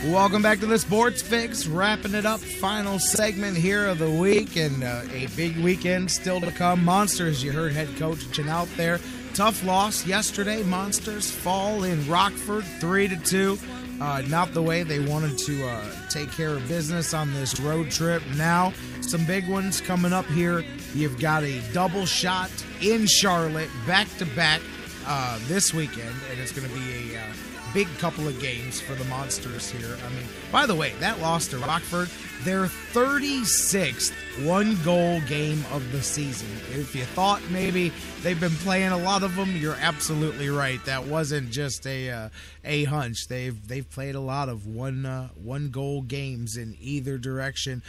Welcome back to the Sports Fix, wrapping it up, final segment here of the week, and a big weekend still to come. Monsters, you heard head coach Chin out there. Tough loss yesterday. Monsters fall in Rockford 3-2. Not the way they wanted to take care of business on this road trip. Now, some big ones coming up here. You've got a double shot in Charlotte, back-to-back this weekend, and it's going to be a big couple of games for the Monsters here. I mean, by the way, that loss to Rockford, their 36th one-goal game of the season. If you thought maybe they've been playing a lot of them, you're absolutely right. That wasn't just a hunch. They've played a lot of one-goal games in either direction.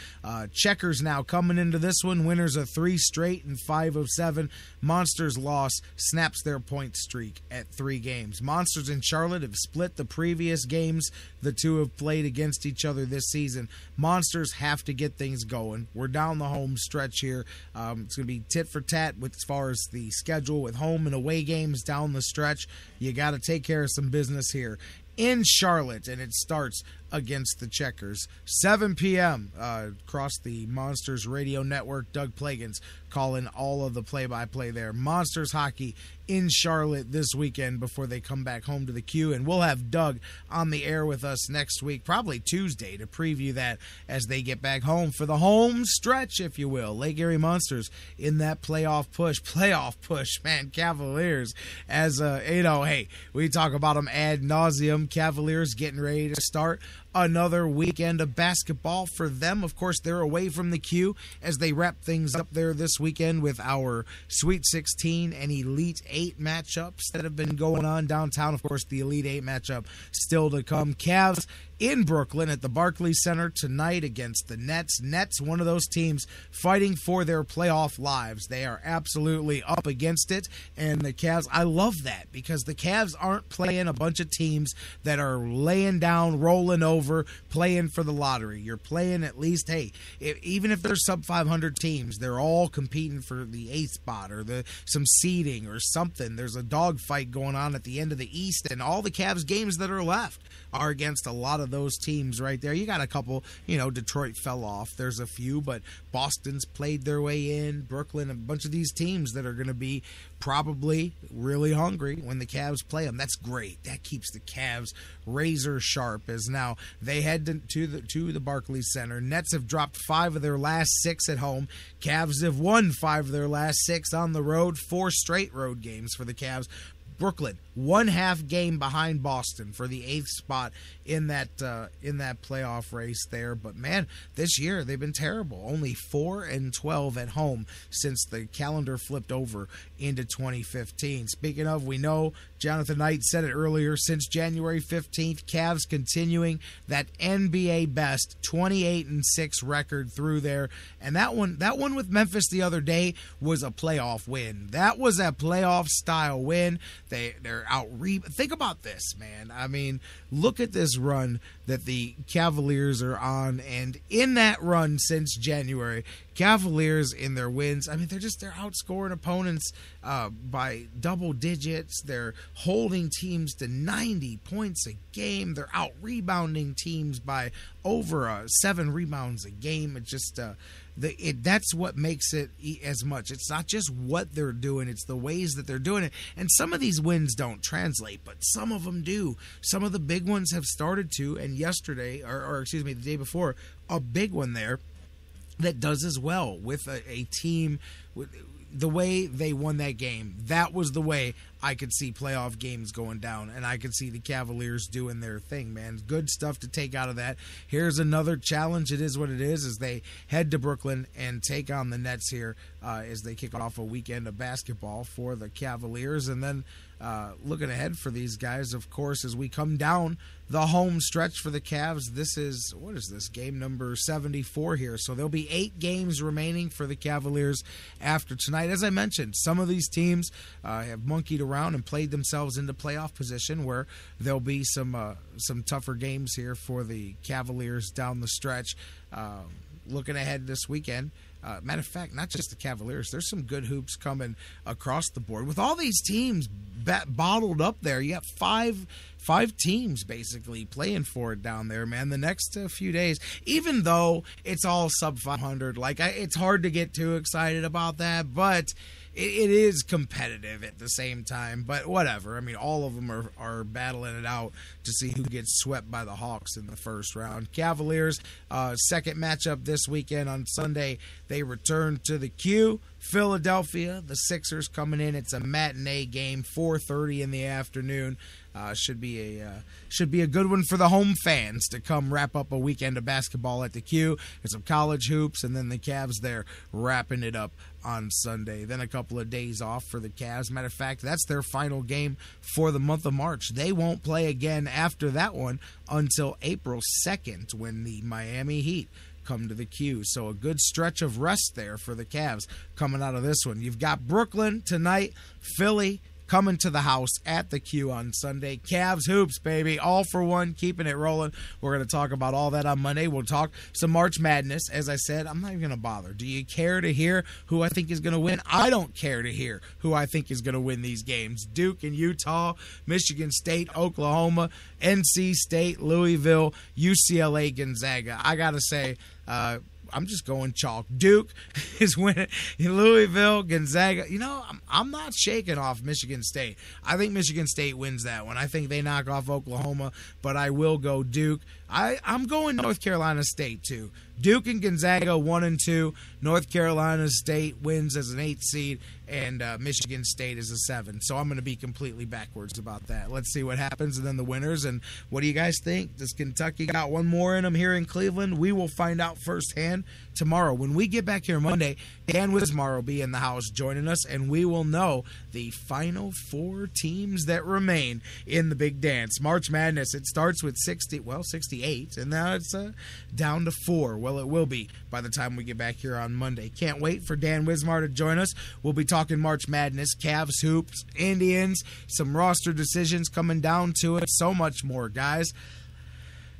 Checkers now coming into this one. Winners of 3 straight and 5 of 7. Monsters' loss snaps their point streak at 3 games. Monsters and Charlotte have split the previous games the two have played against each other this season. Monsters have to get things going. We're down the home stretch here. It's going to be tit for tat with as far as the schedule with home and away games down the stretch. You got to take care of some business here in Charlotte, and it starts against the Checkers. 7 p.m. Across the Monsters radio network. Doug Plagans calling all of the play-by-play there. Monsters hockey in Charlotte this weekend before they come back home to the Q, and we'll have Doug on the air with us next week, probably Tuesday, to preview that as they get back home for the home stretch, if you will. Lake Erie Monsters in that playoff push, man. Cavaliers, as hey, we talk about them ad nauseum. Cavaliers getting ready to start another weekend of basketball for them. Of course, they're away from the Q as they wrap things up there this weekend with our Sweet 16 and Elite 8 matchups that have been going on downtown. Of course, the Elite 8 matchup still to come. Cavs in Brooklyn at the Barclays Center tonight against the Nets. Nets, one of those teams fighting for their playoff lives. They are absolutely up against it, and the Cavs, I love that because the Cavs aren't playing a bunch of teams that are laying down, rolling over, playing for the lottery. You're playing at least, even if they're sub 500 teams, they're all competing for the 8th spot or some seeding or something. There's a dogfight going on at the end of the East, and all the Cavs games that are left are against a lot of those teams right there. You got a couple, Detroit fell off. There's a few, but Boston's played their way in. Brooklyn, a bunch of these teams that are going to be probably really hungry when the Cavs play them. That's great. That keeps the Cavs razor sharp as now they head to the Barclays Center. Nets have dropped 5 of their last 6 at home. Cavs have won 5 of their last 6 on the road. 4 straight road games for the Cavs. Brooklyn, 1/2 game behind Boston for the 8th spot in that playoff race there. But man, this year they've been terrible. Only 4-12 at home since the calendar flipped over into 2015. Speaking of, we know Jonathan Knight said it earlier. Since January 15th, Cavs continuing that NBA best 28-6 record through there. And that one with Memphis the other day was a playoff win. That was a playoff style win. They're out. Think about this, man. I mean, look at this run that the Cavaliers are on, and in that run since January, Cavaliers in their wins, I mean, they're outscoring opponents by double digits. They're holding teams to 90 points a game. They're out rebounding teams by over 7 rebounds a game. It just that's what makes it as much. It's not just what they're doing, it's the ways that they're doing it. And some of these wins don't translate, but some of them do. Some of the big ones have started to, and yesterday, the day before, a big one there that does as well with a team. The way they won that game, that was the way I could see playoff games going down, and I could see the Cavaliers doing their thing, man. Good stuff to take out of that. Here's another challenge. It is what it is as they head to Brooklyn and take on the Nets here as they kick off a weekend of basketball for the Cavaliers. And then looking ahead for these guys, of course, as we come down the home stretch for the Cavs. This is, what is this, game number 74 here. So there'll be 8 games remaining for the Cavaliers after tonight. As I mentioned, some of these teams have monkeyed around and played themselves into playoff position where there'll be some tougher games here for the Cavaliers down the stretch. Looking ahead this weekend, matter of fact, not just the Cavaliers, there's some good hoops coming across the board. With all these teams bottled up there, you got five teams basically playing for it down there, man. The next few days, even though it's all sub 500, it's hard to get too excited about that, but it is competitive at the same time. But whatever. I mean, all of them are battling it out to see who gets swept by the Hawks in the first round. Cavaliers, second matchup this weekend on Sunday. They return to the Q. Philadelphia, the Sixers coming in. It's a matinee game, 4:30 in the afternoon. Should be a good one for the home fans to come wrap up a weekend of basketball at the Q. There's some college hoops, and then the Cavs there wrapping it up on Sunday. Then a couple of days off for the Cavs. Matter of fact, that's their final game for the month of March. They won't play again after that one until April 2nd when the Miami Heat come to the Q. So a good stretch of rest there for the Cavs coming out of this one. You've got Brooklyn tonight, Philly coming to the house at the Q on Sunday. Cavs hoops, baby, all for one, keeping it rolling. We're going to talk about all that on Monday. We'll talk some March Madness. As I said, I'm not even going to bother. Do you care to hear who I think is going to win? I don't care to hear who I think is going to win these games. Duke and Utah, Michigan State, Oklahoma, NC State, Louisville, UCLA, Gonzaga. I got to say, I'm just going chalk. Duke is winning. Louisville, Gonzaga. You know, I'm not shaking off Michigan State. I think Michigan State wins that one. I think they knock off Oklahoma, but I will go Duke. I'm going North Carolina State, too. Duke and Gonzaga 1 and 2. North Carolina State wins as an 8th seed, and Michigan State is a 7. So I'm going to be completely backwards about that. Let's see what happens, and then the winners. And what do you guys think? Does Kentucky got one more in them here in Cleveland? We will find out firsthand tomorrow. When we get back here Monday, Dan Wismar will be in the house joining us, and we will know the final 4 teams that remain in the big dance. March Madness, it starts with 68, and now it's down to 4. Well, it will be by the time we get back here on Monday. Can't wait for Dan Wismar to join us. We'll be talking March Madness, Cavs hoops, Indians, some roster decisions coming down to it, so much more, guys.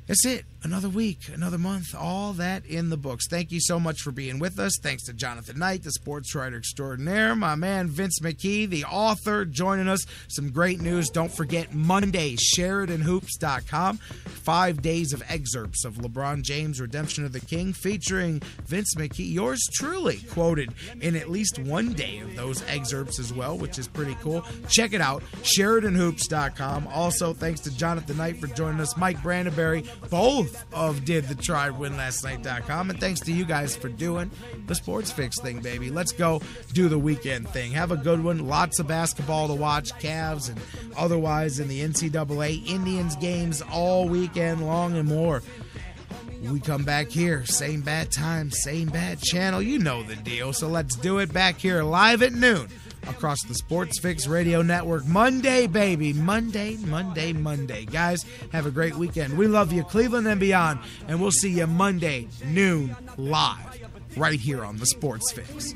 That's it. Another week, another month, all that in the books. Thank you so much for being with us. Thanks to Jonathan Knight, the sportswriter extraordinaire, my man Vince McKee, the author, joining us. Some great news. Don't forget Monday, SheridanHoops.com. 5 days of excerpts of LeBron James Redemption of the King featuring Vince McKee, yours truly, quoted in at least one day of those excerpts as well, which is pretty cool. Check it out, SheridanHoops.com. Also, thanks to Jonathan Knight for joining us, Mike Brandenberry, both of Did the Try Win Last Night.com, and thanks to you guys for doing the Sports Fix thing, baby. Let's go do the weekend thing. Have a good one. Lots of basketball to watch, Cavs and otherwise in the NCAA, Indians games all weekend long and more. We come back here, same bad time, same bad channel. You know the deal. So let's do it back here live at noon across the Sports Fix Radio Network. Monday, baby. Monday. Guys, have a great weekend. We love you, Cleveland and beyond. And we'll see you Monday, noon, live, right here on the Sports Fix.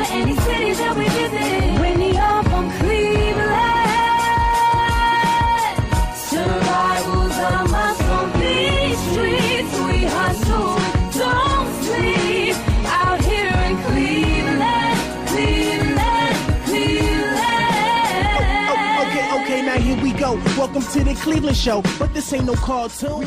Any city that we visit, when the up from Cleveland, survivals are must from these streets. We hustle, don't sleep out here in Cleveland. Okay, now here we go. Welcome to the Cleveland show, but this ain't no cartoon.